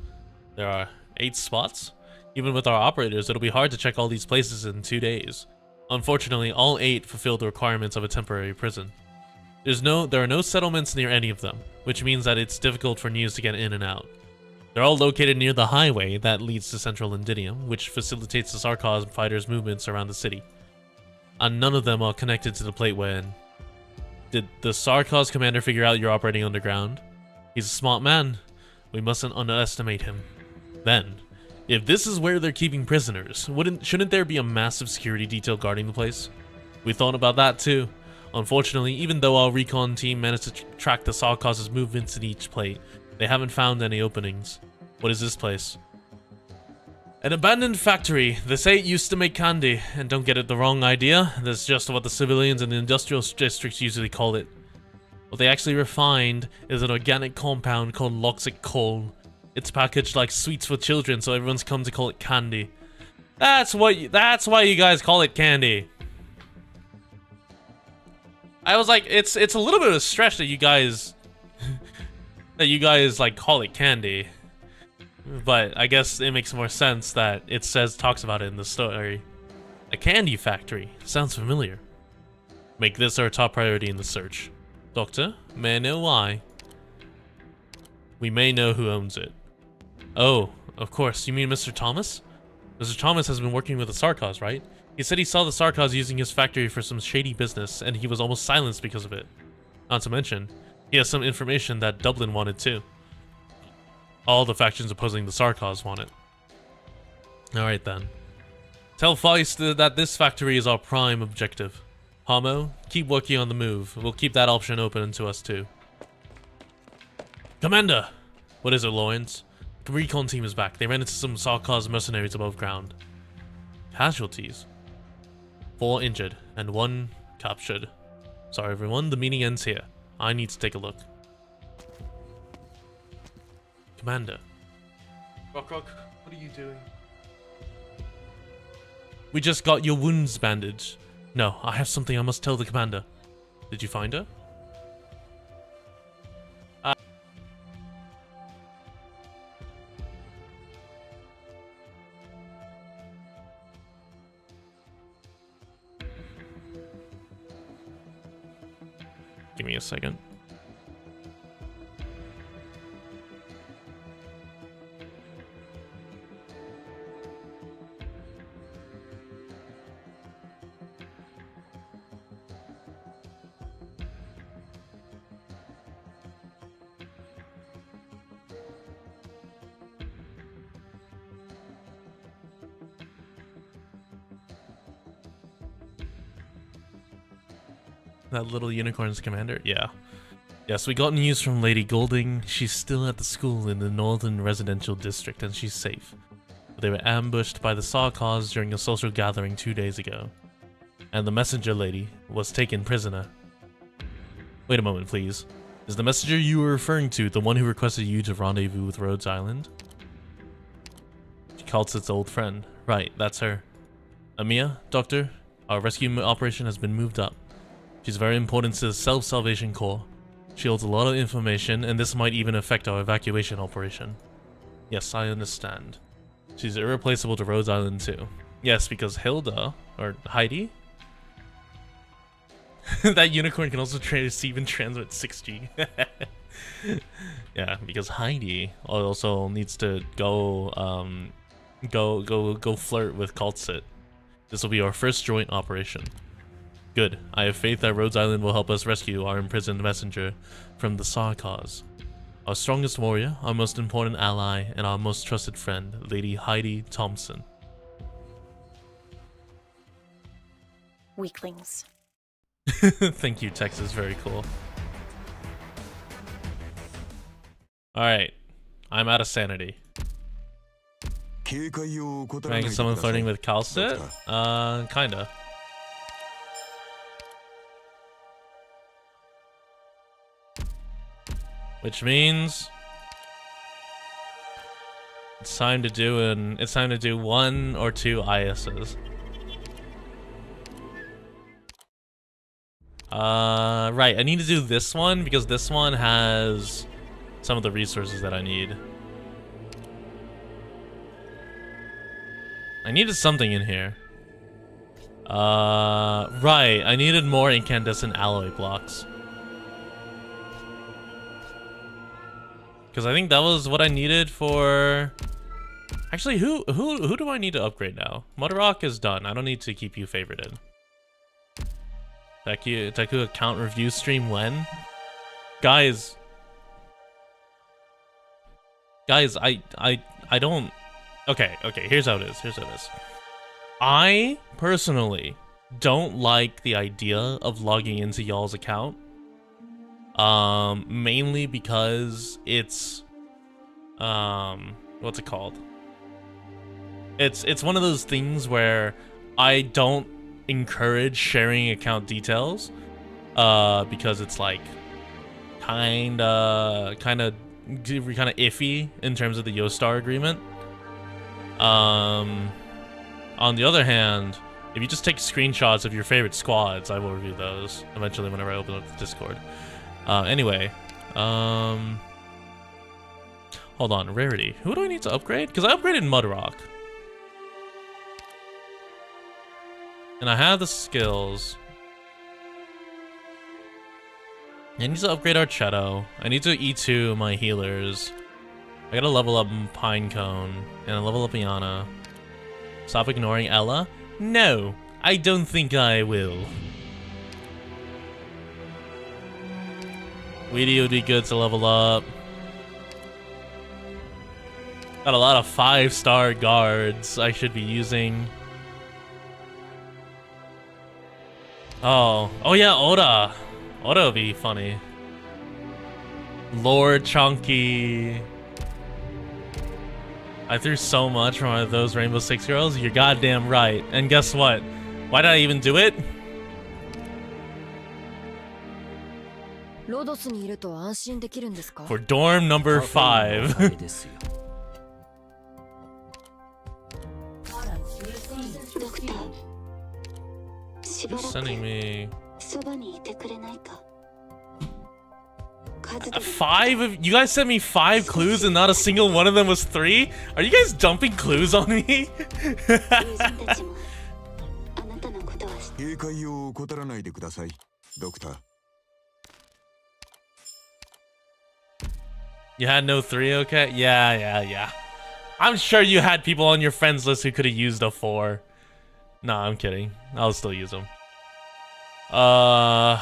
Speaker 1: There are 8 spots. Even with our operators, it'll be hard to check all these places in 2 days. Unfortunately, all 8 fulfill the requirements of a temporary prison. There are no settlements near any of them, which means that it's difficult for news to get in and out. They're all located near the highway that leads to central Londinium, which facilitates the Sarkaz fighters' movements around the city. And none of them are connected to the plate we're in. Did the Sarkaz commander figure out you're operating underground? He's a smart man. We mustn't underestimate him. Then, if this is where they're keeping prisoners, shouldn't there be a massive security detail guarding the place? We thought about that too. Unfortunately, even though our recon team managed to track the Sarkaz's movements in each plate, they haven't found any openings. What is this place? An abandoned factory. This 8 used to make candy, and don't get it the wrong idea, that's just what the civilians in the industrial districts usually call it. What they actually refined is an organic compound called loxic coal. It's packaged like sweets for children, so everyone's come to call it candy. That's why you guys call it candy. I was like, it's a little bit of a stretch that you guys like call it candy. But I guess it makes more sense that it talks about it in the story. A candy factory. Sounds familiar. Make this our top priority in the search. Doctor, may I know why? We may know who owns it. Oh, of course. You mean Mr. Thomas? Mr. Thomas has been working with the Sarkaz, right? He said he saw the Sarkaz using his factory for some shady business, and he was almost silenced because of it. Not to mention, he has some information that Dublinn wanted too. All the factions opposing the Sarkaz want it. Alright then. Tell Feist that this factory is our prime objective. Hamo, keep working on the move. We'll keep that option open to us too. Commander! What is it, Lawrence? The recon team is back. They ran into some Sarkaz mercenaries above ground. Casualties? 4 injured and 1 captured. Sorry everyone, the meeting ends here. I need to take a look. Commander. Rock, what are you doing? We just got your wounds bandaged. No, I have something I must tell the commander. Did you find her? Give me a second. That little unicorn's commander? Yeah. Yes, we got news from Lady Golding. She's still at the school in the northern residential district and she's safe. But they were ambushed by the Sarkaz during a social gathering 2 days ago. And the messenger lady was taken prisoner. Wait a moment, please. Is the messenger you were referring to the one who requested you to rendezvous with Rhodes Island? She calls its old friend. Right, that's her. Amia, Doctor, our rescue operation has been moved up. She's very important to the Self-Salvation Corps. She holds a lot of information, and this might even affect our evacuation operation. Yes, I understand. She's irreplaceable to Rhodes Island too. Yes, because Hilda, or Heidi? That unicorn can also receive and transmit 6G. Yeah, because Heidi also needs to go flirt with Kaltsit. This will be our first joint operation. Good. I have faith that Rhodes Island will help us rescue our imprisoned messenger from the Sarkaz. Our strongest warrior, our most important ally, and our most trusted friend, Lady Heidi Thompson.
Speaker 5: Weaklings.
Speaker 1: Thank you, Texas. Very cool. Alright. I'm out of sanity. Imagine someone flirting with Kaltsit? Kinda. Which means it's time to do 1 or 2 ISs. Right, I need to do this one because this one has some of the resources that I need. I needed something in here. Right, I needed more incandescent alloy blocks. Because I think that was what I needed for... Actually, who do I need to upgrade now? Mudrock is done. I don't need to keep you favorited. Deku account review stream when? Guys, I don't... Okay, here's how it is. I personally don't like the idea of logging into y'all's account. Mainly because it's what's it called? It's one of those things where I don't encourage sharing account details because it's like kind of iffy in terms of the Yostar agreement. On the other hand, if you just take screenshots of your favorite squads, I will review those eventually whenever I open up the Discord. Anyway, hold on, rarity. Who do I need to upgrade? Because I upgraded Mudrock. And I have the skills. I need to upgrade Archetto. I need to E2 my healers. I gotta level up Pinecone and level up Iana. Stop ignoring Ella? No, I don't think I will. Weedy would be good to level up. Got a lot of 5-star guards I should be using. Oh yeah, Oda. Oda would be funny. Lord Chunky. I threw so much from one of those Rainbow Six girls. You're goddamn right. And guess what? Why did I even do it? For dorm number 5. Who's sending me 5 of you guys sent me 5 clues and not a single one of them was 3? Are you guys dumping clues on me? You had no 3, okay? Yeah. I'm sure you had people on your friends list who could have used a 4. Nah, I'm kidding. I'll still use them. Oh,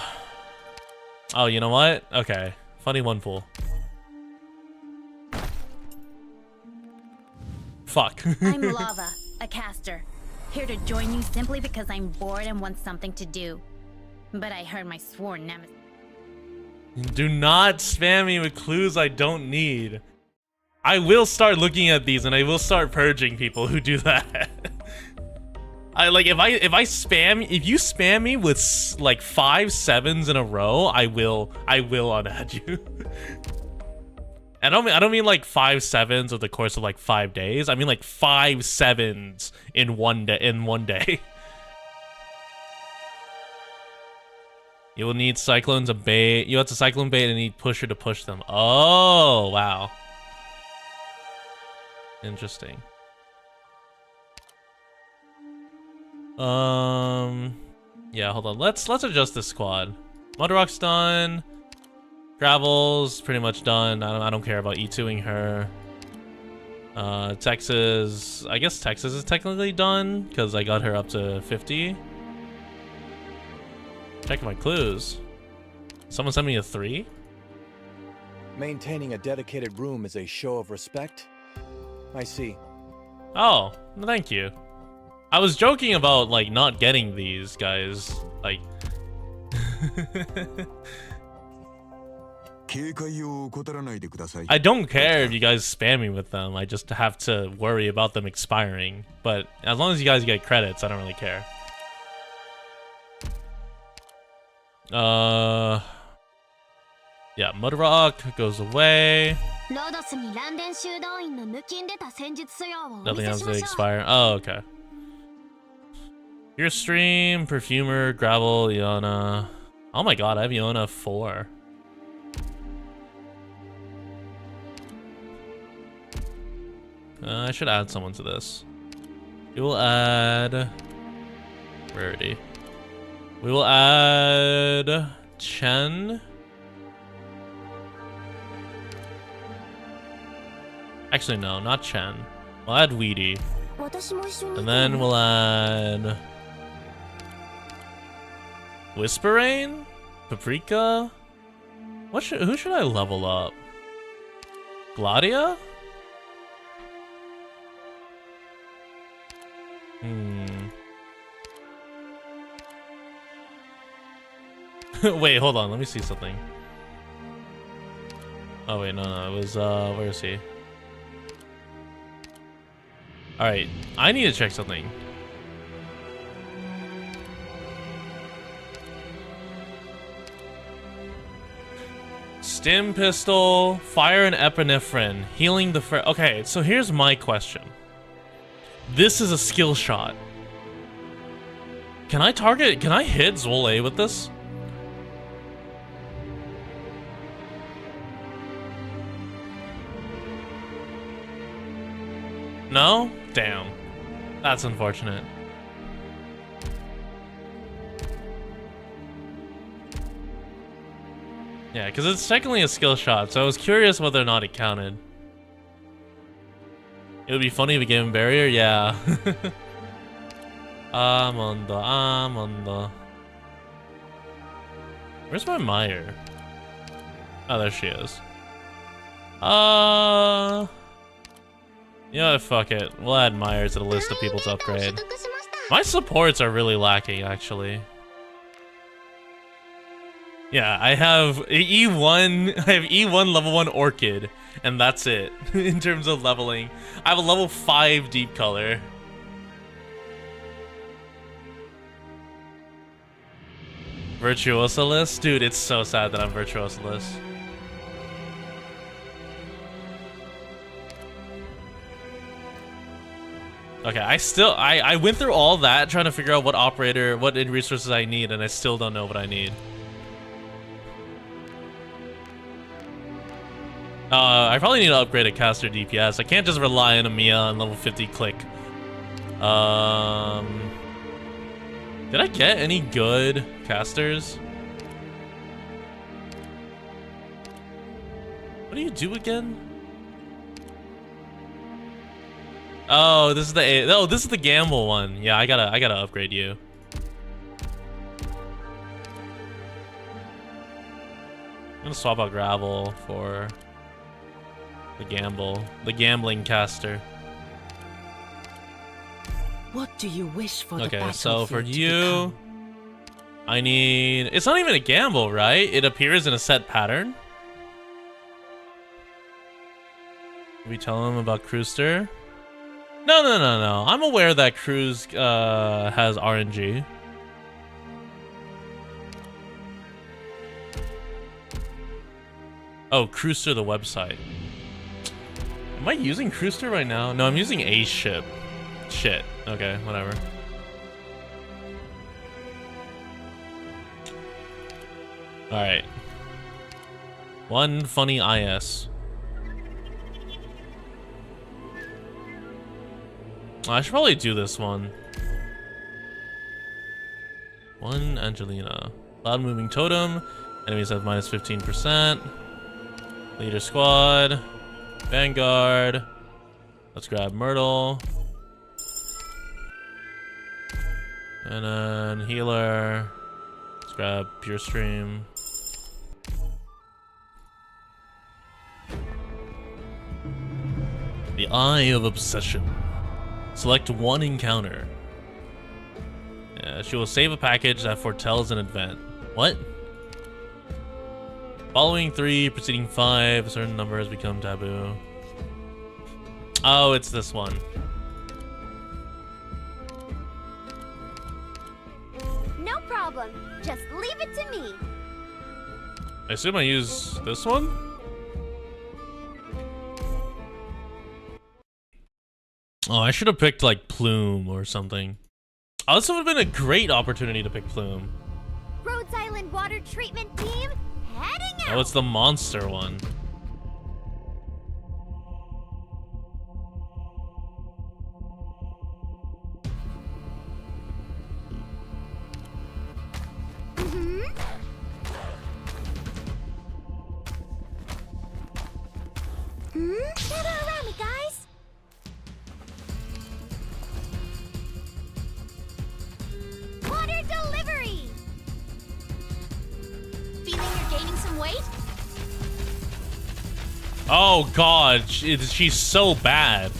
Speaker 1: you know what? Okay. Funny one pool. Fuck.
Speaker 6: I'm Lava, a caster. Here to join you simply because I'm bored and want something to do. But I heard my sworn nemesis.
Speaker 1: Do not spam me with clues I don't need. I will start looking at these and I will start purging people who do that. If you spam me with like 5 7s in a row, I will unadd you. I don't mean like 5 7s over the course of like 5 days. I mean like 5 7s in one day. You will need Cyclone to bait. You have to Cyclone bait and need Pusher to push them. Oh wow. Interesting. Yeah, hold on. Let's adjust this squad. Mudrock's done. Gravel's pretty much done. I don't care about E2ing her. Texas, I guess Texas is technically done because I got her up to 50. Check my clues. Someone sent me a 3.
Speaker 7: Maintaining a dedicated room is a show of respect. I see.
Speaker 1: Oh, thank you. I was joking about like not getting these guys, like. I don't care if you guys spam me with them. I just have to worry about them expiring. But as long as you guys get credits, I don't really care. Yeah, Mudrock goes away. Nothing else to expire. Oh, okay. Your stream, Perfumer, Gravel, Iana. Oh my god, I have Yona 4. I should add someone to this. We will add rarity. We will add Chen. Actually, no, not Chen. We'll add Weedy. And then we'll add Whisperain? Paprika? Who should I level up? Gladia? Wait, hold on. Let me see something. Oh wait, no, it was where is he? All right, I need to check something. Stim pistol, fire and epinephrine, healing the okay, so here's my question. This is a skill shot. Can I hit Zole with this? No? Damn. That's unfortunate. Yeah, because it's technically a skill shot, so I was curious whether or not it counted. It would be funny if we gave him barrier, yeah. I'm on the. Where's my Meyer? Oh, there she is. You know what, fuck it. We'll add Meyer to the list of people to upgrade. My supports are really lacking, actually. Yeah, I have E1, I have E1 level 1 Orchid, and that's it, in terms of leveling. I have a level 5 Deep Color. Virtuosolist? Dude, it's so sad that I'm Virtuosolist. Okay, I went through all that trying to figure out what operator, what resources I need, and I still don't know what I need. I probably need to upgrade a caster DPS. I can't just rely on a Mia on level 50 click. Did I get any good casters? What do you do again? Oh, this is this is the gamble one. Yeah, I gotta upgrade you. I'm gonna swap out gravel for the gambling caster.
Speaker 8: What do you wish for?
Speaker 1: Okay, so for you, I need. It's not even a gamble, right? It appears in a set pattern. Did we tell him about Crewster? No. I'm aware that Cruz has RNG. Oh, Crewster the website. Am I using Crewster right now? No, I'm using a ship. Shit. Okay, whatever. Alright. One funny IS. I should probably do this one. One Angelina. Loud moving totem. Enemies have minus 15%. Leader squad. Vanguard. Let's grab Myrtle. And then healer. Let's grab Pure Stream. The Eye of Obsession. Select one encounter. Yeah, she will save a package that foretells an event. What? Following 3, preceding 5, a certain number has become taboo. Oh, it's this one.
Speaker 2: No problem. Just leave it to me.
Speaker 1: I assume I use this one? Oh, I should have picked like Plume or something. Oh, this would have been a great opportunity to pick Plume.
Speaker 2: Rhodes Island Dublin water treatment team heading out.
Speaker 1: Oh, it's the monster one.
Speaker 2: Gather around me, guys. Water delivery. Feeling you're gaining some weight?
Speaker 1: Oh god, she's so bad.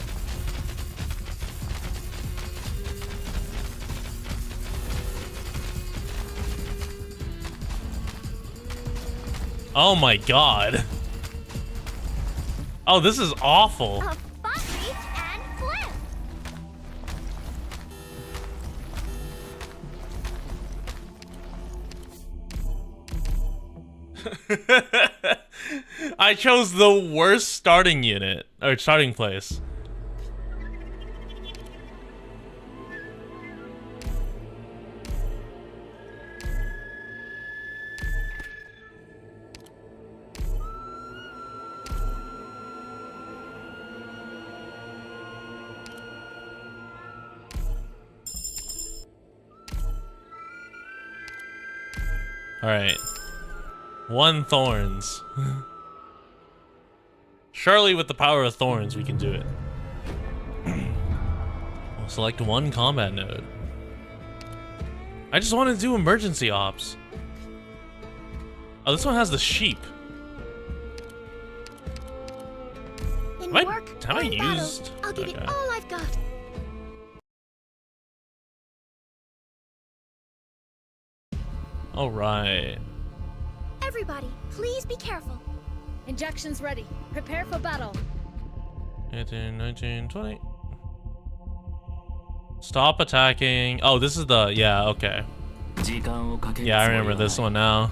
Speaker 1: Oh my god. Oh, this is awful.
Speaker 2: A butt reach and flip.
Speaker 1: I chose the worst starting unit, or starting place. Alright. 1 thorns. Surely with the power of thorns we can do it. We'll select 1 combat node. I just want to do emergency ops. Oh, this one has the sheep.
Speaker 2: In
Speaker 1: Have
Speaker 2: work
Speaker 1: I
Speaker 2: or in battle,
Speaker 1: used?
Speaker 2: I'll give it all I've got.
Speaker 1: Alright.
Speaker 2: Everybody, please be careful.
Speaker 5: Injections ready. Prepare for battle.
Speaker 1: 18, 19, 20. Stop attacking. Oh, this is the... Yeah, okay. Yeah, I remember this one now.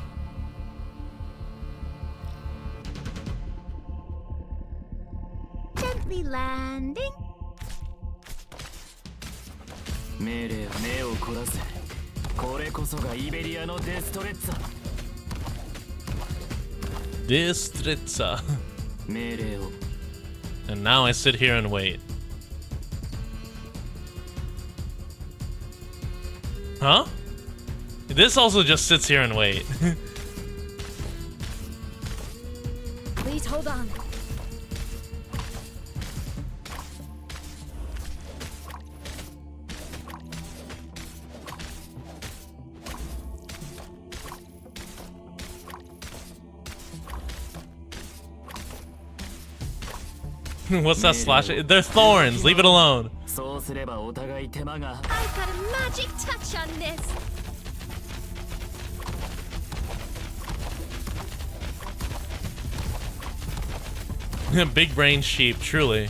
Speaker 2: Gently landing.
Speaker 1: Distritza. And now I sit here and wait. Huh? This also just sits here and wait.
Speaker 5: Please hold on.
Speaker 1: What's that slash? They're thorns. Leave it alone.
Speaker 2: I've got a magic touch on this.
Speaker 1: Big brain sheep, truly.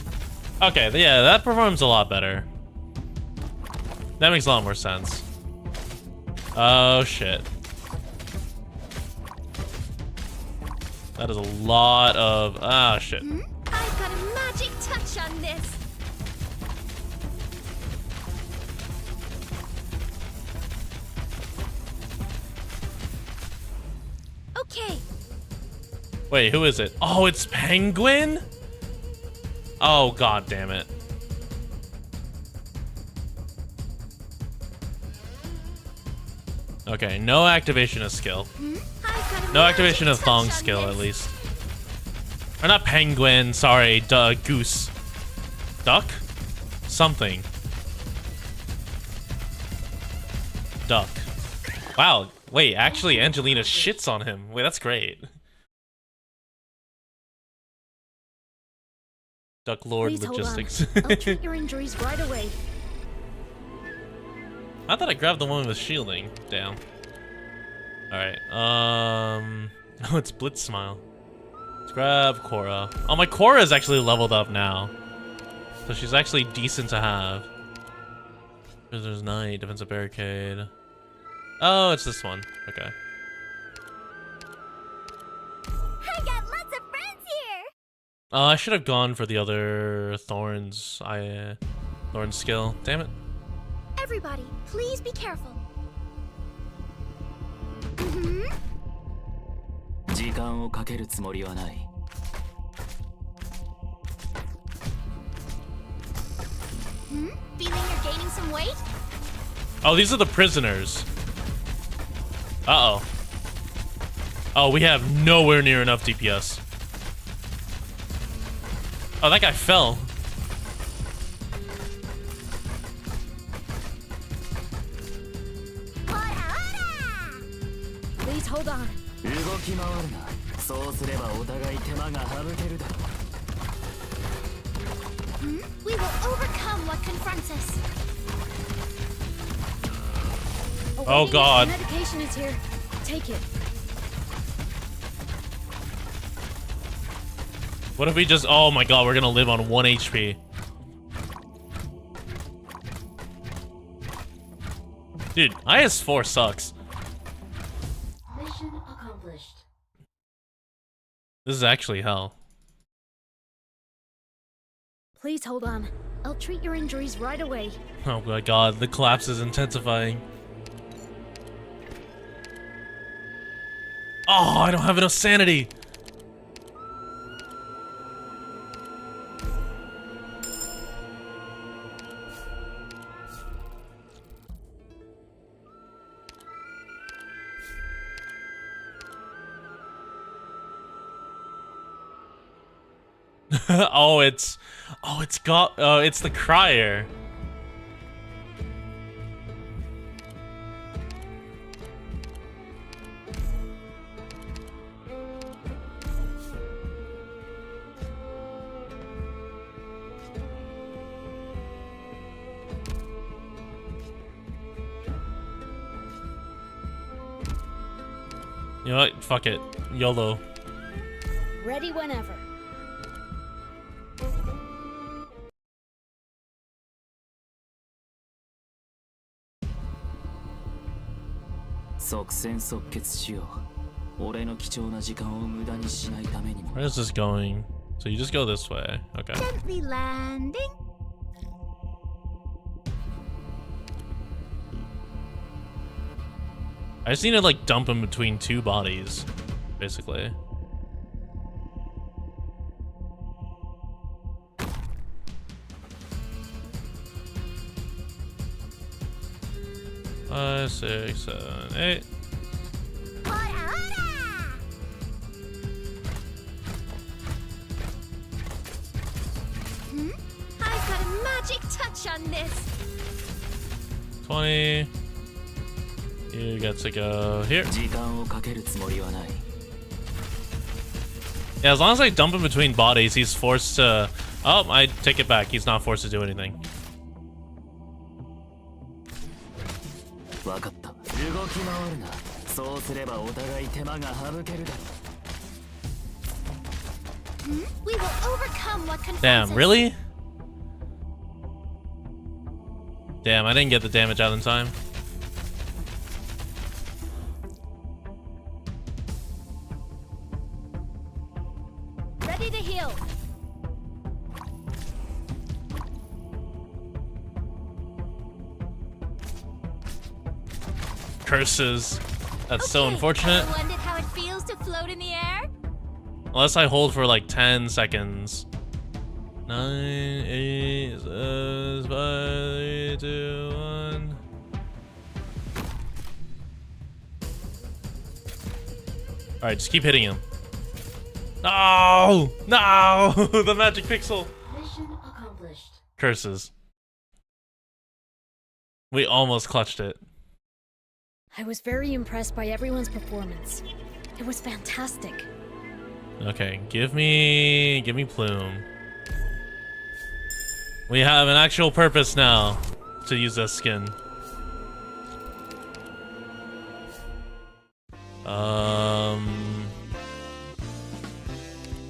Speaker 1: Okay, yeah, that performs a lot better. That makes a lot more sense. Oh shit. That is a lot of... Ah, shit.
Speaker 2: I've got a magic touch on this. Okay.
Speaker 1: Wait, who is it? Oh, it's Penguin? Oh, god damn it. Okay, no activation of skill. No activation of Thong skill, at least. Or not penguin, sorry, goose. Duck? Something. Duck. Wow, wait, actually Angelina shits on him. Wait, that's great. Duck Lord
Speaker 5: Please
Speaker 1: Logistics.
Speaker 5: hold on. I'll treat your injuries right away.
Speaker 1: I thought I grabbed the one with shielding. Damn. Alright, oh, it's Blitz Smile. Let's grab Cora. Oh, my Cora is actually leveled up now. So she's actually decent to have. Prisoner's Knight, Defensive Barricade. Oh, it's this one. Okay.
Speaker 2: I got lots of friends here.
Speaker 1: I should have gone for the other Thorns. Thorn skill. Damn it.
Speaker 2: Everybody, please be careful.
Speaker 8: 時間をかけるつもりはない。
Speaker 2: Feeling you're gaining some weight?
Speaker 1: Oh, these are the prisoners. Uh-oh. Oh, we have nowhere near enough DPS. Oh, that guy fell.
Speaker 5: Please hold on.
Speaker 8: 動き回るな。そうすればお互い手間が省けるだろう。
Speaker 2: We will overcome what confronts us.
Speaker 1: Oh, God.
Speaker 5: Medication is here. Take it.
Speaker 1: What if we just... Oh my god, we're gonna live on 1 HP. Dude, IS-4 sucks.
Speaker 2: Mission accomplished.
Speaker 1: This is actually hell.
Speaker 5: Please hold on. I'll treat your injuries right away.
Speaker 1: Oh my god, the collapse is intensifying. Oh, I don't have enough sanity. It's the crier. You know what? Fuck it. YOLO.
Speaker 5: Ready whenever.
Speaker 1: Where is this going? So you just go this way. Okay.
Speaker 2: Gently landing.
Speaker 1: I just need to like dump him between two bodies, basically. Five, 6, 7, 8.
Speaker 2: I've got a magic touch on this.
Speaker 1: 20. You get to go here. Yeah, as long as I dump him between bodies, he's forced to... Oh, I take it back. He's not forced to do anything.
Speaker 2: We will overcome what confronts
Speaker 1: Damn,
Speaker 2: us.
Speaker 1: really? Damn, I didn't get the damage out in time.
Speaker 5: Ready to heal.
Speaker 1: Curses. That's so unfortunate.
Speaker 2: Ever wondered how it feels to float in the air?
Speaker 1: Unless I hold for like 10 seconds. 9, 8, 7, 5, 3, 2, 1. Alright, just keep hitting him. No! No! The magic pixel!
Speaker 2: Mission accomplished.
Speaker 1: Curses. We almost clutched it.
Speaker 5: I was very impressed by everyone's performance. It was fantastic.
Speaker 1: Okay, give me Plume. We have an actual purpose now to use this skin.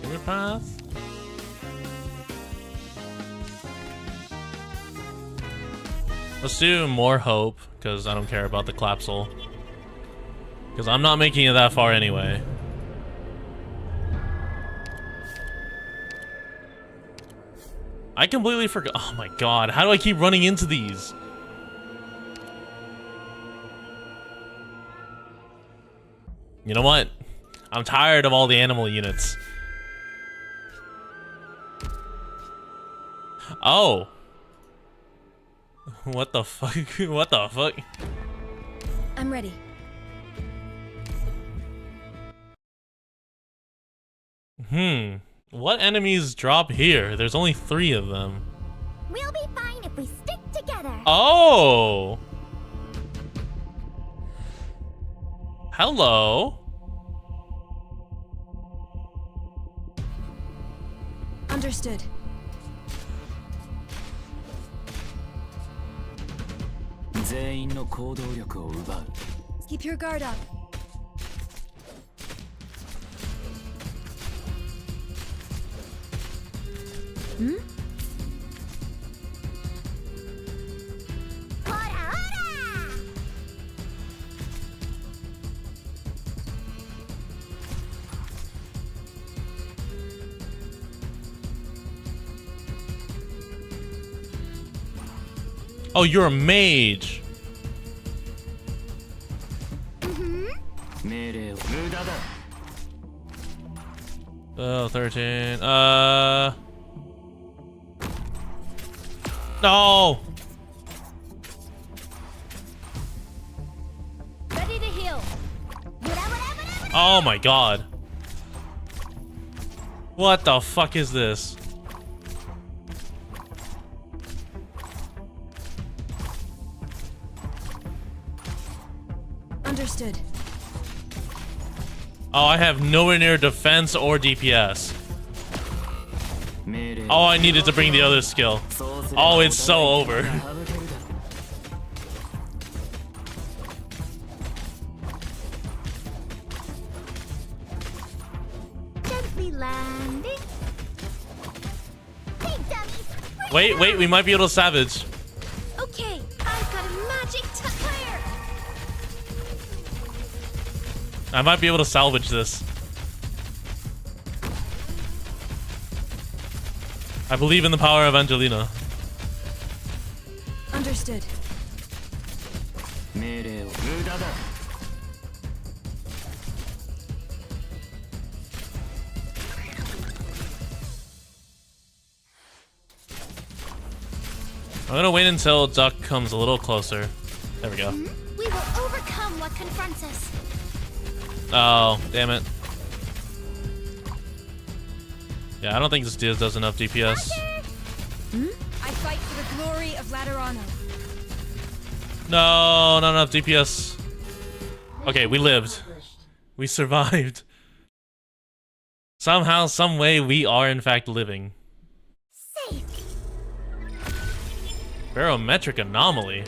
Speaker 1: Favorite path? Let's do more hope, because I don't care about the Clapsel. Because I'm not making it that far anyway. I completely forgot. Oh my god, how do I keep running into these? You know what? I'm tired of all the animal units. Oh. What the fuck? What the fuck?
Speaker 5: I'm ready.
Speaker 1: What enemies drop here? There's only 3 of them.
Speaker 2: We'll be fine if we stick together.
Speaker 1: Oh. Hello.
Speaker 5: Understood. Keep your guard up.
Speaker 2: Hora, hora!
Speaker 1: Oh, you're a mage. Oh, 13. No.
Speaker 5: Ready to heal.
Speaker 1: Oh my god. What the fuck is this?
Speaker 5: Understood.
Speaker 1: Oh, I have nowhere near defense or DPS. Oh, I needed to bring the other skill. Oh, it's so over.
Speaker 2: Gently landing. Hey, dummies.
Speaker 1: Wait, we might be able to salvage.
Speaker 2: Okay, I've got a magic tire.
Speaker 1: I might be able to salvage this. I believe in the power of Angelina.
Speaker 5: Understood.
Speaker 1: I'm gonna wait until Duck comes a little closer. There we go.
Speaker 2: We will overcome what confronts us.
Speaker 1: Oh, damn it. Yeah, I don't think this dude does enough DPS.
Speaker 5: I fight for the glory of Laterano.
Speaker 1: No, not enough DPS. Okay, we lived. We survived. Somehow, some way, we are in fact living.
Speaker 2: Safe.
Speaker 1: Barometric anomaly.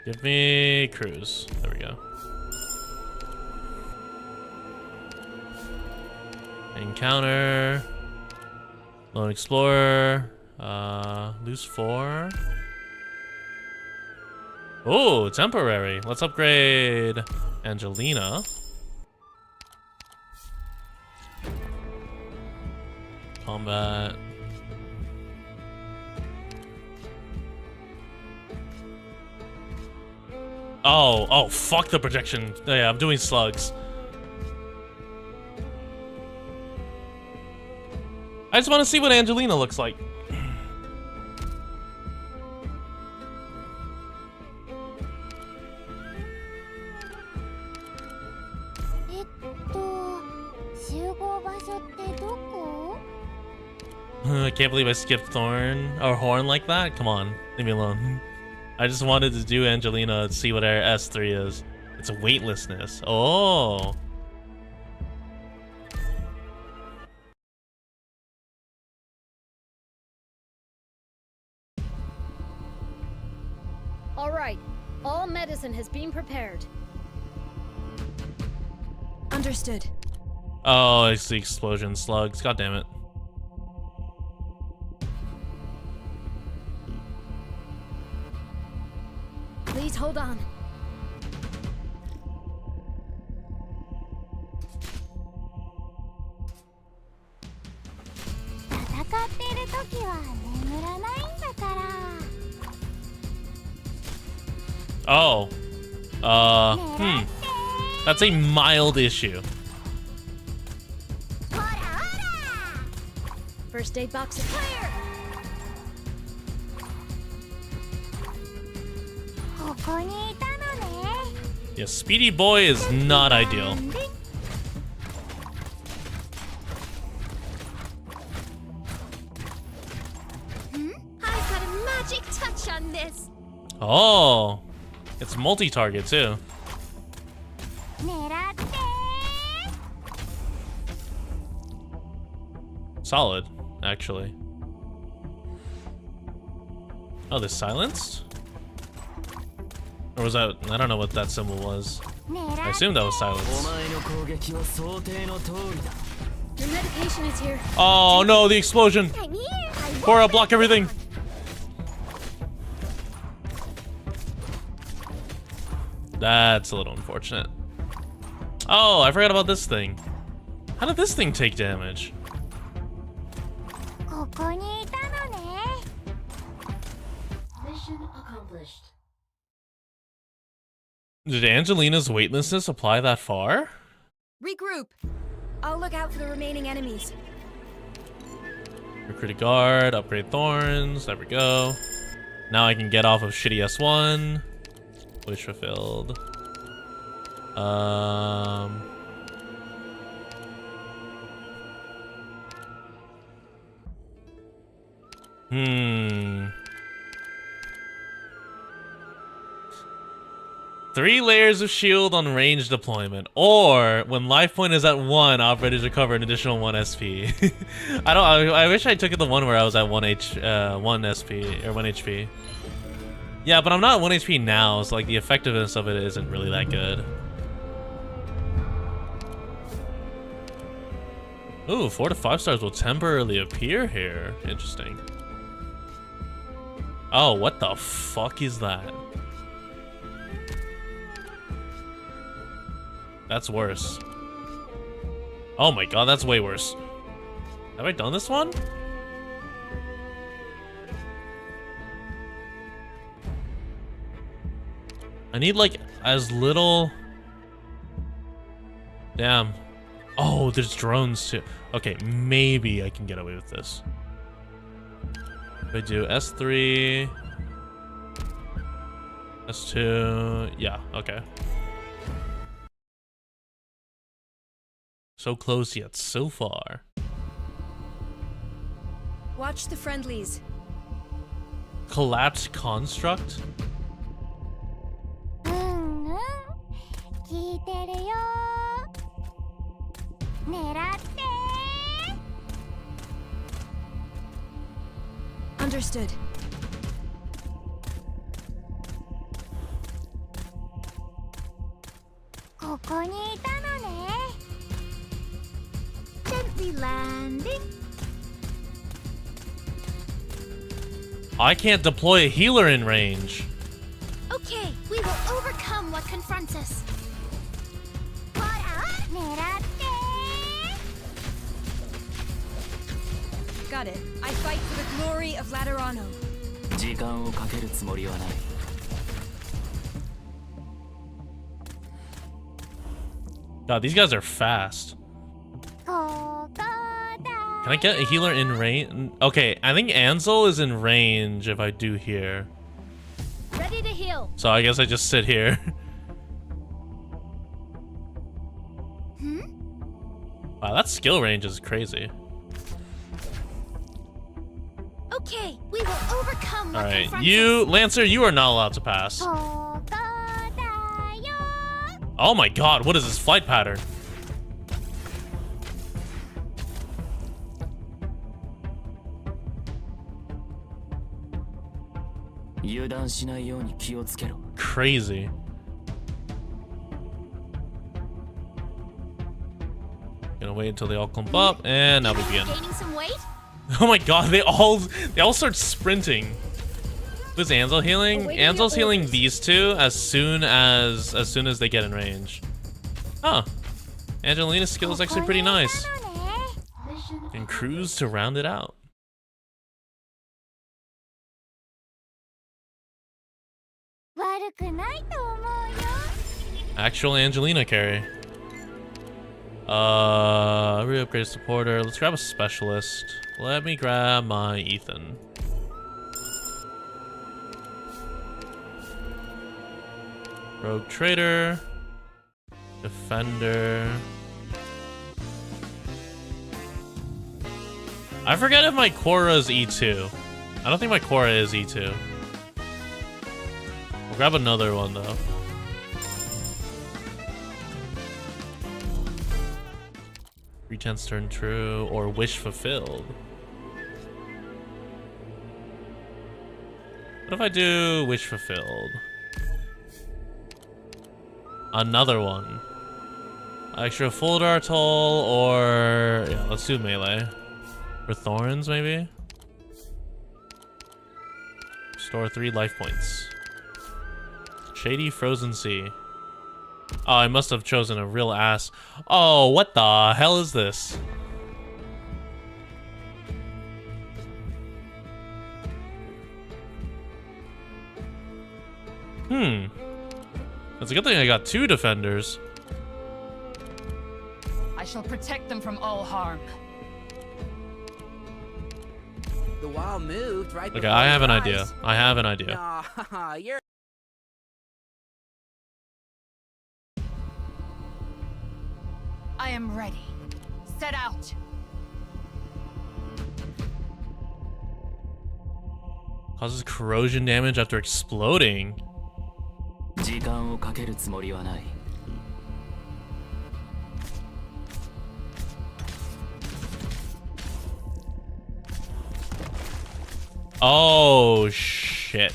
Speaker 1: Give me cruise. There we go. Encounter. Lone Explorer. Lose 4. Oh, temporary. Let's upgrade Angelina. Combat. Oh, fuck the projection. Yeah, I'm doing slugs. I just want to see what Angelina looks like. I can't believe I skipped Thorn or Horn like that. Come on, leave me alone. I just wanted to do Angelina and see what our S3 is. It's a weightlessness. Oh.
Speaker 5: All right. All medicine has been prepared. Understood.
Speaker 1: Oh, it's the explosion slugs. God damn it.
Speaker 5: Please hold on.
Speaker 1: Oh. That's a mild issue.
Speaker 5: First aid box is clear.
Speaker 1: Yeah, Speedy Boy is not ideal.
Speaker 2: I've got a magic touch on this.
Speaker 1: Oh, it's multi-target too. Solid, actually. Oh, they're silenced? Or was that... I don't know what that symbol was. I assume that was silence.
Speaker 5: Your medication is here.
Speaker 1: Oh no, the explosion!
Speaker 2: I'm here.
Speaker 1: Cora, block everything! That's a little unfortunate. Oh, I forgot about this thing. How did this thing take damage?
Speaker 3: Mission accomplished.
Speaker 1: Did Angelina's weightlessness apply that far?
Speaker 5: Regroup. I'll look out for the remaining enemies.
Speaker 1: Recruit a guard, upgrade thorns, there we go. Now I can get off of shitty S1. Wish fulfilled. Three layers of shield on range deployment, or when life point is at 1, operators recover an additional 1 SP. I wish I took it the one where I was at 1 SP or 1 HP. Yeah, but I'm not at 1 HP now, so like the effectiveness of it isn't really that good. Ooh, 4 to 5 stars will temporarily appear here. Interesting. Oh, what the fuck is that? That's worse. Oh my god, that's way worse. Have I done this one? I need like as little... Damn. Oh, there's drones too. Okay, maybe I can get away with this. If I do S3... S2... Yeah, okay. So close yet so far.
Speaker 5: Watch the friendlies.
Speaker 1: Collapsed construct?
Speaker 5: Understood.
Speaker 2: Gently landing.
Speaker 1: I can't deploy a healer in range.
Speaker 2: Okay, we will overcome what confronts us.
Speaker 5: Got it. I fight for the glory of Laterano.
Speaker 8: 時間をかけるつもりはない。
Speaker 1: God, these guys are fast. Can I get a healer in range? Okay, I think Ansel is in range if I do here.
Speaker 2: Ready to heal.
Speaker 1: So I guess I just sit here. Wow, that skill range is crazy.
Speaker 2: Okay, we will overcome what
Speaker 1: Alright,
Speaker 2: confronts
Speaker 1: you,
Speaker 2: us.
Speaker 1: Lancer, you are not allowed to pass. Oh my god, what is this flight pattern? Crazy. Gonna wait until they all clump up, and now we begin.
Speaker 2: Gaining some weight?
Speaker 1: Oh my god, they all start sprinting. Who's Ansel healing? Ansel's healing these two as soon as they get in range. Huh. Angelina's skill is actually pretty nice. And cruise to round it out. Actual Angelina carry. Re-upgrade supporter. Let's grab a specialist. Let me grab my Ethan. Rogue trader. Defender. I forget if my Korra is E2. I don't think my Korra is E2. We'll grab another one though. Chance turn true or wish fulfilled. What if I do wish fulfilled? Another one. Extra full dart toll, or yeah, let's do melee. For thorns maybe? Store 3 life points. Shady frozen sea. Oh, I must have chosen a real ass. Oh, what the hell is this? It's a good thing I got 2 defenders.
Speaker 9: I shall protect them from all harm.
Speaker 10: The wall moved right
Speaker 1: Okay, I have an idea. I have an idea.
Speaker 10: Nah, you're
Speaker 9: I am ready. Set out.
Speaker 1: Causes corrosion damage after exploding.
Speaker 8: 時間をかけるつもりはない。
Speaker 1: Oh shit.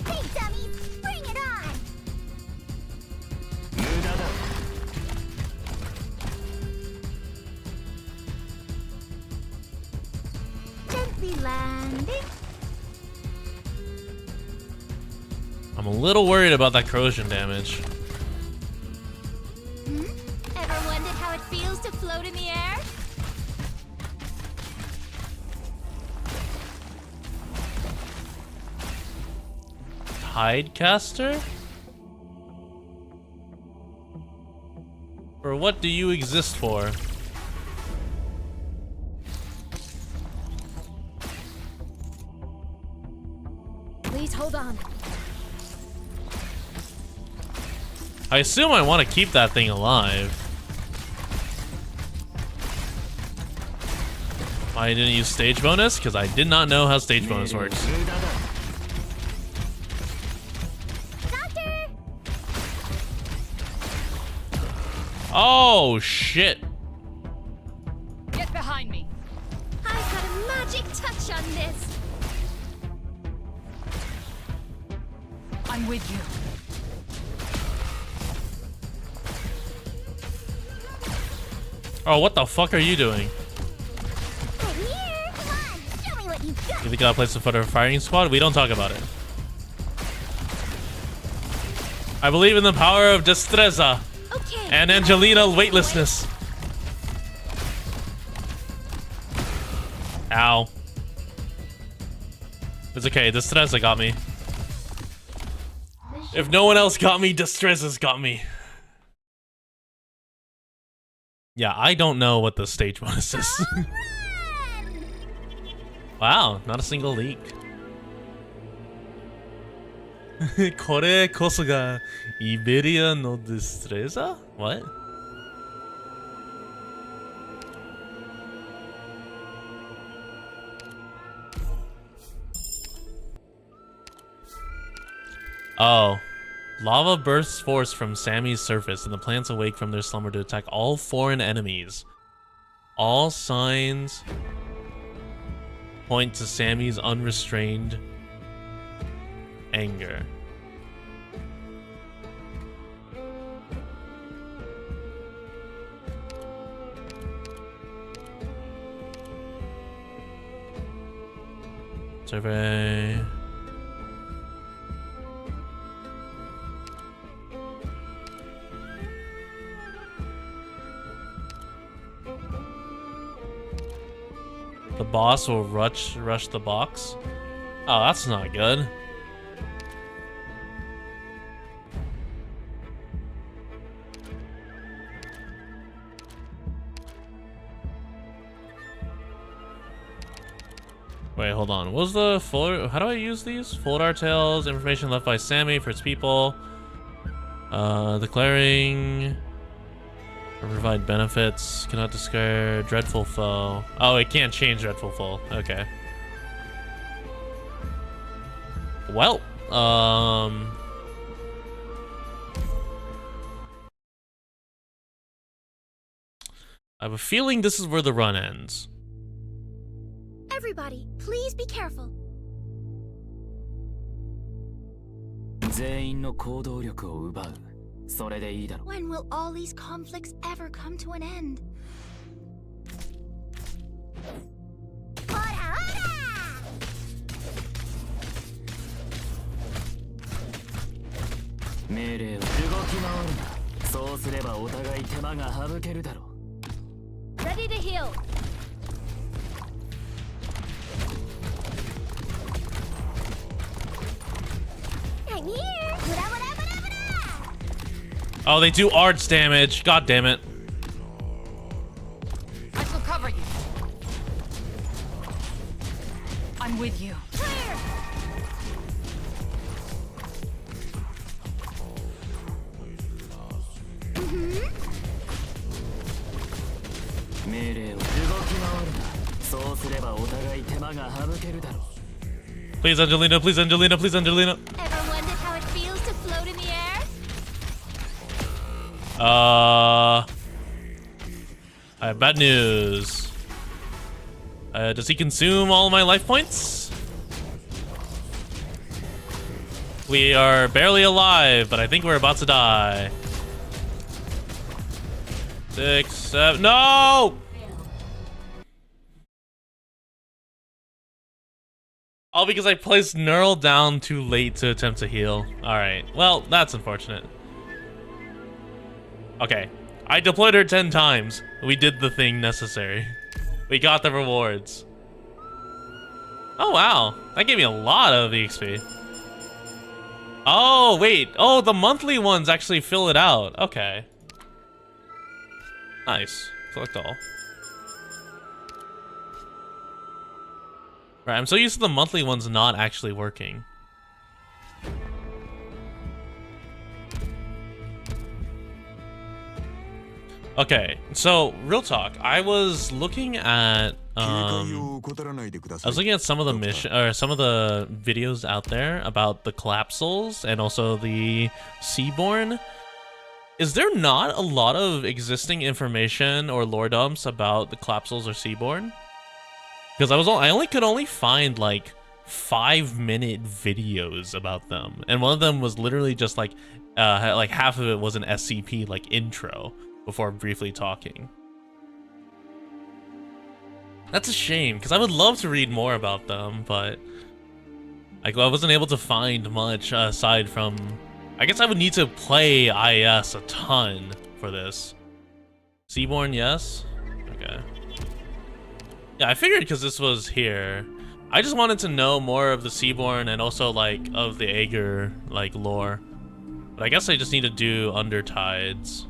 Speaker 2: Hey, dummies, bring it on!
Speaker 8: 無駄だ。
Speaker 2: Gently landing.
Speaker 1: I'm a little worried about that corrosion damage.
Speaker 2: Ever wondered how it feels to float in the air?
Speaker 1: Tidecaster? Or what do you exist for?
Speaker 5: Please hold on.
Speaker 1: I assume I want to keep that thing alive. I didn't use stage bonus because I did not know how stage bonus works.
Speaker 2: Doctor!
Speaker 1: Oh shit.
Speaker 9: Get behind me.
Speaker 2: I've got a magic touch on this.
Speaker 9: I'm with you.
Speaker 1: Oh, what the fuck are you doing?
Speaker 2: Over here, come on, show me what you've got.
Speaker 1: You think I'll place a foot of a firing squad? We don't talk about it. I believe in the power of destreza
Speaker 2: Okay.
Speaker 1: and Angelina weightlessness. Ow. It's okay, destreza got me. If no one else got me, destreza's got me. Yeah, I don't know what the stage bonus is. Wow, not a single leak. これこそがイベリアのデストレーザ? What? Oh. Lava bursts forth from Sammy's surface, and the plants awake from their slumber to attack all foreign enemies. All signs point to Sammy's unrestrained anger. Survey. The boss will rush the box. Oh, that's not good. Wait, hold on. What was the full? How do I use these? Full tales, information left by Sammy for its people. Declaring or provide benefits. Cannot discard dreadful foe. Oh, it can't change dreadful foe. Okay. Well, I have a feeling this is where the run ends.
Speaker 2: Everybody, please be careful.
Speaker 8: 全員の行動力を奪う。それでいいだろう。
Speaker 2: When will all these conflicts ever come to an end?
Speaker 8: 命令を動き回るな。そうすればお互い手間が省けるだろう。
Speaker 2: Ready to heal. I'm here.
Speaker 1: Oh, they do arts damage. God damn it.
Speaker 9: I shall cover you. I'm with you.
Speaker 1: Please, Angelina, please, Angelina, please, Angelina.
Speaker 2: Ever wondered how it feels to float in the air?
Speaker 1: I have bad news. Does he consume all my life points? We are barely alive, but I think we're about to die. 6, 7, no! All because I placed Neural down too late to attempt to heal. Alright, well, that's unfortunate. Okay, I deployed her 10 times. We did the thing necessary. We got the rewards. Oh, wow. That gave me a lot of EXP. Oh, wait. Oh, the monthly ones actually fill it out. Okay. Nice. Select all. Right, I'm so used to the monthly ones not actually working. Okay, so real talk. I was looking at some of the mission or some of the videos out there about the Collapsals and also the Seaborn. Is there not a lot of existing information or lore dumps about the Collapsals or Seaborn? Because I only could find like 5-minute videos about them, and one of them was literally just like half of it was an SCP like intro before briefly talking. That's a shame, because I would love to read more about them, but I wasn't able to find much aside from. I guess I would need to play IS a ton for this. Seaborn, yes. Okay. Yeah, I figured because this was here. I just wanted to know more of the Seaborn and also like of the Aegir like lore. But I guess I just need to do Undertides.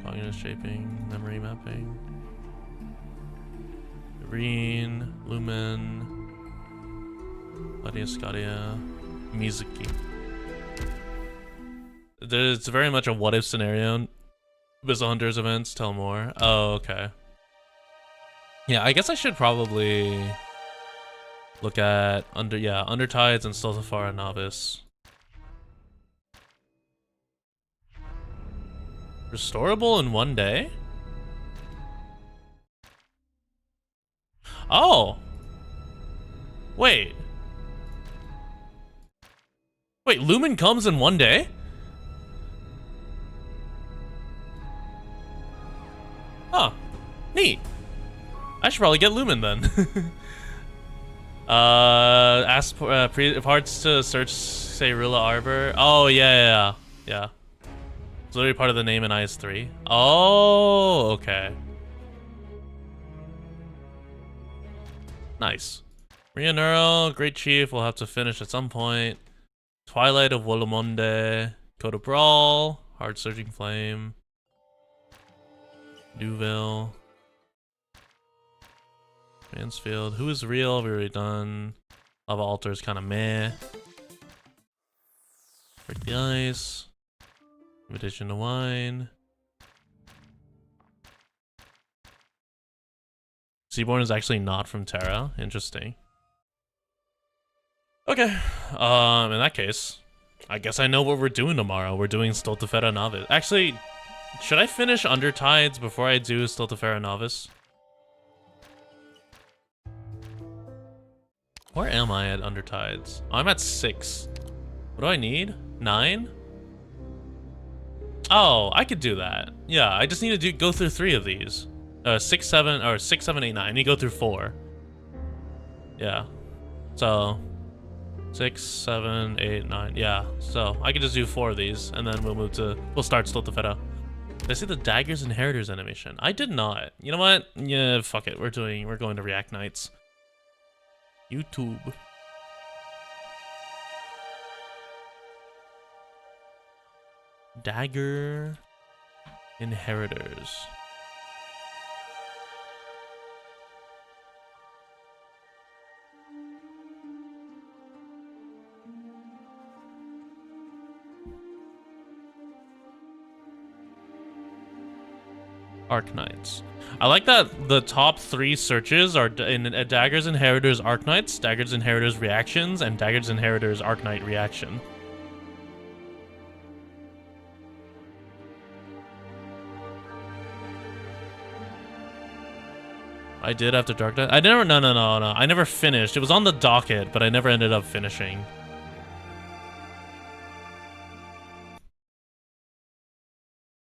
Speaker 1: Cognitive shaping, memory mapping. Green, Lumen, Ladia Scadia, Mizuki. It's very much a what if scenario. Abyssal Hunters events, tell more. Oh, okay. Yeah, I guess I should probably look at Undertides and Stealthifara Novice. Restorable in 1 day? Oh! Wait. Wait, Lumen comes in 1 day? Huh. Neat. I should probably get Lumen then. Ask parts to search Sayrilla Arbor. Oh, yeah. It's literally part of the name in IS-3. Oh, okay. Nice. Ria Neuro, Great Chief, we'll have to finish at some point. Twilight of Wolomonde, Code of Brawl, Heart Surging Flame, Duville, Mansfield. Who is real? We've already done. Lava Altar is kind of meh. Break the Ice, Invitation to Wine. Seaborn is actually not from Terra. Interesting. Okay. In that case, I guess I know what we're doing tomorrow. We're doing Stoltefera Novice. Actually, should I finish Undertides before I do Stoltefera Novice? Where am I at Undertides? Oh, I'm at 6. What do I need? 9? Oh, I could do that. Yeah, I just need to go through 3 of these. 6, 7, or 6, 7, 8, 9. I need to go through 4. Yeah. So 6, 7, 8, 9. Yeah. So I could just do 4 of these, and then we'll start Stoltefera. Did I see the Daggers Inheritors animation? I did not. You know what? Yeah, fuck it. We're going to Arknights. YouTube. Dagger Inheritors. Arknights. I like that the top 3 searches are in Daggers Inheritors Arknights, Daggers Inheritors Reactions, and Daggers Inheritors Arknight Reaction. I did after Dark Knight. I never. No. I never finished. It was on the docket, but I never ended up finishing.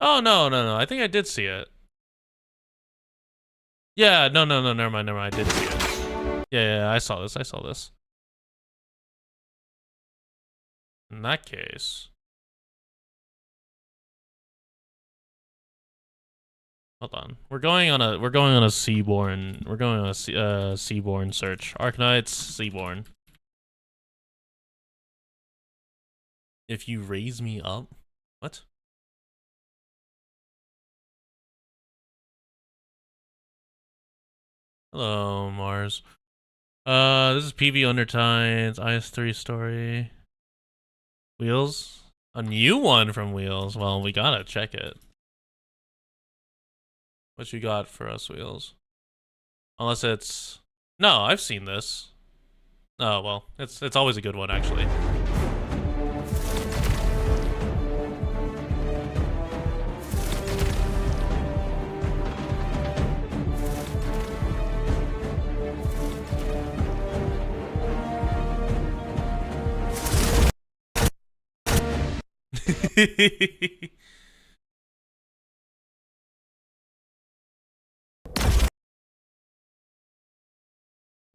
Speaker 1: Oh no. I think I did see it. Yeah. No. Never mind. I did see it. Yeah. I saw this. In that case. Hold on. We're going on a Seaborn. We're going on a Seaborn search. Arknights, Seaborn. If you raise me up, what? Hello, Mars. This is PV Undertides, IS3 story. Wheels? A new one from Wheels. Well, we gotta check it. What you got for us, Wheels? Unless it's... No, I've seen this. Oh, well, it's always a good one, actually.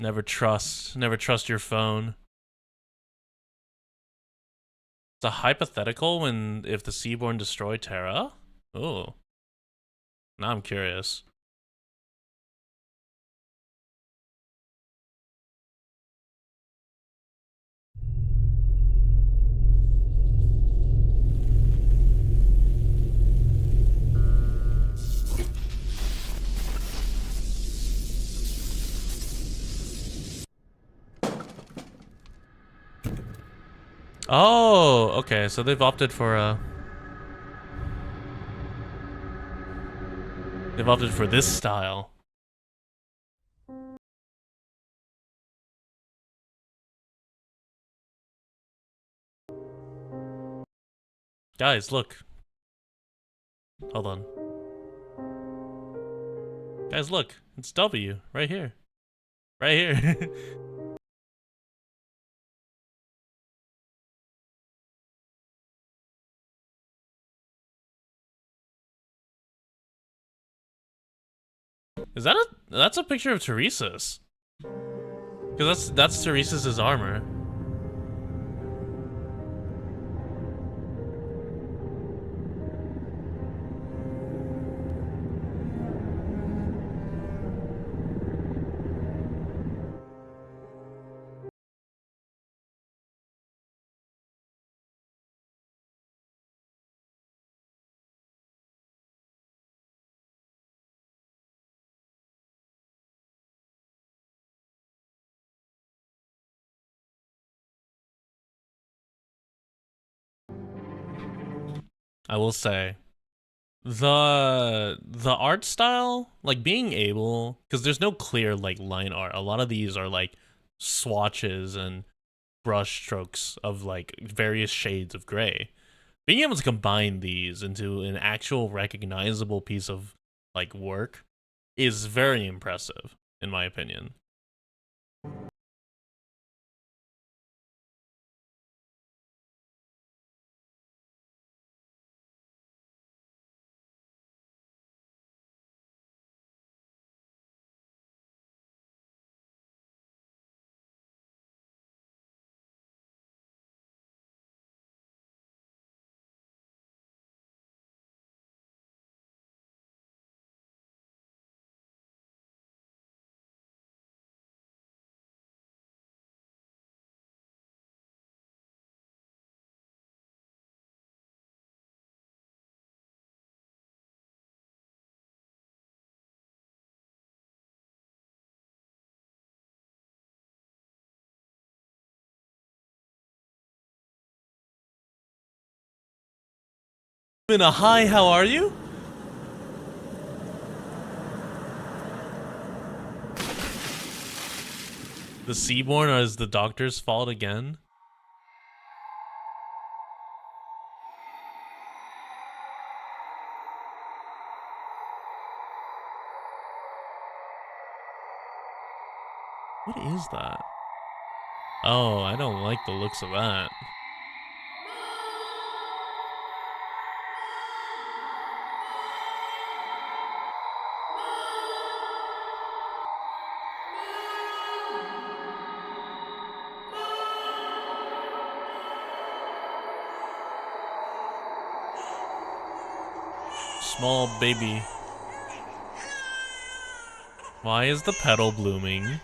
Speaker 1: Never trust your phone. It's a hypothetical if the Seaborn destroy Terra? Oh. Now I'm curious. Oh, okay, so they've opted for this style. Guys, look. Hold on. Guys, look. It's W right here. Right here. That's a picture of Teresa's. Because that's Teresa's armor. I will say. The art style, like being able, because there's no clear like line art. A lot of these are like swatches and brush strokes of like various shades of gray. Being able to combine these into an actual recognizable piece of like work is very impressive, in my opinion. Mina, hi, how are you? The Seaborn is the doctor's fault again? What is that? Oh, I don't like the looks of that. Small baby. Why is the petal blooming?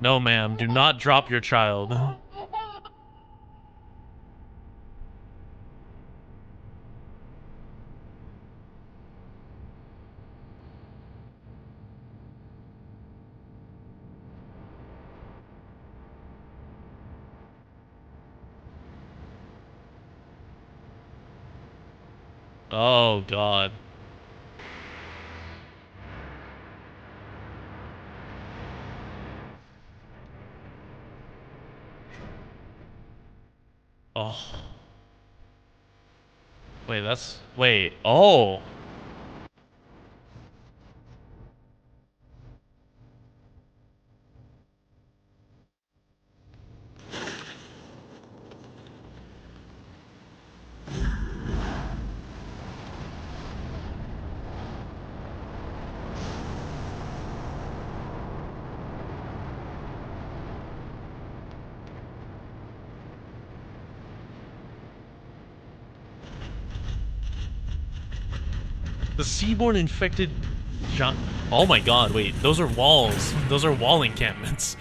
Speaker 1: No, ma'am, do not drop your child. Oh, God. Oh. Wait, that's... Wait. Oh. The Seaborn infected... Oh my God, wait. Those are walls. Those are wall encampments.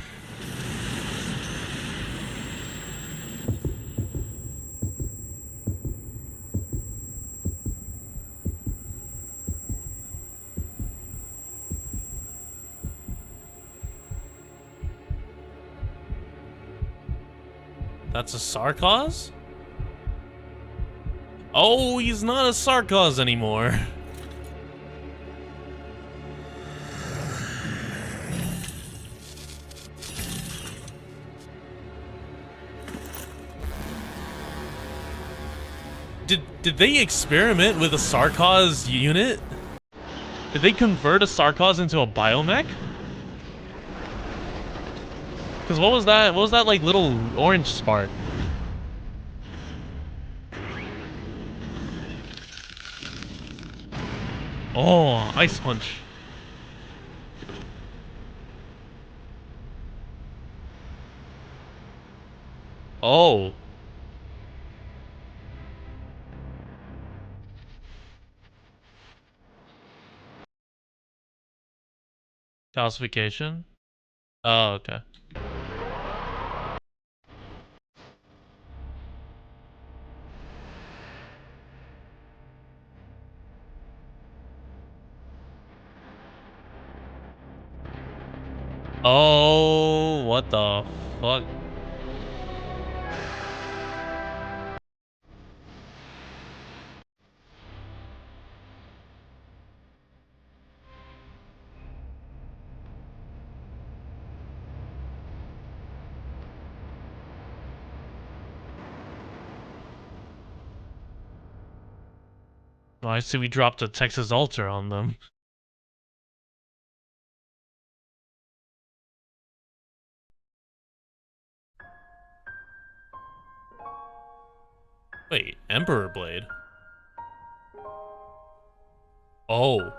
Speaker 1: That's a Sarkaz? Oh, he's not a Sarkaz anymore. Did they experiment with a Sarkaz unit? Did they convert a Sarkaz into a biomech? Because what was that? What was that like little orange spark? Oh, ice punch. Oh. Calcification? Oh, okay. Oh, what the fuck? Oh, I see we dropped a Texas altar on them. Wait, Emperor Blade? Oh.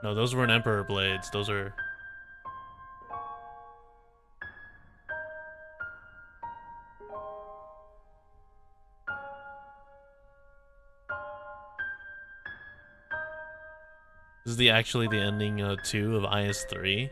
Speaker 1: No, those weren't Emperor Blades. Those are... This is actually the ending 2 of IS-3.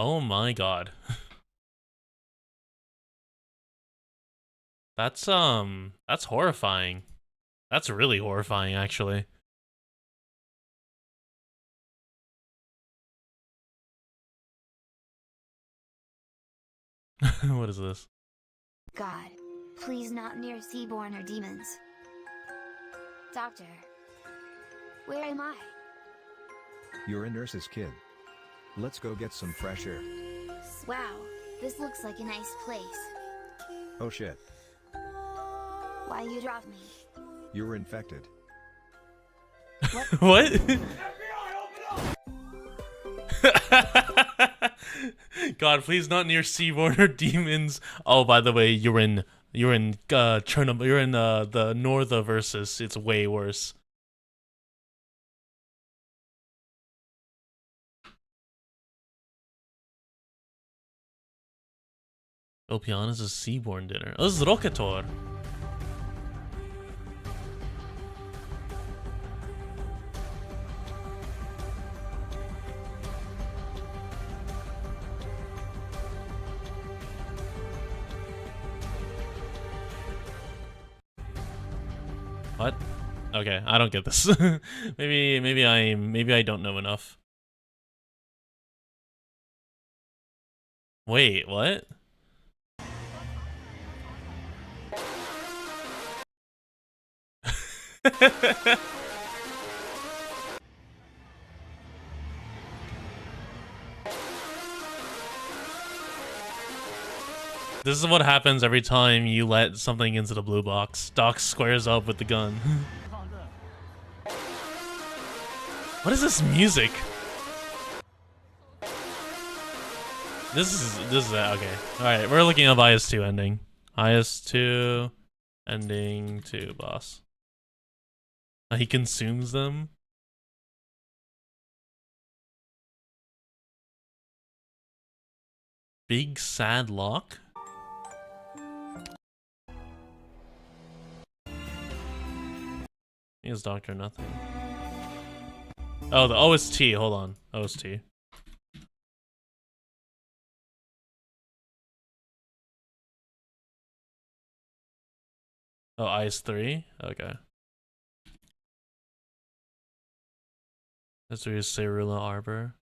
Speaker 1: Oh my god. That's horrifying. That's really horrifying, actually. What is this?
Speaker 2: God, please not near Seaborn or demons. Doctor, where am I?
Speaker 11: You're a nurse's kid. Let's go get some fresh air.
Speaker 2: Wow, this looks like a nice place.
Speaker 11: Oh shit.
Speaker 2: Why you dropped me?
Speaker 11: You were infected.
Speaker 1: What? God, please not near Seaborn or demons. Oh, by the way, you're in Chernobyl. You're in the Northa versus. It's way worse. Opian is a Seaborn dinner. Oh, this is Rokator. What? Okay, I don't get this. maybe I don't know enough. Wait, what? This is what happens every time you let something into the blue box. Doc squares up with the gun. What is this music? This is okay. All right, we're looking up IS2 ending. IS2 ending to boss. He consumes them. Big sad lock. He is Doctor Nothing. Oh, the OST. Hold on. OST. Oh, IS3? Okay. That's where you Cerula Arbor.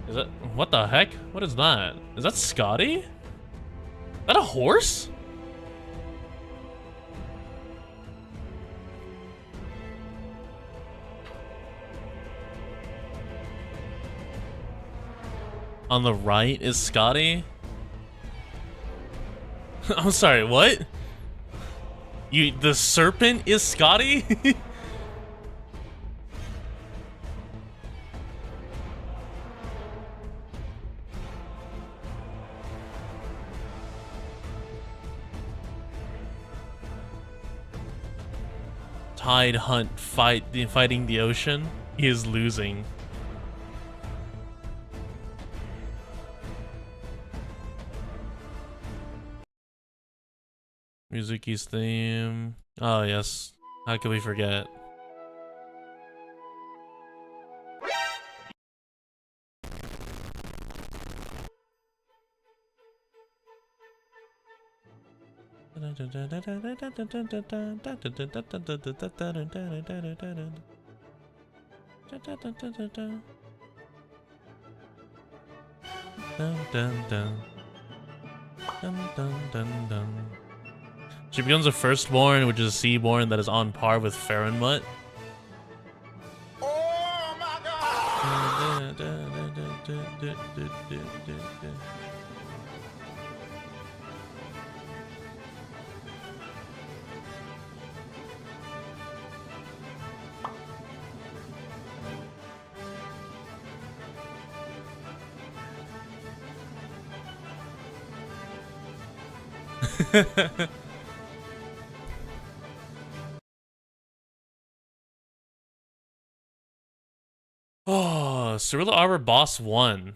Speaker 1: Is that what the heck? What is that? Is that Scotty? Is that a horse? On the right is Scotty? I'm sorry, what? The serpent is Scotty? Tide Hunt fighting the ocean. He is losing. Mizuki's theme. Oh yes. How could we forget? She becomes a firstborn, which is a seaborn that is on par with Farrenmutt. Oh my god! Oh, Cerula Arbor Boss 1.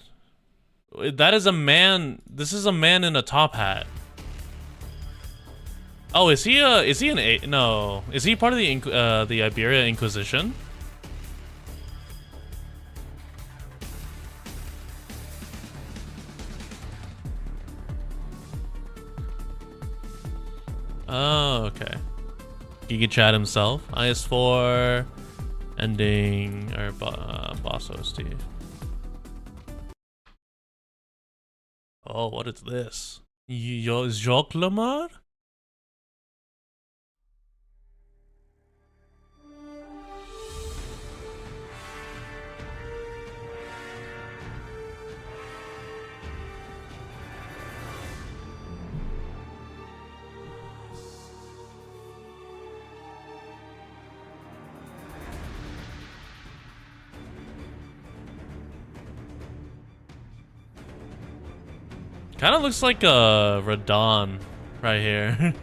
Speaker 1: That is a man. This is a man in a top hat. Oh, is he no? Is he part of the Iberia Inquisition? Oh, okay. He can chat himself. IS4 ending or boss OST. Oh, what is this? Jacques Lamar? Kind of looks like a Radon right here.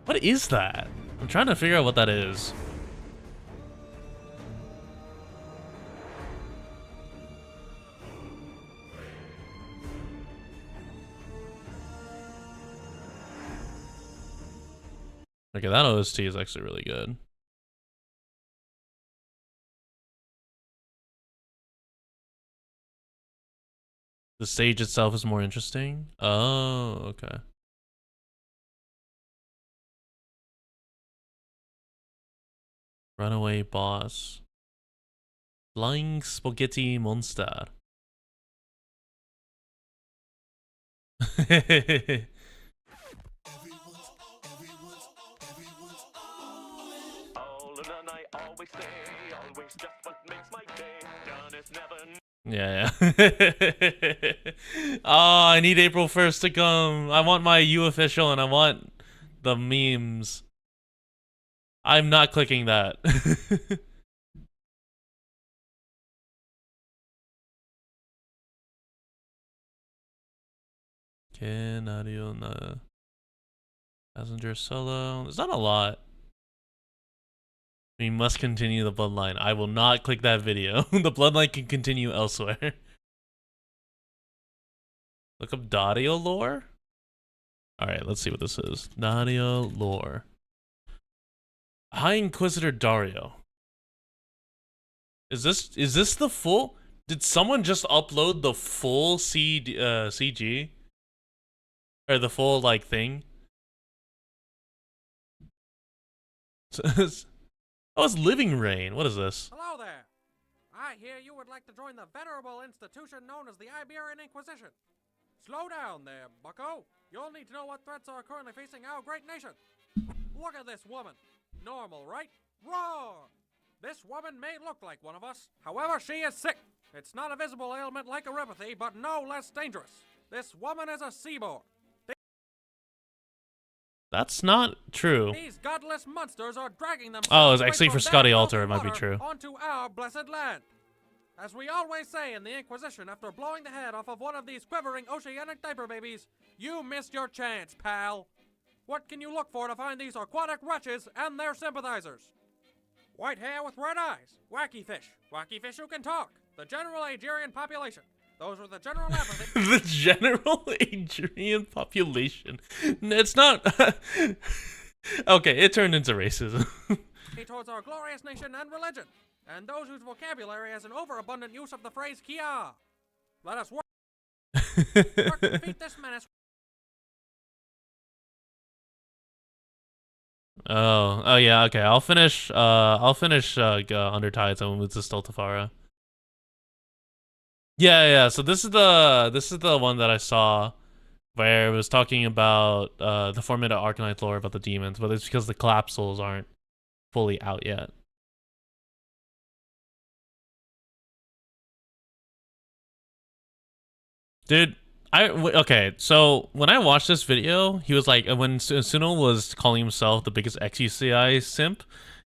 Speaker 1: What is that? I'm trying to figure out what that is. Okay, that OST is actually really good. The stage itself is more interesting. Oh, okay. Runaway boss. Flying spaghetti monster. Yeah. Oh, I need April 1st to come. I want my U official and I want the memes. I'm not clicking that. Passenger solo. There's not a lot. We must continue the bloodline. I will not click that video. The bloodline can continue elsewhere. Look up Dario lore. Alright, let's see what this is. Dario lore. High Inquisitor Dario. Is this the full? Did someone just upload the full CG? Or the full like thing? Oh, it's Living Rain. What is this?
Speaker 12: Hello there. I hear you would like to join the venerable institution known as the Iberian Inquisition. Slow down there, bucko. You'll need to know what threats are currently facing our great nation. Look at this woman. Normal, right? Roar! This woman may look like one of us. However, she is sick. It's not a visible ailment like erypathy, but no less dangerous. This woman is a seaboard.
Speaker 1: That's not true.
Speaker 12: These godless monsters are dragging them.
Speaker 1: Oh, it's actually for Scotty Alter. It might be true.
Speaker 12: Onto our blessed land. As we always say in the Inquisition, after blowing the head off of one of these quivering oceanic diaper babies, you missed your chance, pal. What can you look for to find these aquatic wretches and their sympathizers? White hair with red eyes. Wacky fish. Wacky fish who can talk. The general Adrian population. Those were the general apathy.
Speaker 1: The general Adrian population. It's not. Okay, it turned into racism.
Speaker 12: Towards our glorious nation and religion, and those whose vocabulary has an overabundant use of the phrase "kia." Let us work to defeat this menace.
Speaker 1: Oh yeah. Okay, I'll finish. Undertides and we'll move to Stultifara. Yeah. So this is the one that I saw where it was talking about the format of Arknight lore about the demons, but it's because the collapsals aren't fully out yet. Dude, okay, so when I watched this video, he was like, when Suno was calling himself the biggest XUCI simp,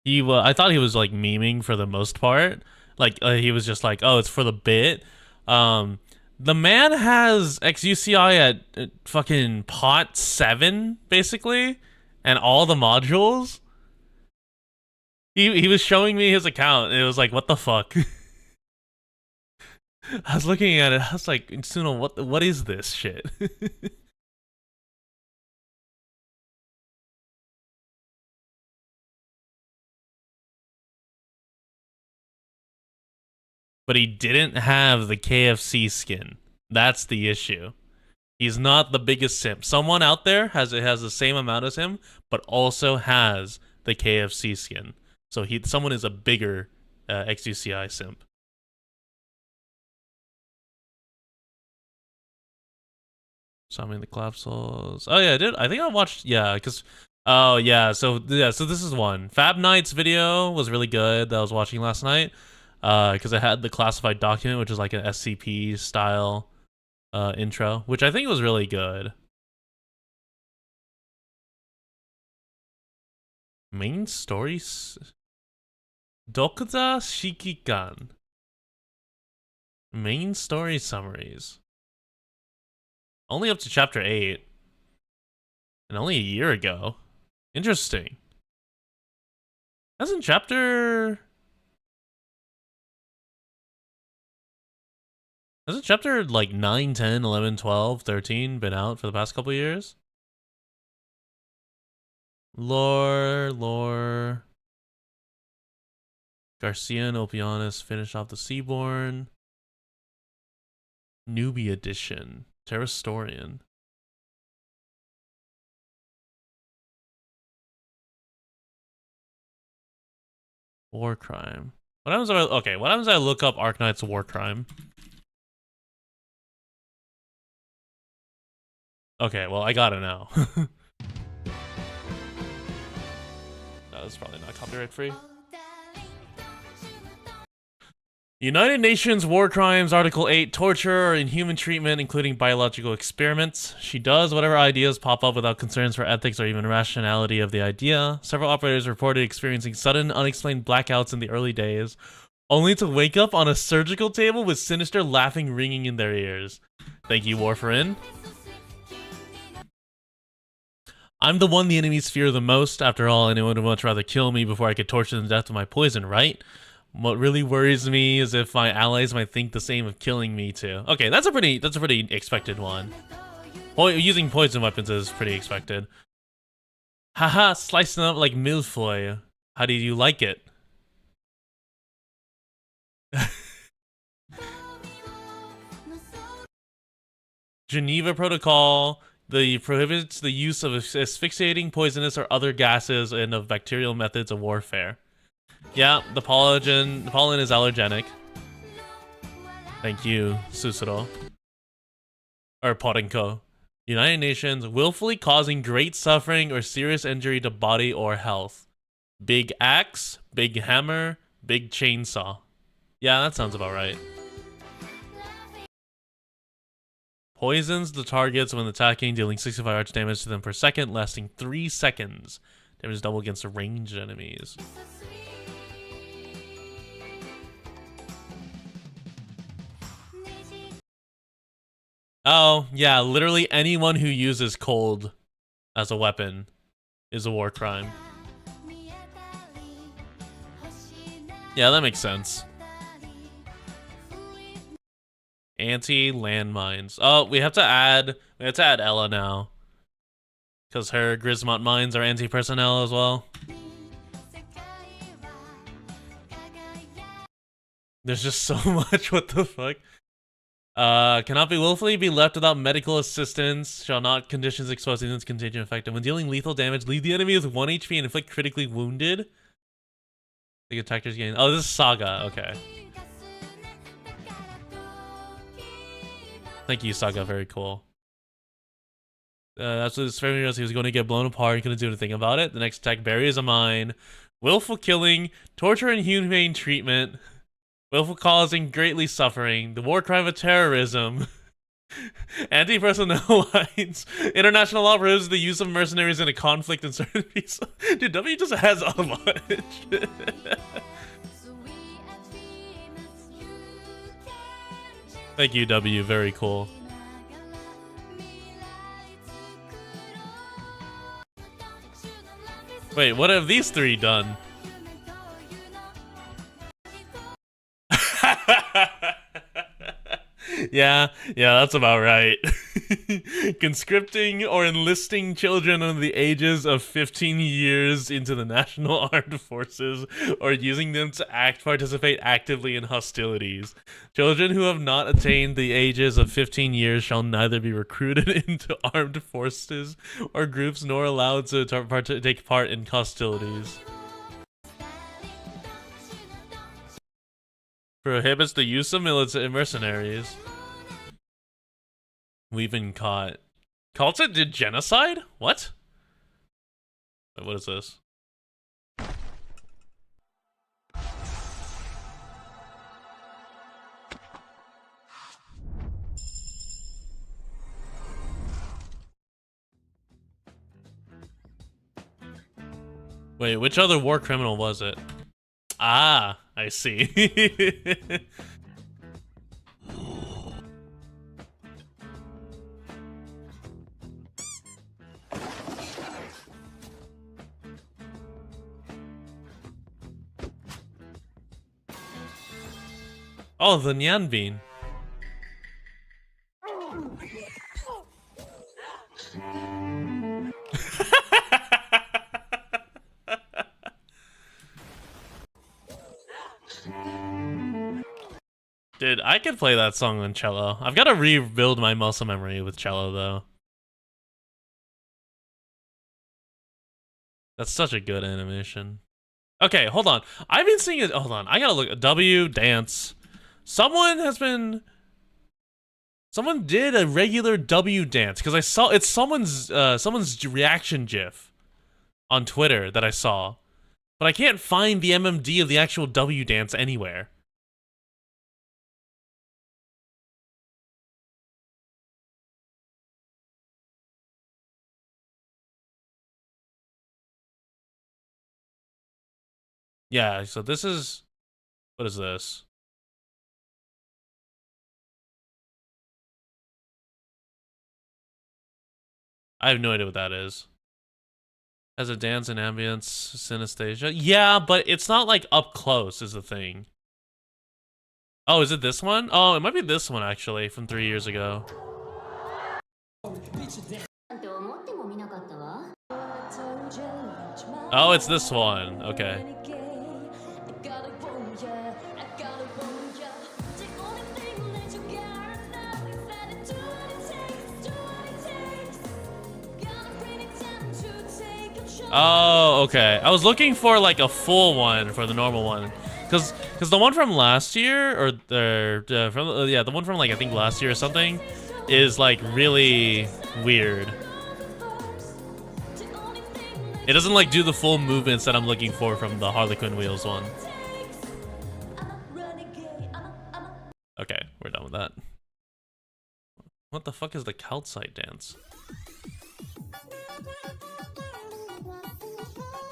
Speaker 1: I thought he was like memeing for the most part. Like he was just like, oh, it's for the bit. The man has XUCI at fucking pot 7 basically, and all the modules. He was showing me his account and it was like, what the fuck? I was looking at it, I was like, Tsuno, what is this shit? But he didn't have the KFC skin. That's the issue. He's not the biggest simp. Someone out there has the same amount as him, but also has the KFC skin. So someone is a bigger XUCI simp. Summoning the Collapsals. Oh yeah, I did. I think I watched. Yeah, because. Oh yeah. So this is one. Fab Knight's video was really good that I was watching last night. Because I had the classified document, which is like an SCP style intro, which I think was really good. Main stories. Dokuza Shikikan. Main story summaries. Only up to chapter 8. And only a year ago. Interesting. Hasn't chapter 9, 10, 11, 12, 13 been out for the past couple years? Lore. Garcia and Opianus finish off the Seaborn. Newbie edition. Terrastorian. War crime. What happens if I look up Arknights war crime? Okay, well, I got it now. That's probably not copyright free. United Nations War Crimes, Article 8, torture or inhuman treatment, including biological experiments. She does whatever ideas pop up without concerns for ethics or even rationality of the idea. Several operators reported experiencing sudden, unexplained blackouts in the early days, only to wake up on a surgical table with sinister laughing ringing in their ears. Thank you, Warfarin. I'm the one the enemies fear the most. After all, anyone would much rather kill me before I could torture them to death with my poison, right? What really worries me is if my allies might think the same of killing me too. Okay, that's a pretty expected one. Using poison weapons is pretty expected. Haha, slicing up like milfoil. How do you like it? Geneva Protocol. Prohibits the use of asphyxiating, poisonous, or other gases and of bacterial methods of warfare. Yeah, the pollen is allergenic. Thank you, Susuro. Or Porenko. United Nations, willfully causing great suffering or serious injury to body or health. Big axe, big hammer, big chainsaw. Yeah, that sounds about right. Poisons the targets when attacking, dealing 65 arch damage to them per second, lasting 3 seconds. Damage is double against ranged enemies. Oh, yeah, literally anyone who uses cold as a weapon is a war crime. Yeah, that makes sense. Anti-landmines. Oh, we have to add Ella now. Because her Grismont mines are anti-personnel as well. There's just so much, what the fuck? Cannot be willfully be left without medical assistance. Shall not conditions exposed to this contagion effect. And when dealing lethal damage, leave the enemy with 1 HP and inflict critically wounded. The attackers gain. Oh, this is Saga. Okay. Thank you, Saga. Very cool. That's what his family was. He was going to get blown apart. He couldn't do anything about it. The next attack, buries a mine. Willful killing, torture and inhumane treatment. Willful causing greatly suffering. The war crime of terrorism. Anti-personnel lines. International law prohibits the use of mercenaries in a conflict in certain pieces. Dude, W just has a bunch. Thank you, W. Very cool. Wait, what have these three done? Yeah, that's about right. Conscripting or enlisting children under the ages of 15 years into the National Armed Forces or using them to participate actively in hostilities. Children who have not attained the ages of 15 years shall neither be recruited into armed forces or groups nor allowed to take part in hostilities. Prohibits the use of mercenaries. We've been caught. Culta did genocide? What? Wait, what is this? Wait, which other war criminal was it? Ah, I see. Oh, the Nyan Bean. Dude, I could play that song on cello. I've got to rebuild my muscle memory with cello, though. That's such a good animation. Okay, hold on. I've been seeing it. Hold on. I gotta look. W dance. Someone did a regular W dance because I saw it's someone's reaction GIF on Twitter that I saw, but I can't find the MMD of the actual W dance anywhere. Yeah, so this is, what is this? I have no idea what that is. Has a dance and ambience, synesthesia. Yeah, but it's not like up close is the thing. Oh, is it this one? Oh, it might be this one actually from 3 years ago. Oh, it's this one. Okay. Oh, okay. I was looking for like a full one for the normal one, because the one from last year or the one from like I think last year or something is like really weird. It doesn't like do the full movements that I'm looking for from the Harlequin Wheels one. Okay, we're done with that. What the fuck is the calcite dance?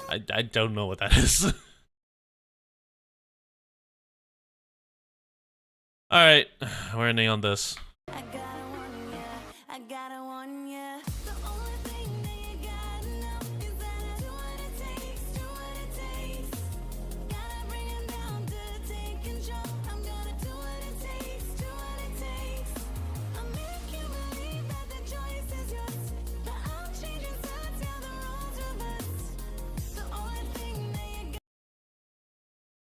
Speaker 1: I don't know what that is. Alright, we're ending on this.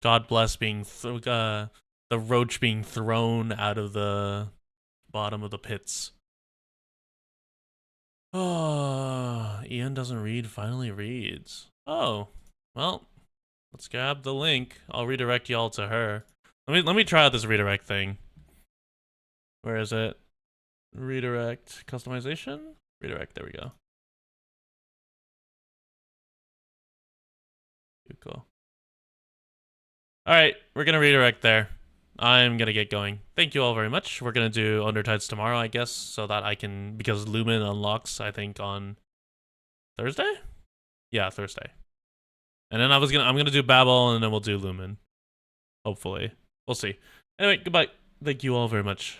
Speaker 1: God bless being the roach being thrown out of the bottom of the pits. Oh, Ian doesn't read, finally reads. Oh, well, let's grab the link. I'll redirect y'all to her. Let me try out this redirect thing. Where is it? Redirect, customization? Redirect, there we go. Cool. Alright, we're gonna redirect there. I'm gonna get going. Thank you all very much. We're gonna do Undertides tomorrow, I guess, so that I can, because Lumen unlocks, I think, on Thursday? Yeah, Thursday. And then I'm gonna do Babel, and then we'll do Lumen. Hopefully. We'll see. Anyway, goodbye. Thank you all very much.